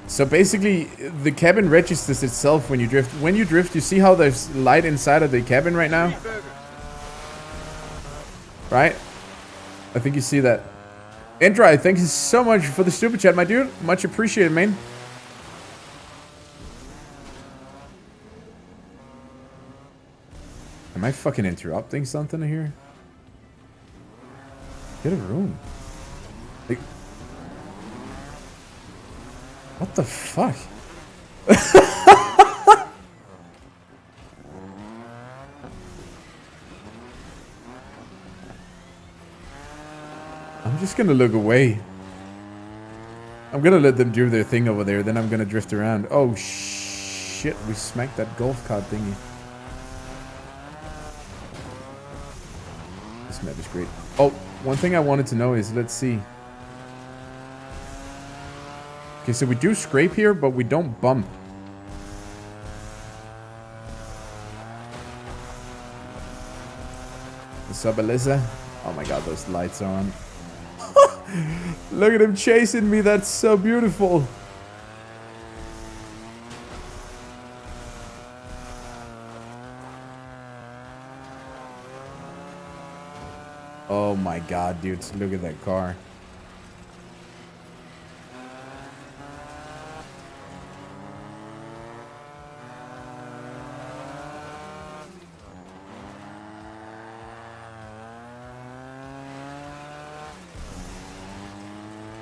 So basically, the cabin registers itself when you drift. When you drift, you see how there's light inside of the cabin right now? Right? I think you see that. Endry, thank you so much for the super chat, my dude. Much appreciated, man. Am I fucking interrupting something here? Get a room. Like, what the fuck? I'm just gonna look away. I'm gonna let them do their thing over there, then I'm gonna drift around. Oh shit, we smacked that golf cart thingy. This map is great. Oh, one thing I wanted to know is, let's see. Okay, so we do scrape here, but we don't bump. What's up, Alyssa? Oh my god, those lights are on. Look at him chasing me, that's so beautiful. Oh my god, dude, look at that car.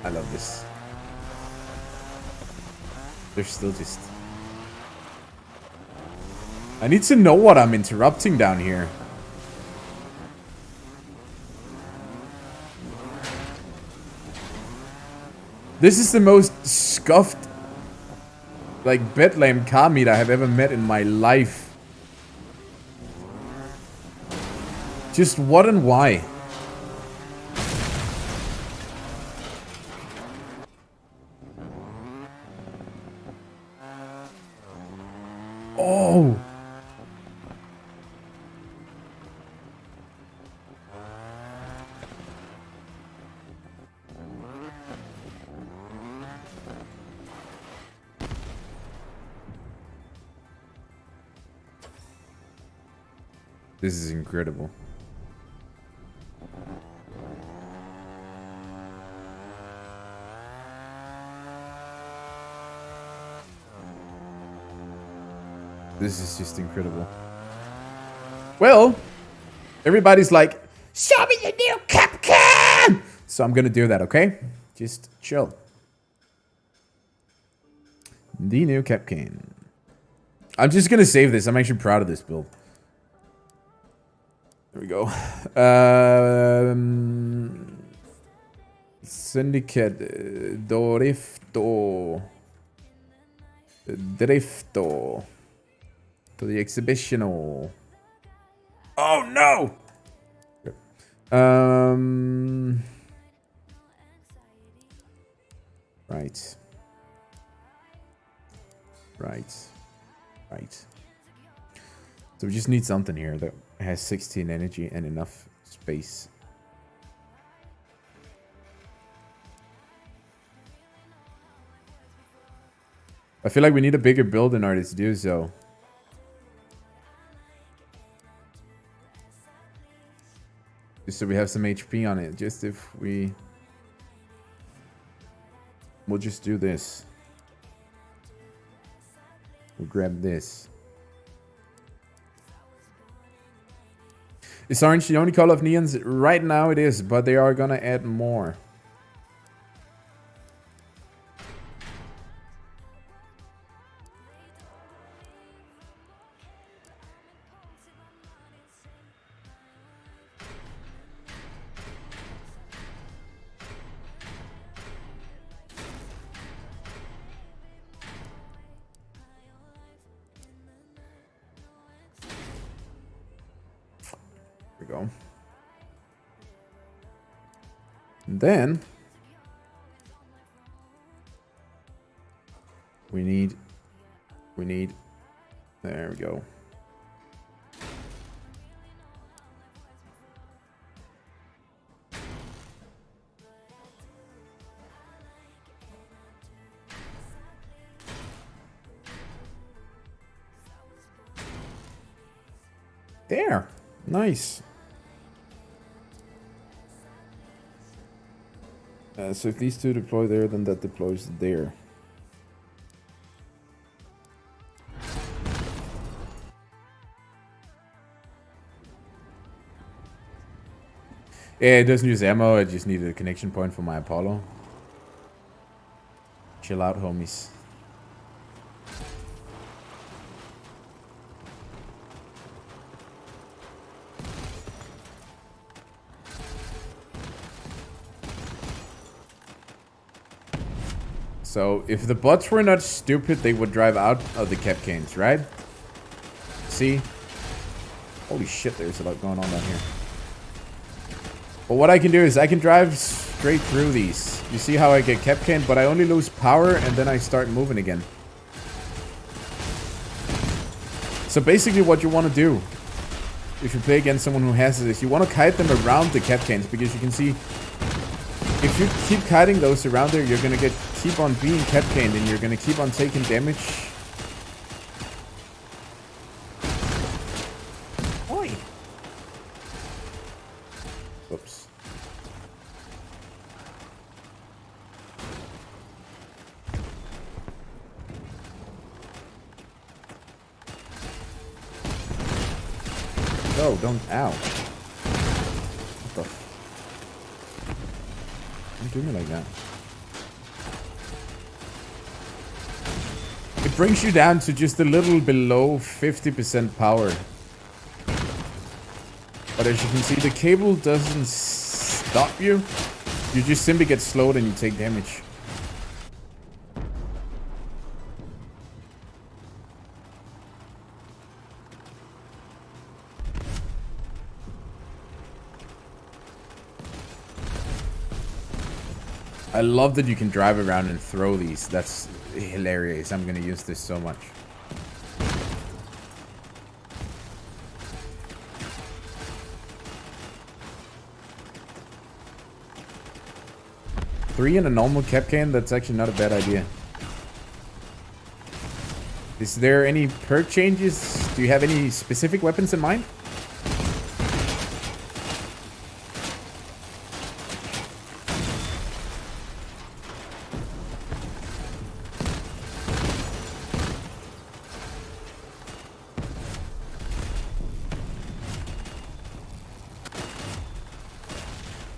I love this. They're still just... I need to know what I'm interrupting down here. This is the most scuffed, like, Bedlam car meet I have ever met in my life. Just what and why? Oh! This is incredible. This is just incredible. Well, everybody's like, show me your new Capcom! So I'm gonna do that, okay? Just chill. The new Capcane. I'm just gonna save this. I'm actually proud of this build. There we go. Syndicate. Drifto. To the exhibitional. Oh no! Right. So we just need something here that has 16 energy and enough space. I feel like we need a bigger build in order to do so. Just so we have some HP on it. Just if we... We'll just do this. We'll grab this. Is orange the only color of neons? Right now it is, but they are gonna add more. Go. And then we need there we go. There. Nice. So if these two deploy there, then that deploys there. Yeah, it doesn't use ammo. I just needed a connection point for my Apollo. Chill out, homies. So, if the bots were not stupid, they would drive out of the Capcanes, right? See? Holy shit, there's a lot going on down here. But what I can do is I can drive straight through these. You see how I get Capcane, but I only lose power and then I start moving again. So basically what you want to do, if you play against someone who has this, you want to kite them around the Capcanes, because you can see if you keep kiting those around there, you're gonna keep on being Capcaned and you're gonna keep on taking damage. Oi! Whoops. No, don't. Ow. What the? Don't do me like that. It brings you down to just a little below 50% power. But as you can see, the cable doesn't stop you. You just simply get slowed and you take damage. I love that you can drive around and throw these. That's hilarious. I'm gonna use this so much. Three in a normal Capcan, that's actually not a bad idea. Is there any perk changes? Do you have any specific weapons in mind?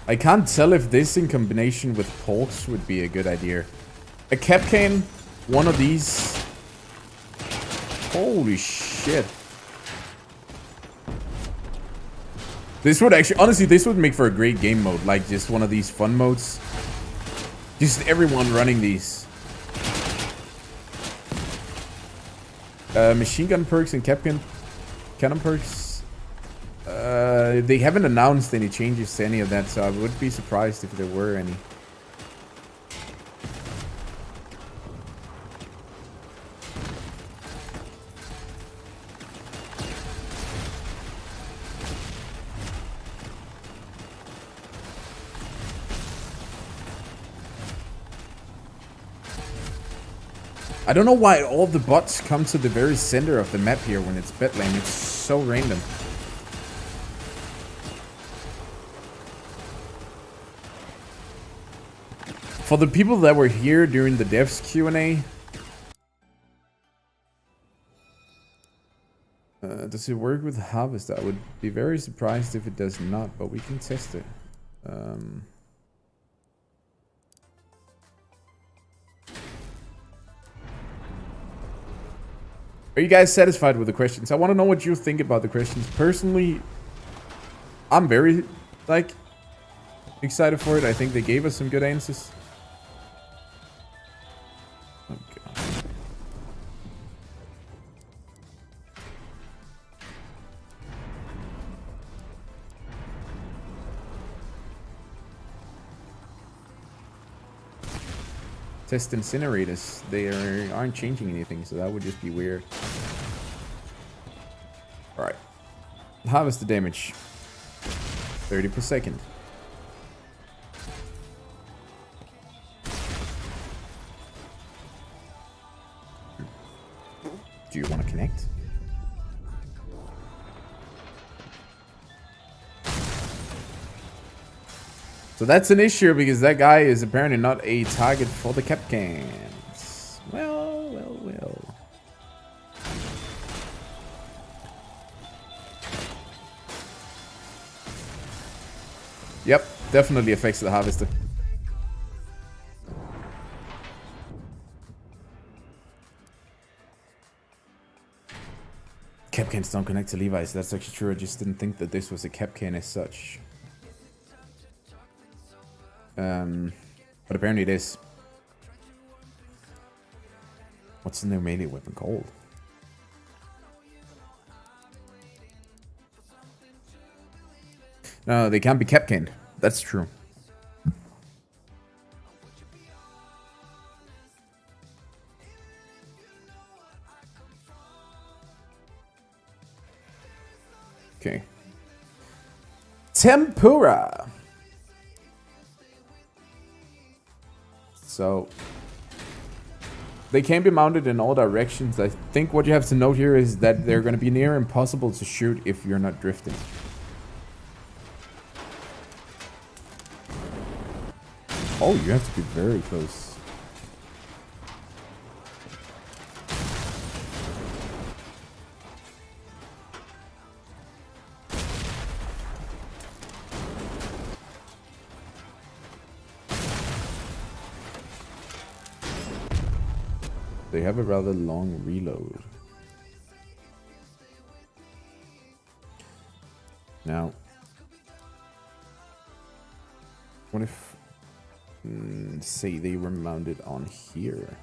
I can't tell if this in combination with Pulse would be a good idea. A Capcan one of these. Holy shit. This would actually, honestly, this would make for a great game mode. Like just one of these fun modes. Just everyone running these. Machine gun perks and cannon perks. They haven't announced any changes to any of that, so I would be surprised if there were any. I don't know why all the bots come to the very center of the map here when it's Bedlam. It's so random. For the people that were here during the devs Q&A, does it work with Harvest? I would be very surprised if it does not, but we can test it. Are you guys satisfied with the questions? I want to know what you think about the questions. Personally, I'm very, like, excited for it. I think they gave us some good answers. Oh, God. Test incinerators. They aren't changing anything, so that would just be weird. Alright. Harvest the damage. 30 per second. Do you want to connect? So that's an issue because that guy is apparently not a target for the Capcans. Well, well, well. Yep, definitely affects the harvester. Capcans don't connect to Levi's. That's actually true. I just didn't think that this was a Capcan as such. But apparently it is. What's the new melee weapon called? No, they can't be Capcan. That's true. Okay. Tempura. So they can be mounted in all directions. I think what you have to note here is that they're going to be near impossible to shoot if you're not drifting. Oh, you have to be very close. They have a rather long reload. Now, what if, say they were mounted on here?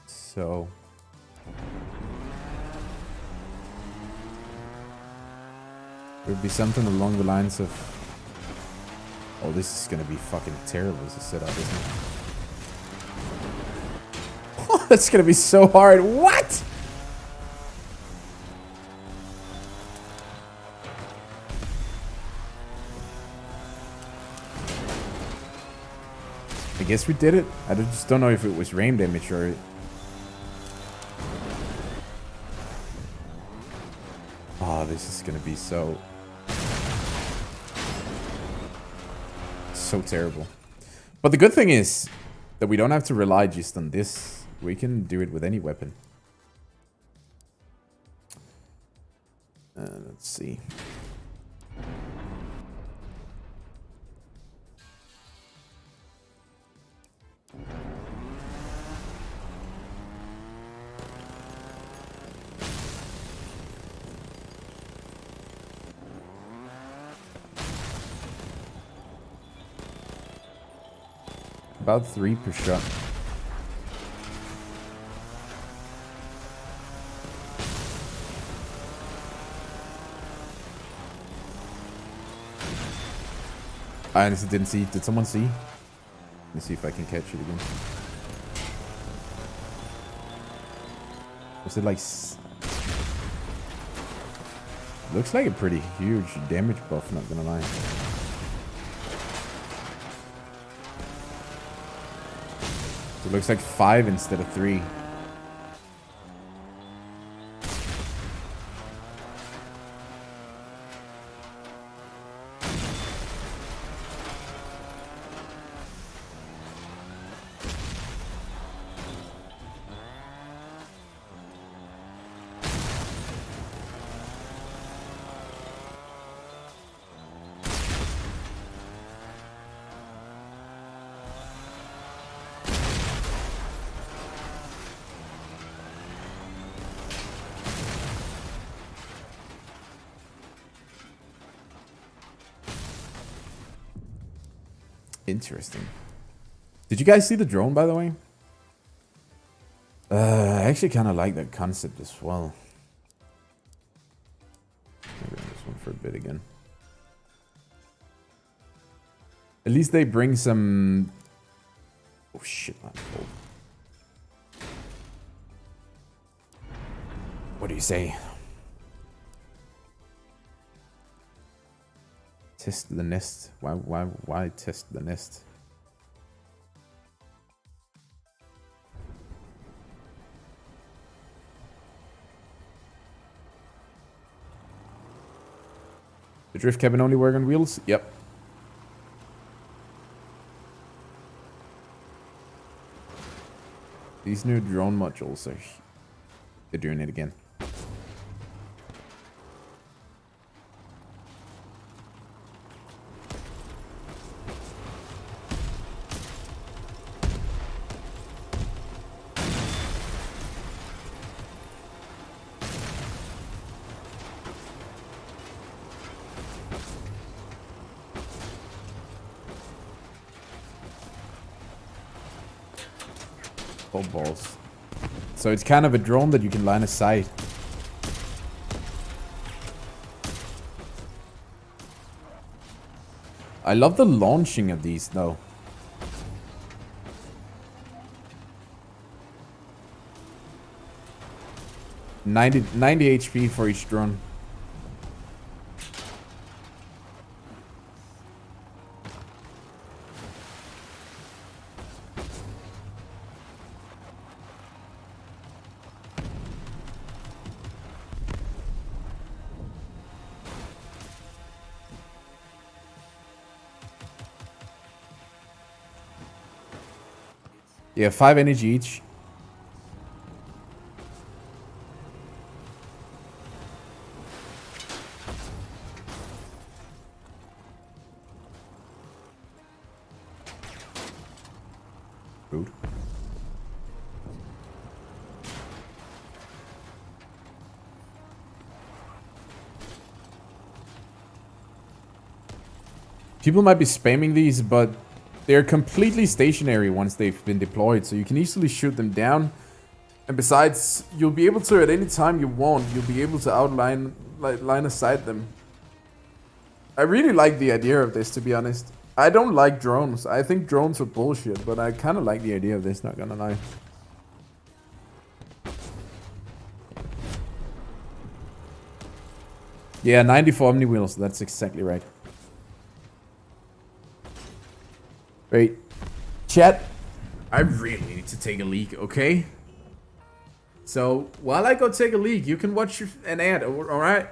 So it would be something along the lines of, oh, this is gonna be fucking terrible as a setup, isn't it? Oh, that's gonna be so hard. What? I guess we did it. I just don't know if it was rain damage or... Oh, this is gonna be so terrible. But the good thing is that we don't have to rely just on this. We can do it with any weapon. Let's see. About 3 per shot. I honestly didn't see. Did someone see? Let me see if I can catch it again. Was it like... Looks like a pretty huge damage buff, not gonna lie. It looks like 5 instead of 3. Interesting. Did you guys see the drone, by the way? I actually kind of like that concept as well. Maybe on this one for a bit again. At least they bring some... Oh shit, I'm cold. What do you say? Test the nest. Why test the nest? The drift cabin only work on wheels? Yep. These new drone modules are... They're doing it again. Balls. So it's kind of a drone that you can line aside. I love the launching of these though. 90 HP for each drone. Yeah, 5 energy each. Food. People might be spamming these, but they're completely stationary once they've been deployed, so you can easily shoot them down. And besides, you'll be able to, at any time you want, you'll be able to line aside them. I really like the idea of this, to be honest. I don't like drones. I think drones are bullshit, but I kind of like the idea of this, not gonna lie. Yeah, 94 Omni Wheels, that's exactly right. Wait, chat, I really need to take a leak, okay? So, while I go take a leak, you can watch an ad, alright?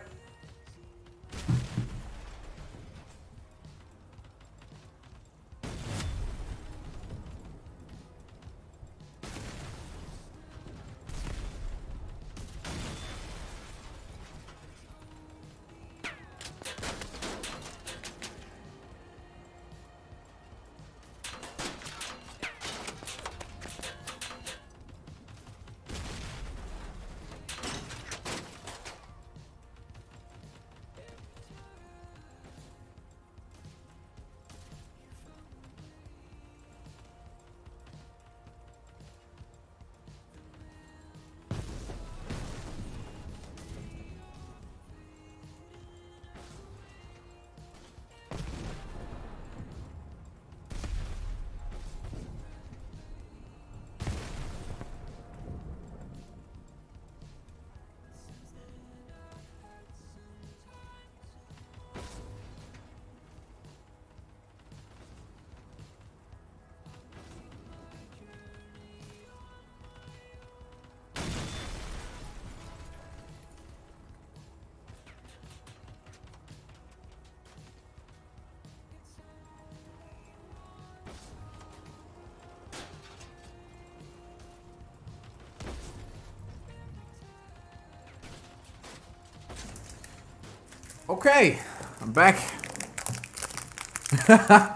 Okay, I'm back.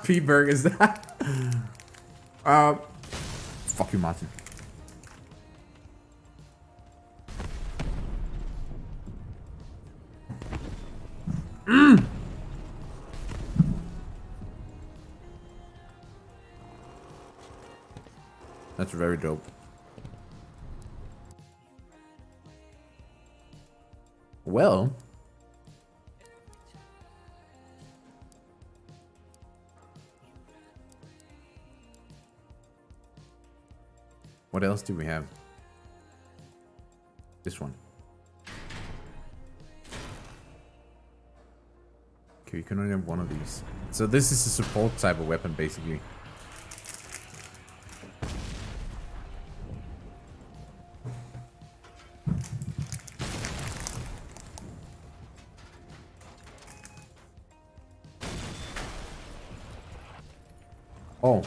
TreeBurgers. Fuck you, Martin. That's very dope. Well, what else do we have? This one. Okay, you can only have one of these. So this is a support type of weapon, basically. Oh.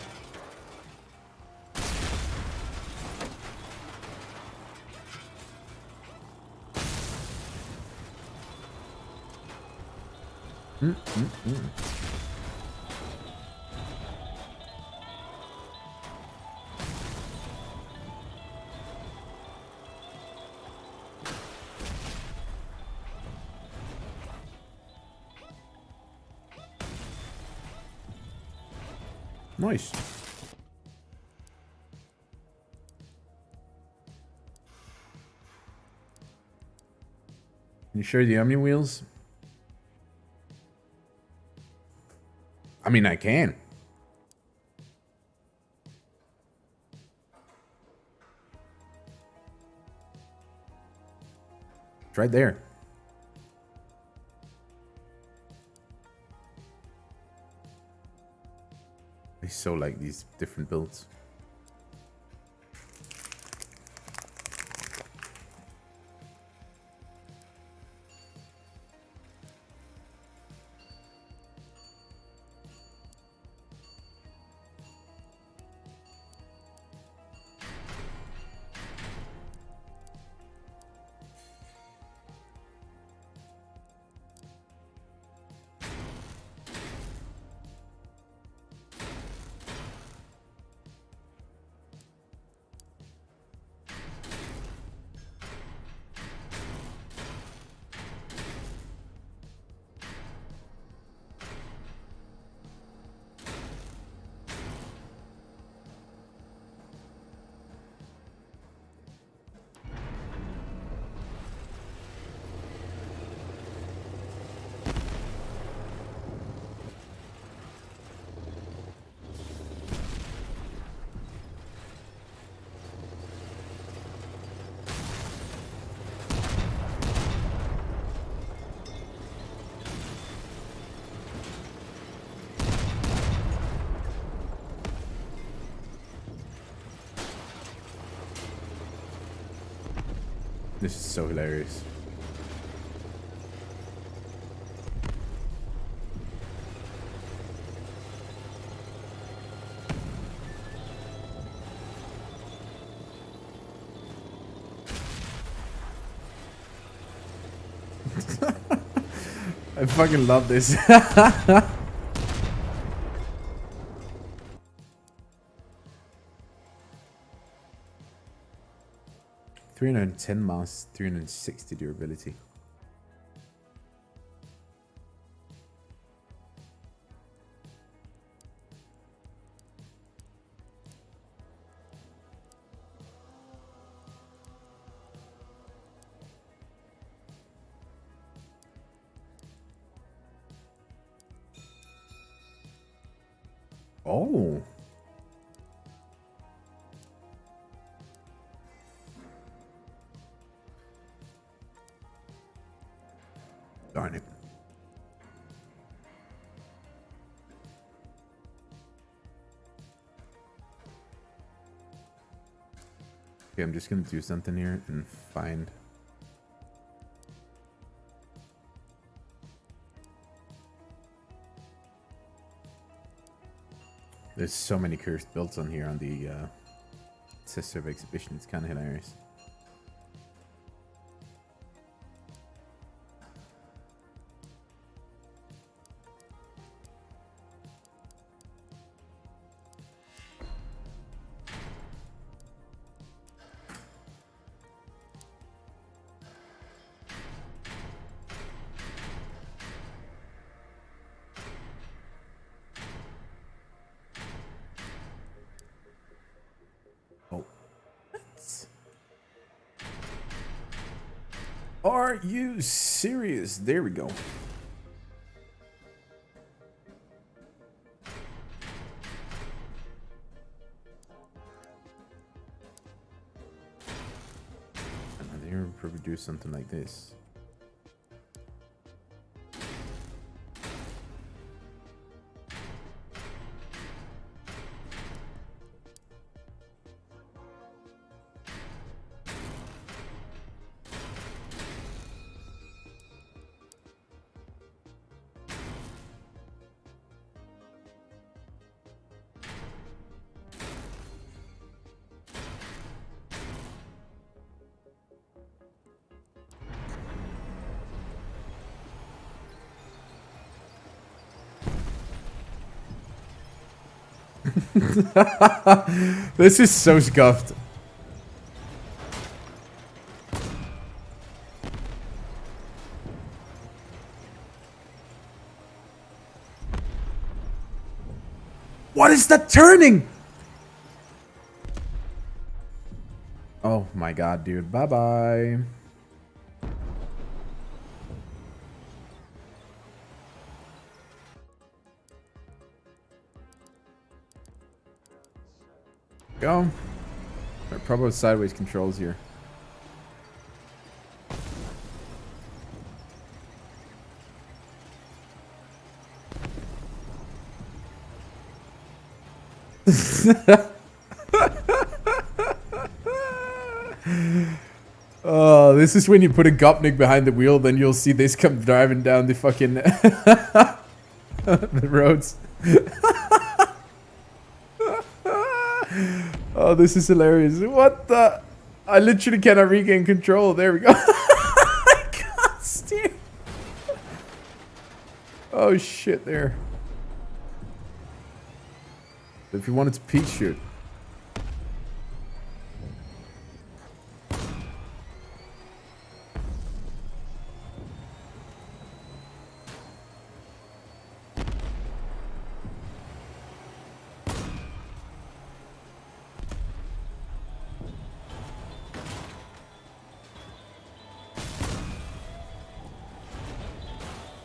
Nice. Can you show the Omni Wheels? I mean, I can. It's right there. I so like these different builds. This is so hilarious. I fucking love this. 310 mass, 360 durability. Oh. Darn it. Okay, I'm just gonna do something here and find. There's so many cursed builds on here on the Sister of Exhibition. It's kind of hilarious. Are you serious? There we go. And I think we'll probably do something like this. This is so scuffed. What is that turning? Oh my god, dude. Bye-bye. Go. Probably sideways controls here. Oh, this is when you put a Gopnik behind the wheel, then you'll see this come driving down the fucking the roads. Oh, this is hilarious. What the? I literally cannot regain control. There we go. I can't steer. Oh, shit, there. If you wanted to peak shoot.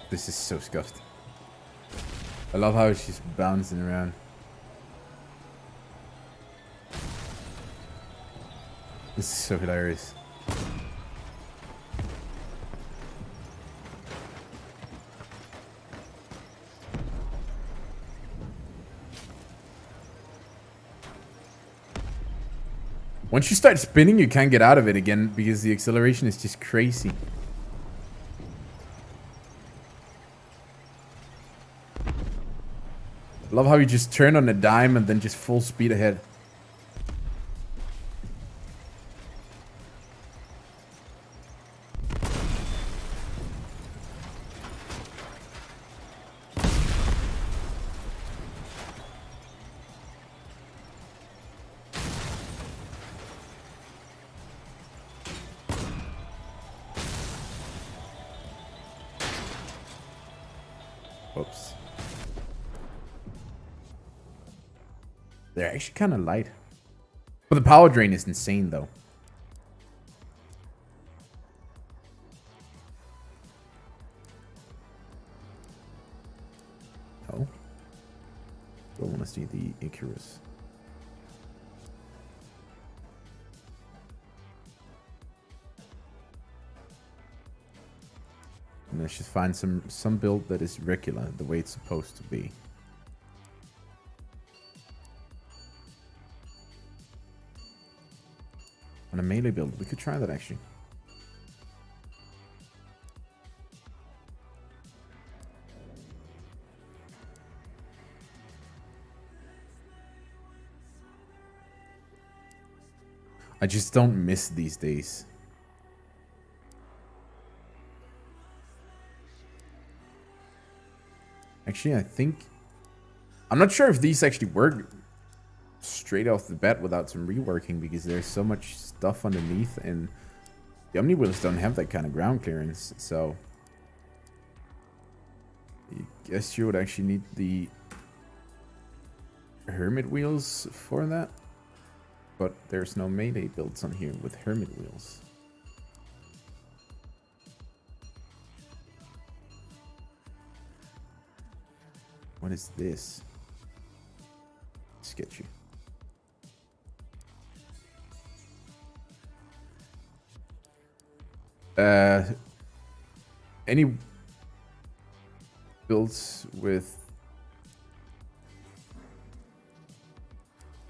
This is so scuffed. I love how she's bouncing around. This is so hilarious. Once you start spinning, you can't get out of it again because the acceleration is just crazy. Love how you just turn on a dime and then just full speed ahead. Whoops. They're actually kind of light. But the power drain is insane, though. Oh. Don't want to see the Icarus. And let's just find some build that is regular, the way it's supposed to be. On a melee build, we could try that actually. I just don't miss these days. Actually, I think... I'm not sure if these actually work straight off the bat without some reworking, because there's so much stuff underneath and the Omni Wheels don't have that kind of ground clearance, so I guess you would actually need the Hermit Wheels for that, but there's no melee builds on here with Hermit Wheels. What is this? Sketchy. Any builds with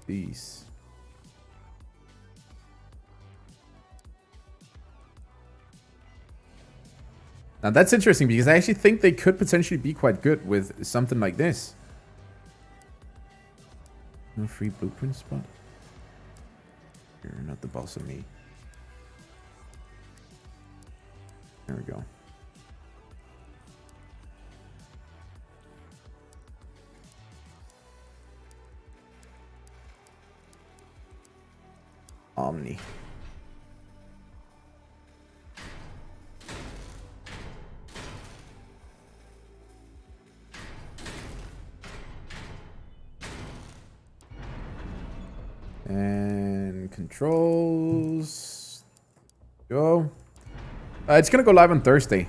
these? Now that's interesting because I actually think they could potentially be quite good with something like this. No free blueprint spot? You're not the boss of me. There we go. Omni. And controls. Go. It's gonna go live on Thursday.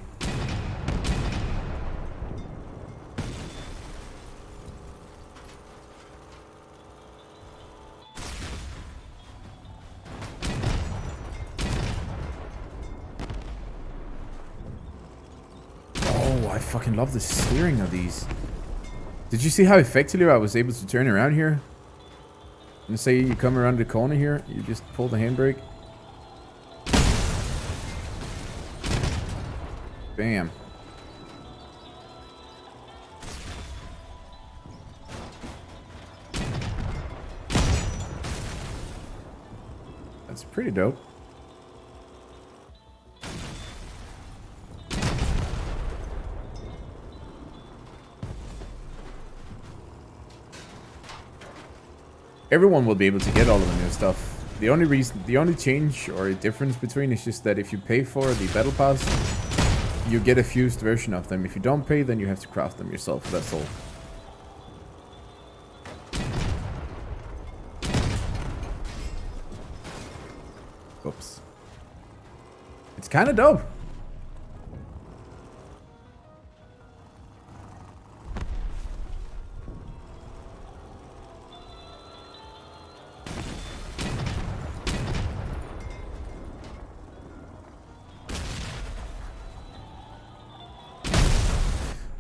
Oh, I fucking love the steering of these. Did you see how effectively I was able to turn around here? And say you come around the corner here, you just pull the handbrake. Bam. That's pretty dope. Everyone will be able to get all of the new stuff. The only change or difference between is just that if you pay for the battle pass, you get a fused version of them. If you don't pay, then you have to craft them yourself. That's all. Oops. It's kind of dope.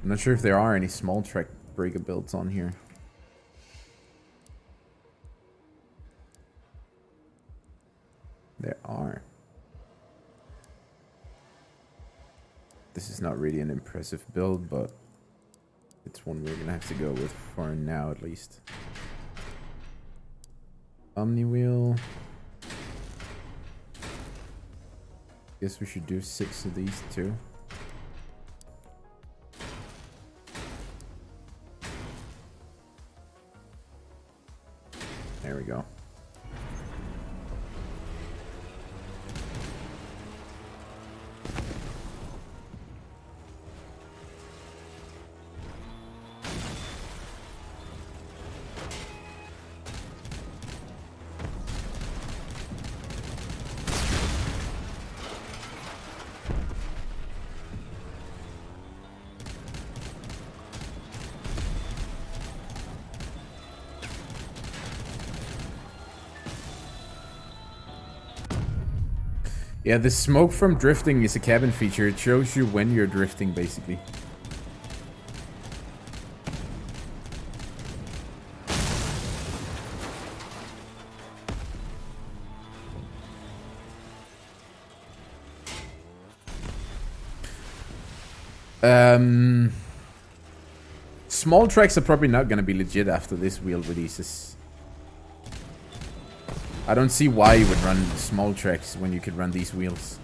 I'm not sure if there are any small track breaker builds on here. There are. This is not really an impressive build, but it's one we're gonna have to go with for now at least. Omni Wheel. Guess we should do 6 of these too. There we go. Yeah, the smoke from drifting is a cabin feature. It shows you when you're drifting, basically. Small tracks are probably not going to be legit after this wheel releases. I don't see why you would run small tracks when you could run these wheels.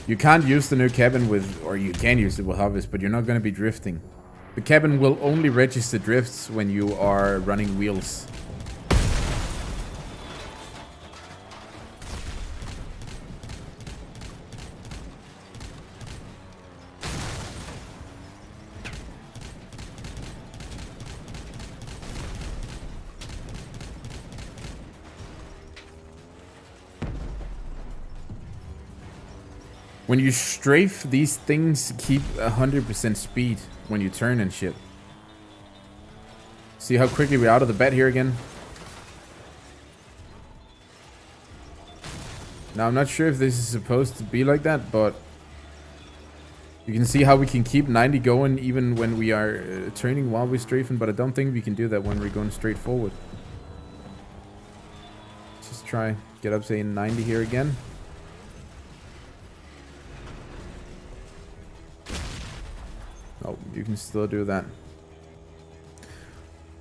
You can't use the new cabin with, or you can use it with Harvest, but you're not going to be drifting. The cabin will only register drifts when you are running wheels. When you strafe, these things keep 100% speed when you turn and shit. See how quickly we're out of the bed here again? Now, I'm not sure if this is supposed to be like that, but you can see how we can keep 90 going even when we are turning while we're strafing, but I don't think we can do that when we're going straight forward. Let's just try get up, say, 90 here again. Oh, you can still do that.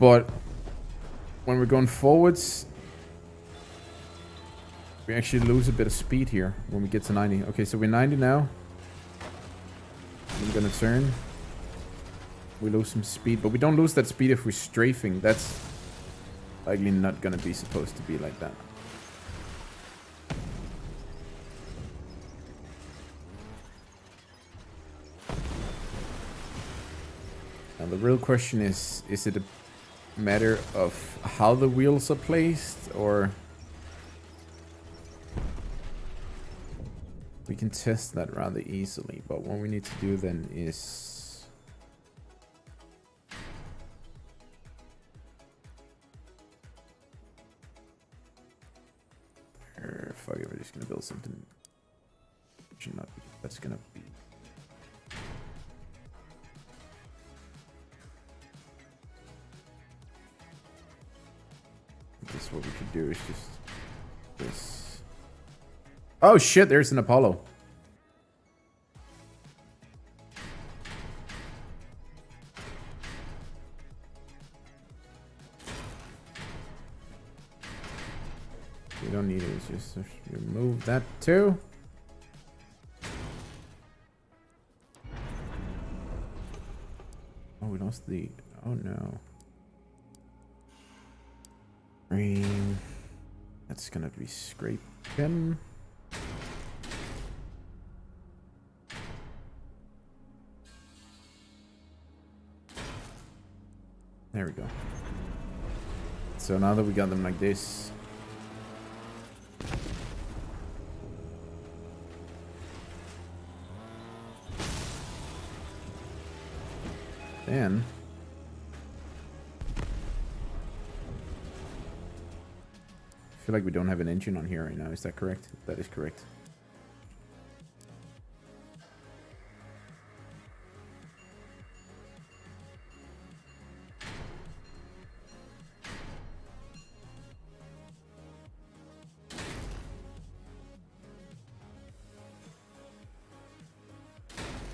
But when we're going forwards, we actually lose a bit of speed here when we get to 90. Okay, so we're 90 now. I'm gonna turn. We lose some speed, but we don't lose that speed if we're strafing. That's likely not gonna be supposed to be like that. Now the real question is it a matter of how the wheels are placed, or we can test that rather easily, but what we need to do then is fuck it, we're just gonna build something. Should not be. That's gonna be. I guess what we could do is just this. Oh shit, there's an Apollo. We don't need it, it's just remove that too. Oh, we lost the, oh no. Green. That's gonna be scraping. There we go. So now that we got them like this, then I feel like we don't have an engine on here right now. Is that correct? That is correct.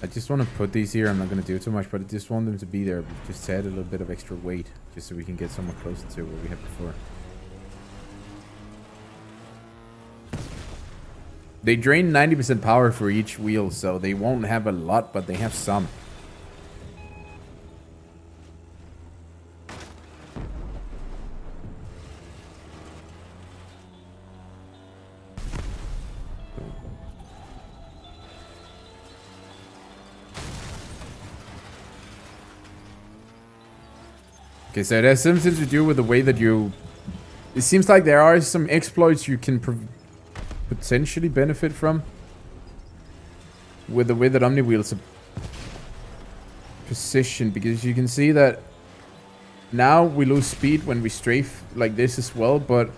I just want to put these here. I'm not going to do too much, but I just want them to be there. Just add a little bit of extra weight, just so we can get somewhat closer to what we had before. They drain 90% power for each wheel, so they won't have a lot, but they have some. Okay, so it has something to do with the way that you... It seems like there are some exploits you can potentially benefit from with the way that Omni Wheels are positioned, because you can see that now we lose speed when we strafe like this as well, but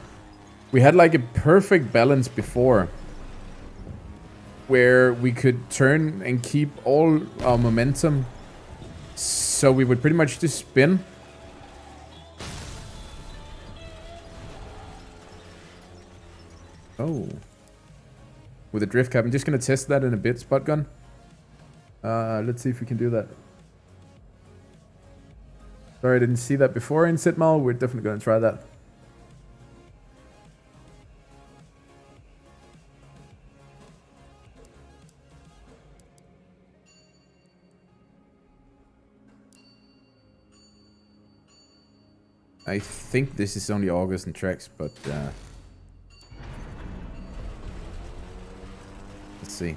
we had like a perfect balance before where we could turn and keep all our momentum, so we would pretty much just spin. Oh. With a drift cap. I'm just going to test that in a bit, Spot Gun. Let's see if we can do that. Sorry, I didn't see that before in Sitmal. We're definitely going to try that. I think this is only August and tracks, but... let's see.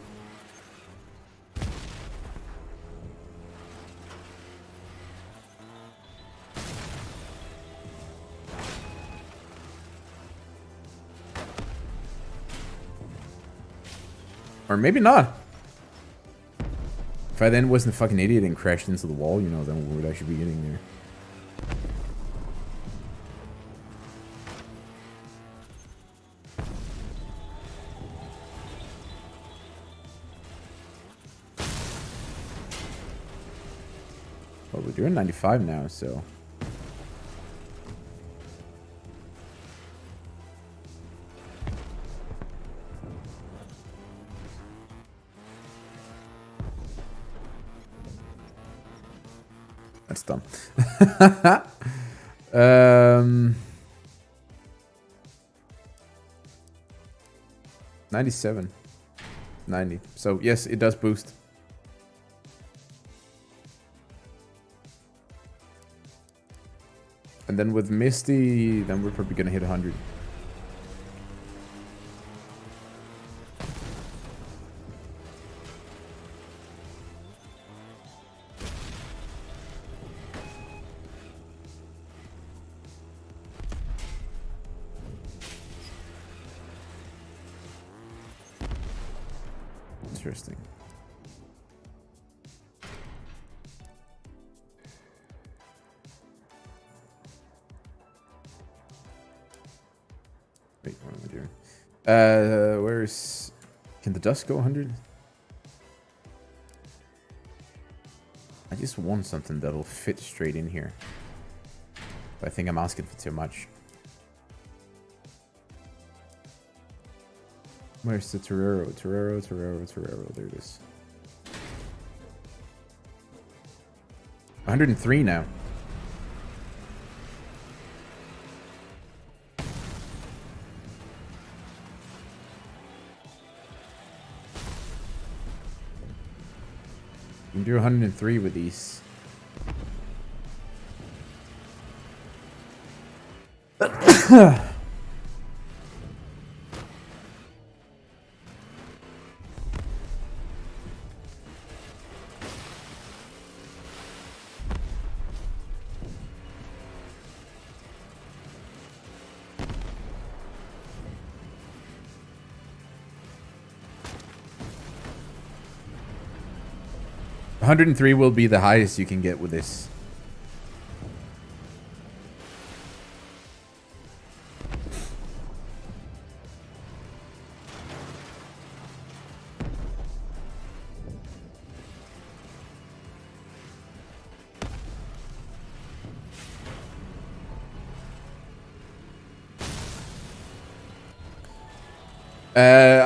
Or maybe not. If I then wasn't a fucking idiot and crashed into the wall, you know, then what would I should be getting there? Well, we're doing 95 now, so... That's dumb. 97. 90. So, yes, it does boost. And then with Misty, then we're probably gonna hit 100. Interesting. Wait, what am I doing? Where's... Can the dust go 100? I just want something that'll fit straight in here. But I think I'm asking for too much. Where's the Torero? Torero. There it is. 103 now. You can do 103 with these. 103 will be the highest you can get with this.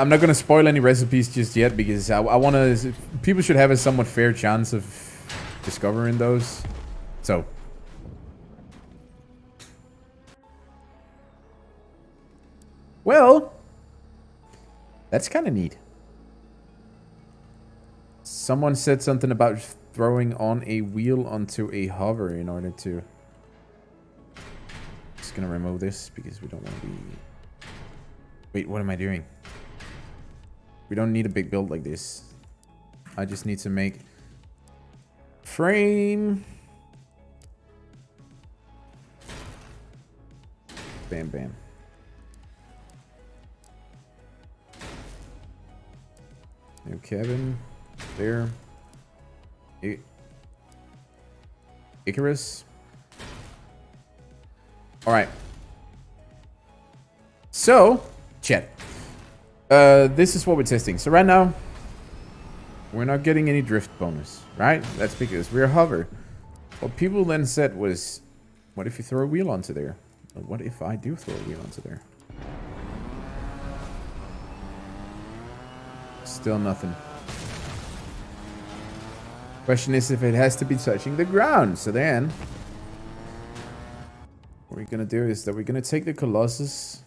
I'm not gonna spoil any recipes just yet because I want to. People should have a somewhat fair chance of discovering those. So, well, that's kind of neat. Someone said something about throwing on a wheel onto a hover in order to. Just gonna remove this because we don't want to be. Wait, what am I doing? We don't need a big build like this. I just need to make frame. Bam, bam. New cabin. There. Icarus. All right. So, chat. This is what we're testing. So right now, we're not getting any drift bonus, right? That's because we're hover. What people then said was, what if you throw a wheel onto there? What if I do throw a wheel onto there? Still nothing. Question is if it has to be touching the ground. So then, what we're gonna do is that we're gonna take the Colossus.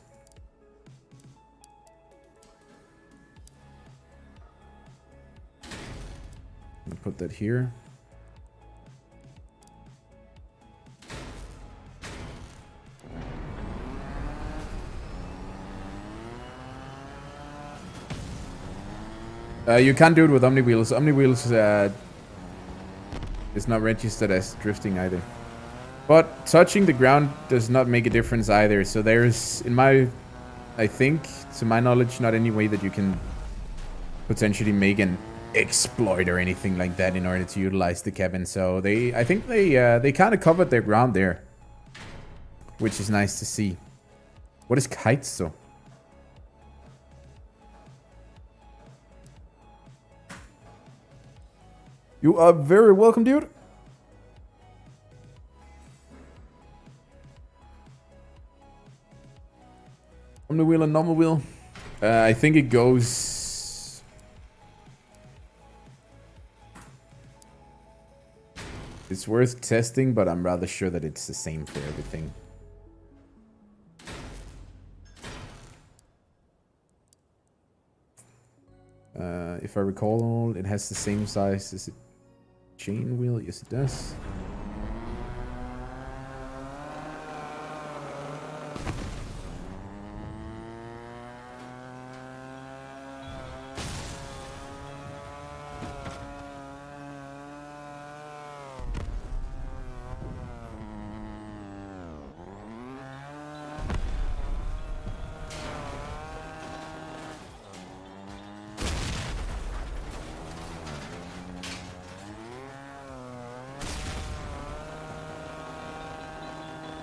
Put that here. You can't do it with Omni Wheels. Omni Wheels is not registered as drifting either. But touching the ground does not make a difference either. So there's, I think, to my knowledge, not any way that you can potentially make an exploit or anything like that in order to utilize the cabin. So I think they kind of covered their ground there, which is nice to see. What is kites though? You are very welcome, dude. Omni wheel and normal wheel. I think it goes. It's worth testing, but I'm rather sure that it's the same for everything. If I recall, it has the same size as a chain wheel. Yes, it does.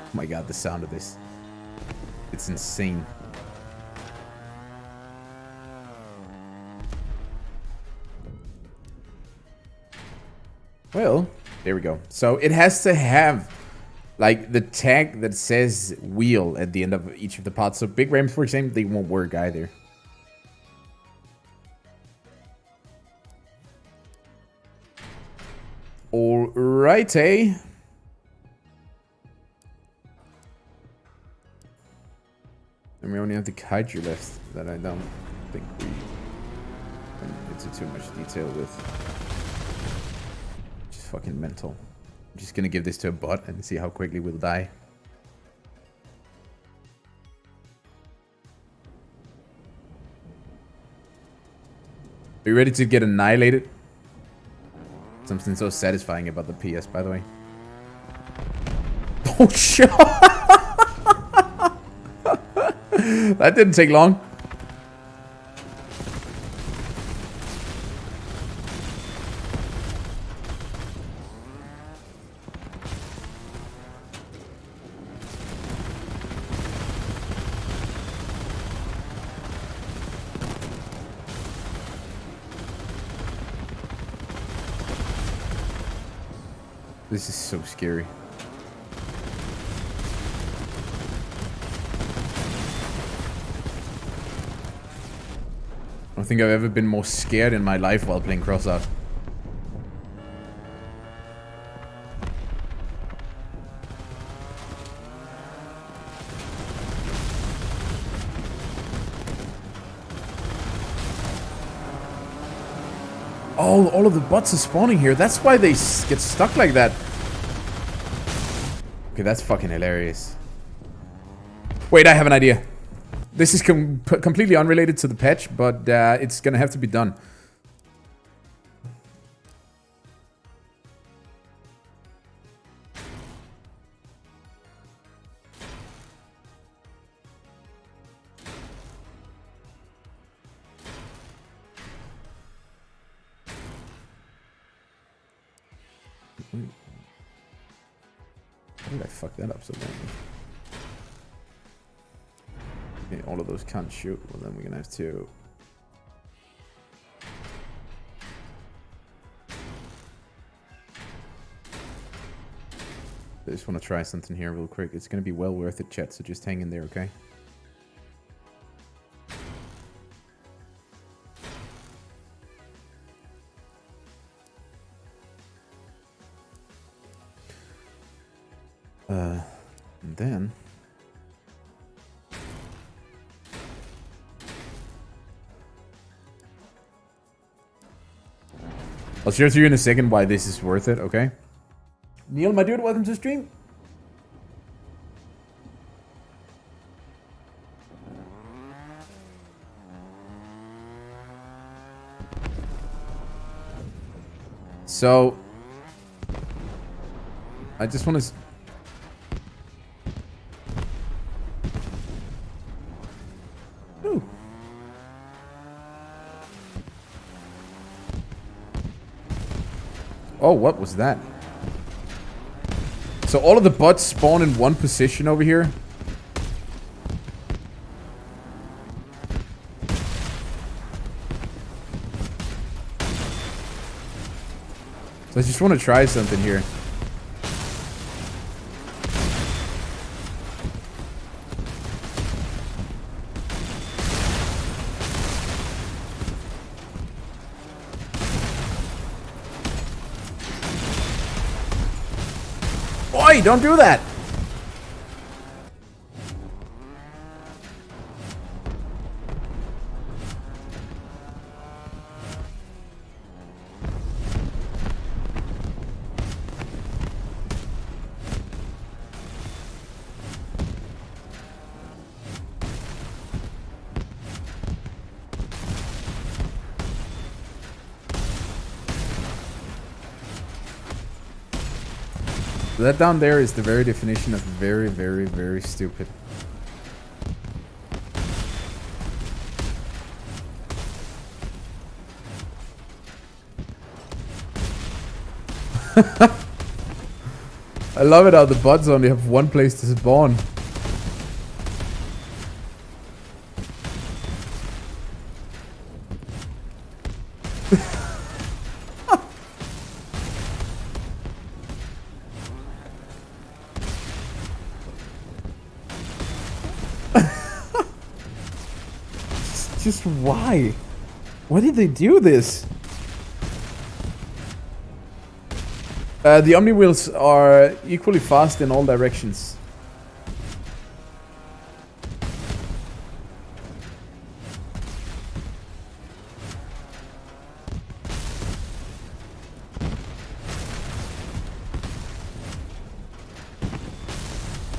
Oh my god, the sound of this. It's insane. Well, there we go. So it has to have like the tag that says wheel at the end of each of the parts. So big ramps, for example, they won't work either. Alrighty. And we only have the kaiju left that I don't think we went into too much detail with. Just fucking mental. I'm just gonna give this to a bot and see how quickly we'll die. Are you ready to get annihilated? Something so satisfying about the PS, by the way. Oh shit! That didn't take long. This is so scary. I don't think I've ever been more scared in my life while playing CROSSOUT. Oh, all of the bots are spawning here. That's why they get stuck like that. Okay, that's fucking hilarious. Wait, I have an idea. This is completely unrelated to the patch, but it's gonna have to be done. How did I fuck that up so badly? Okay, all of those can't shoot. Well, then we're gonna have to. I just want to try something here real quick. It's gonna be well worth it, chat. So just hang in there, okay? And then. I'll share with you in a second why this is worth it, okay? Neil, my dude, welcome to the stream. So, I just want to... Oh, what was that? So all of the bots spawn in one position over here. So I just want to try something here. Oi, don't do that! That down there is the very definition of very, very, very stupid. I love it how the bots only have one place to spawn. Just why? Why did they do this? The Omni Wheels are equally fast in all directions.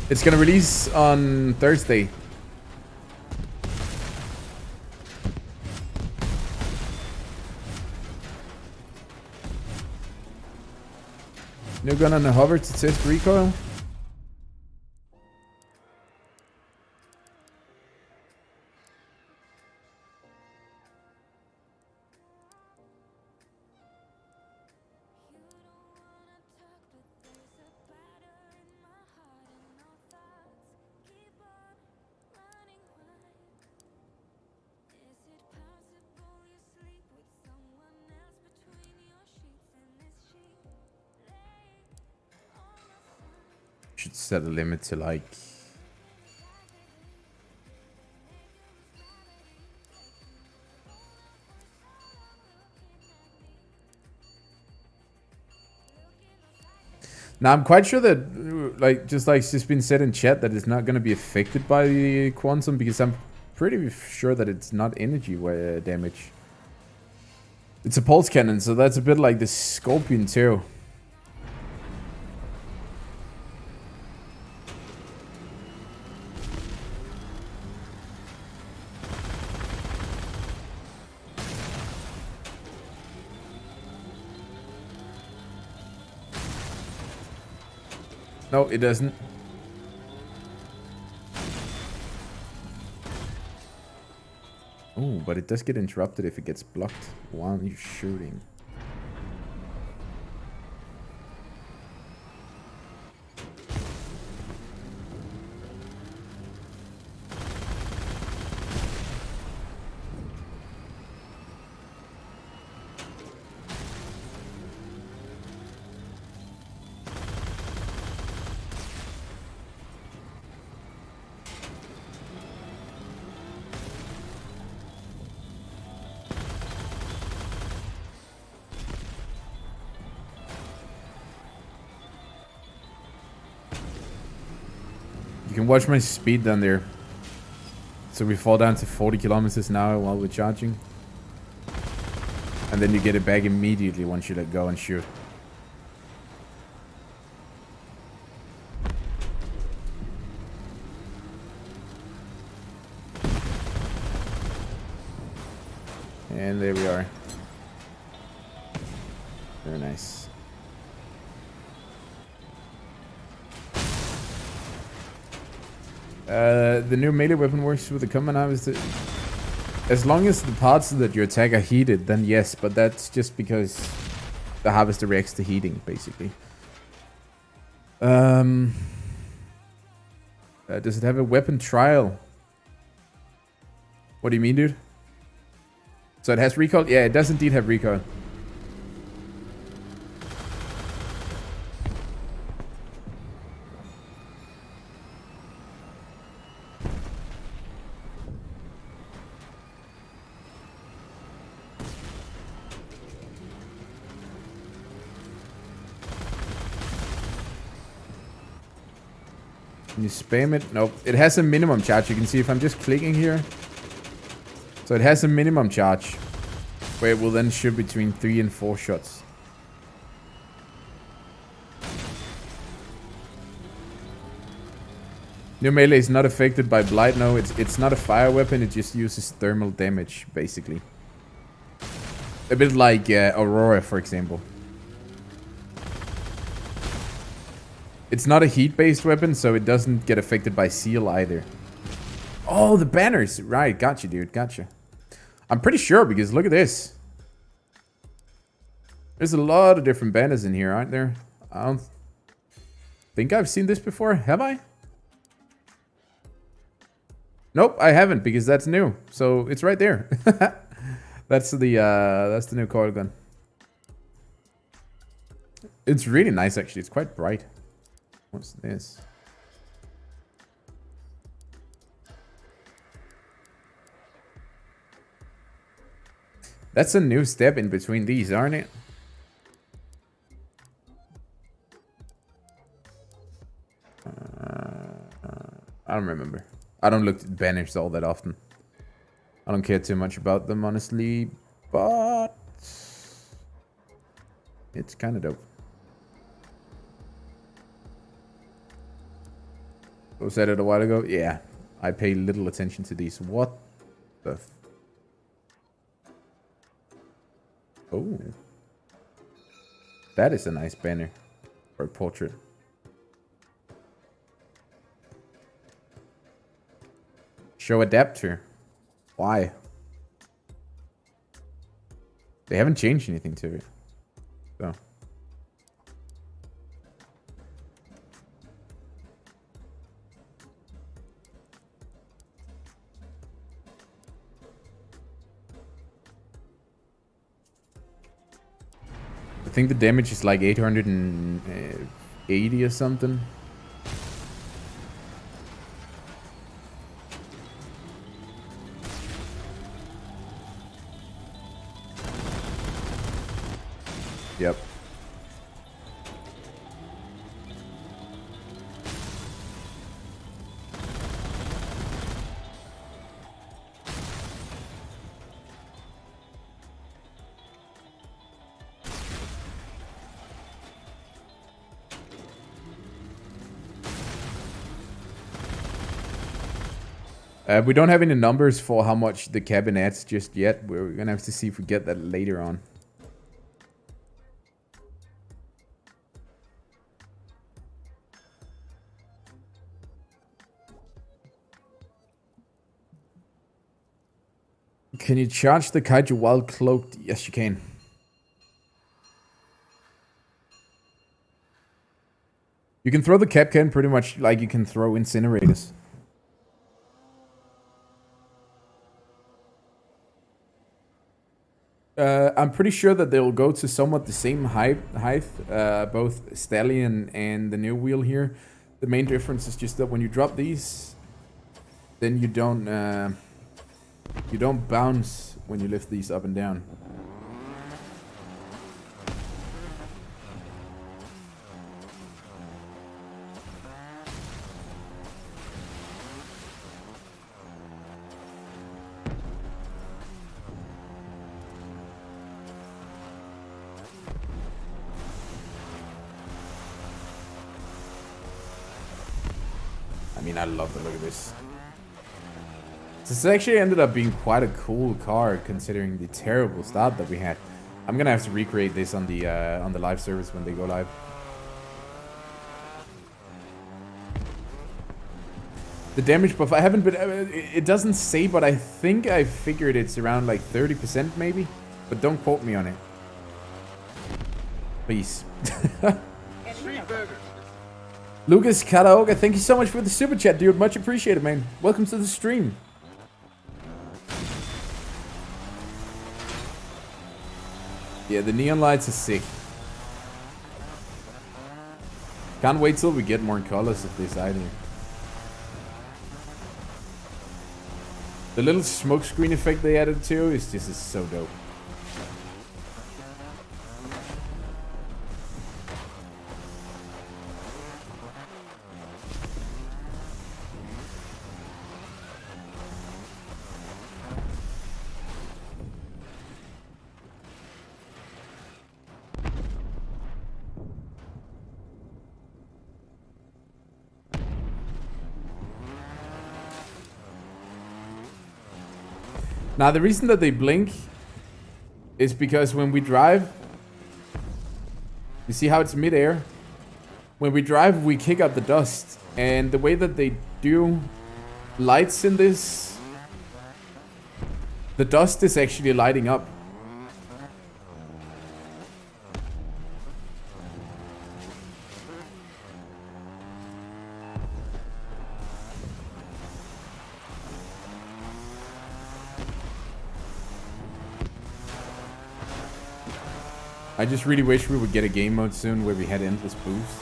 It's gonna release on Thursday. New gun on the hover to test recoil. Should set a limit to like now I'm quite sure that like just it's been said in chat that it's not going to be affected by the quantum because I'm pretty sure that it's not energy damage. It's a pulse cannon, so that's a bit like the Scorpion too. No, it doesn't. Oh, but it does get interrupted if it gets blocked while you're shooting. You can watch my speed down there. So we fall down to 40 kilometers an hour while we're charging. And then you get it back immediately once you let go and shoot. And there we are. Very nice. The new melee weapon works with the command arm is that as long as the parts that you attack are heated, then yes, but that's just because The harvester reacts to heating, basically. Does it have a weapon trial? What do you mean, dude? So it has recoil? Yeah, it does indeed have recoil. Can you spam it? Nope. It has a minimum charge. You can see if I'm just clicking here. So it has a minimum charge, where it will then shoot between 3 and 4 shots. New melee is not affected by blight. No, it's not a fire weapon. It just uses thermal damage, basically. A bit like Aurora, for example. It's not a heat-based weapon, so it doesn't get affected by seal either. Oh, the banners. Right, gotcha, dude. Gotcha. I'm pretty sure, because look at this. There's a lot of different banners in here, aren't there? I don't think I've seen this before. Have I? Nope, I haven't, because that's new. So it's right there. That's the new coil gun. It's really nice, actually. It's quite bright. What's this? That's a new step in between these, aren't it? I don't remember. I don't look at banners all that often. I don't care too much about them, honestly, but it's kind of dope. I said it a while ago. Yeah, I pay little attention to these. What the? Oh, that is a nice banner or portrait. Show adapter. Why? They haven't changed anything to it. So. I think the damage is like 880 or something. Yep. We don't have any numbers for how much the cabin adds just yet. We're gonna have to see if we get that later on. Can you charge the kaiju while cloaked? Yes, you can. You can throw the cap can pretty much like you can throw incinerators. I'm pretty sure that they'll go to somewhat the same height, both Stallion and the new wheel here. The main difference is just that when you drop these, then you don't bounce when you lift these up and down. I mean, I love the look of this. This actually ended up being quite a cool car, considering the terrible start that we had. I'm gonna have to recreate this on the live service when they go live. The damage buff, I haven't been. It doesn't say, but I think I figured it's around like 30% maybe. But don't quote me on it. Please. TreeBurgers. Lucas Karaoke, thank you so much for the super chat, dude. Much appreciated, man. Welcome to the stream. Yeah, the neon lights are sick. Can't wait till we get more colors of this either. The little smoke screen effect they added to is just so dope. Now, the reason that they blink is because when we drive, you see how it's midair? When we drive, we kick up the dust. And the way that they do lights in this, the dust is actually lighting up. I just really wish we would get a game mode soon where we had endless boost.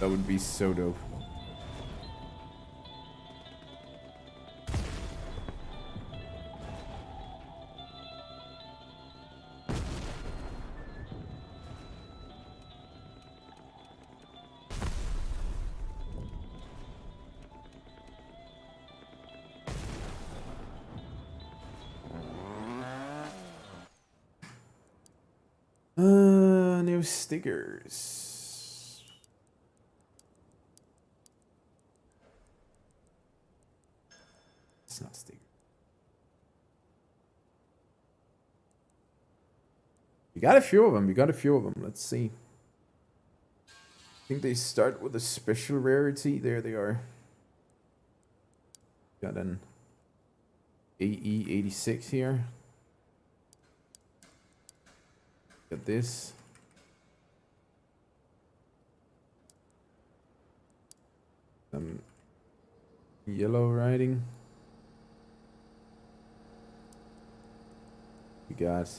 That would be so dope. New stickers. It's not sticker. We got a few of them. We got a few of them. Let's see. I think they start with a special rarity. There they are. Got an AE86 here. Got this. Some yellow writing. We got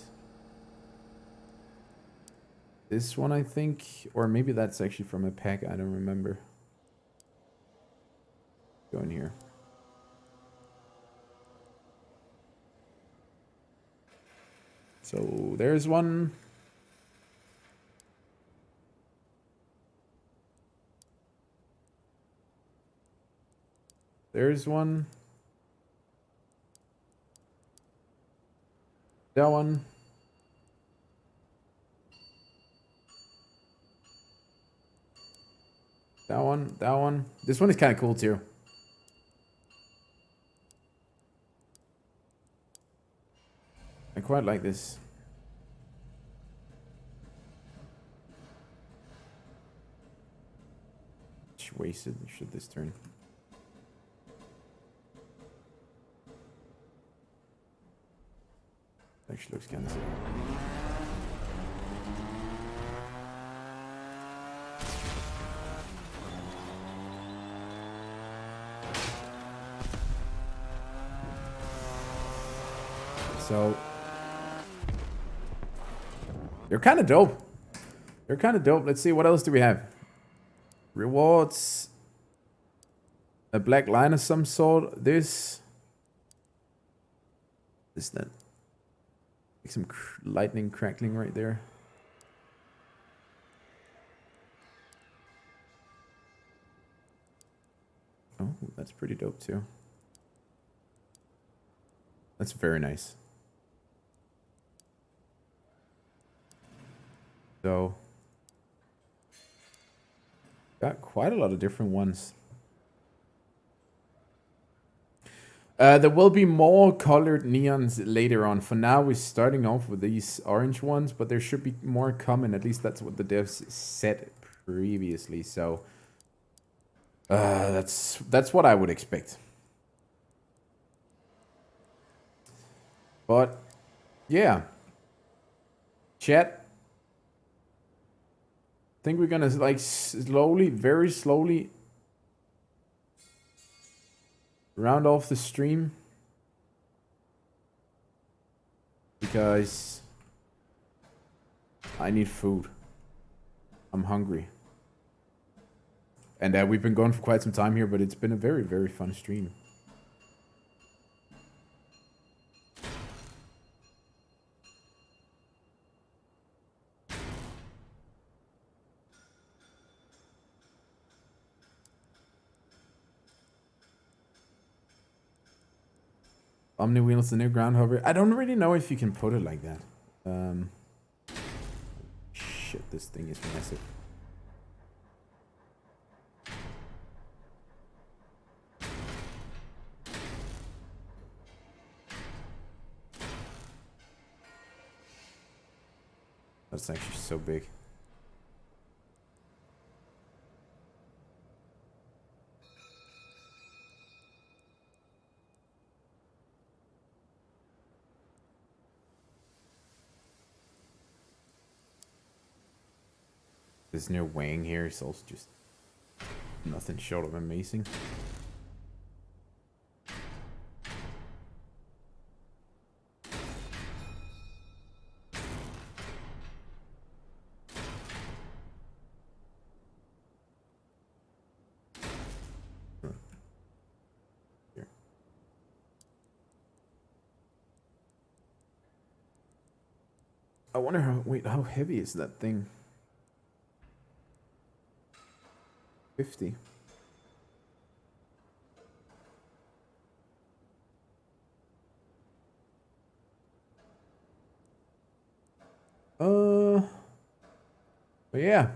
this one, I think, or maybe that's actually from a pack. I don't remember. Go in here. So there's one. There's one. That one. That one. That one. This one is kind of cool too. I quite like this. It's wasted. Should this turn? Actually looks kind of sick. So they're kind of dope. They're kind of dope. Let's see, what else do we have? Rewards. A black line of some sort. This. That. Like some lightning crackling right there. Oh, that's pretty dope too. That's very nice. So, got quite a lot of different ones. There will be more colored neons later on. For now, we're starting off with these orange ones, but there should be more coming. At least that's what the devs said previously. So that's what I would expect. But yeah, chat. I think we're gonna like slowly, very slowly, round off the stream because I need food. I'm hungry. And we've been going for quite some time here, but it's been a very, very fun stream. Omni Wheels, the new ground hover. I don't really know if you can put it like that. Shit, this thing is massive. That's actually so big. This new wang here is also just nothing short of amazing. Here. I wonder how heavy is that thing? 50. But yeah.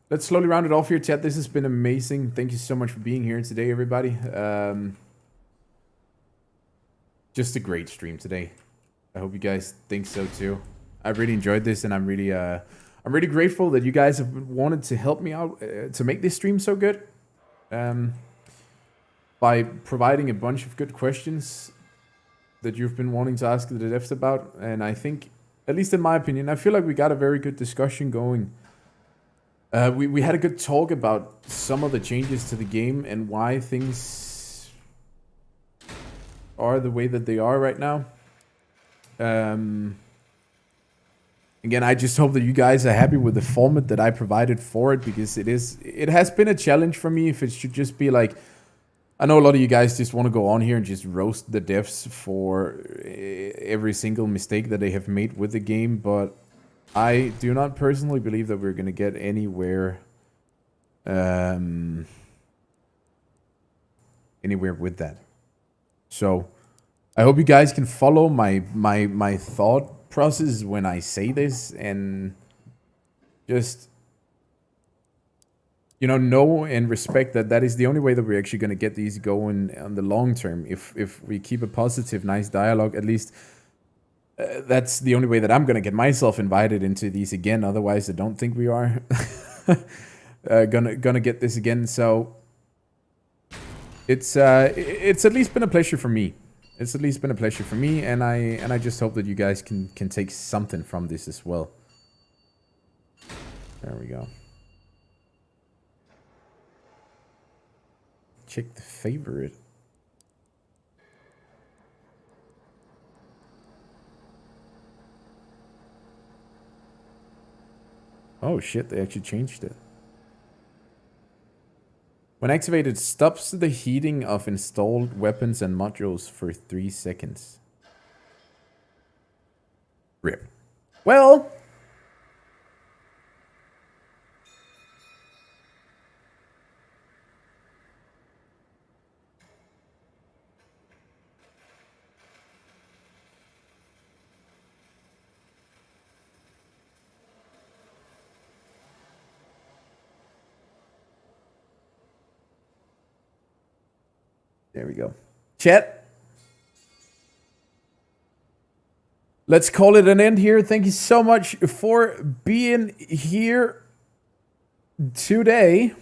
Let's slowly round it off here, chat. This has been amazing. Thank you so much for being here today, everybody. Just a great stream today. I hope you guys think so too. I really enjoyed this, and I'm really grateful that you guys have wanted to help me out to make this stream so good. By providing a bunch of good questions that you've been wanting to ask the devs about. And I think, at least in my opinion, I feel like we got a very good discussion going. We had a good talk about some of the changes to the game and why things are the way that they are right now. Again, I just hope that you guys are happy with the format that I provided for it, because it has been a challenge for me if it should just be like, I know a lot of you guys just want to go on here and just roast the devs for every single mistake that they have made with the game, but I do not personally believe that we're going to get anywhere anywhere with that. So I hope you guys can follow my thought process when I say this, and just, you know and respect that that is the only way that we're actually going to get these going on the long term. If we keep a positive, nice dialogue, at least that's the only way that I'm going to get myself invited into these again. Otherwise, I don't think we are gonna get this again. So it's at least been a pleasure for me. It's at least been a pleasure for me, and I just hope that you guys can take something from this as well. There we go. Check the favorite. Oh shit, they actually changed it. When activated, stops the heating of installed weapons and modules for 3 seconds. RIP. Well, there we go. Chat, let's call it an end here. Thank you so much for being here today.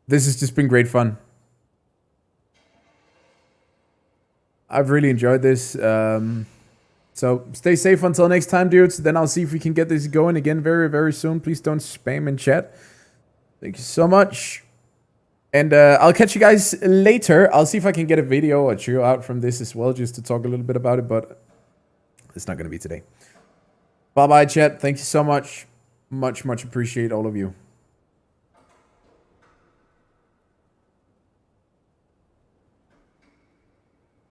This has just been great fun. I've really enjoyed this. So stay safe until next time, dudes. Then I'll see if we can get this going again very, very soon. Please don't spam in chat. Thank you so much. And I'll catch you guys later. I'll see if I can get a video or two out from this as well, just to talk a little bit about it, but it's not going to be today. Bye-bye, chat. Thank you so much. Much, much appreciate all of you.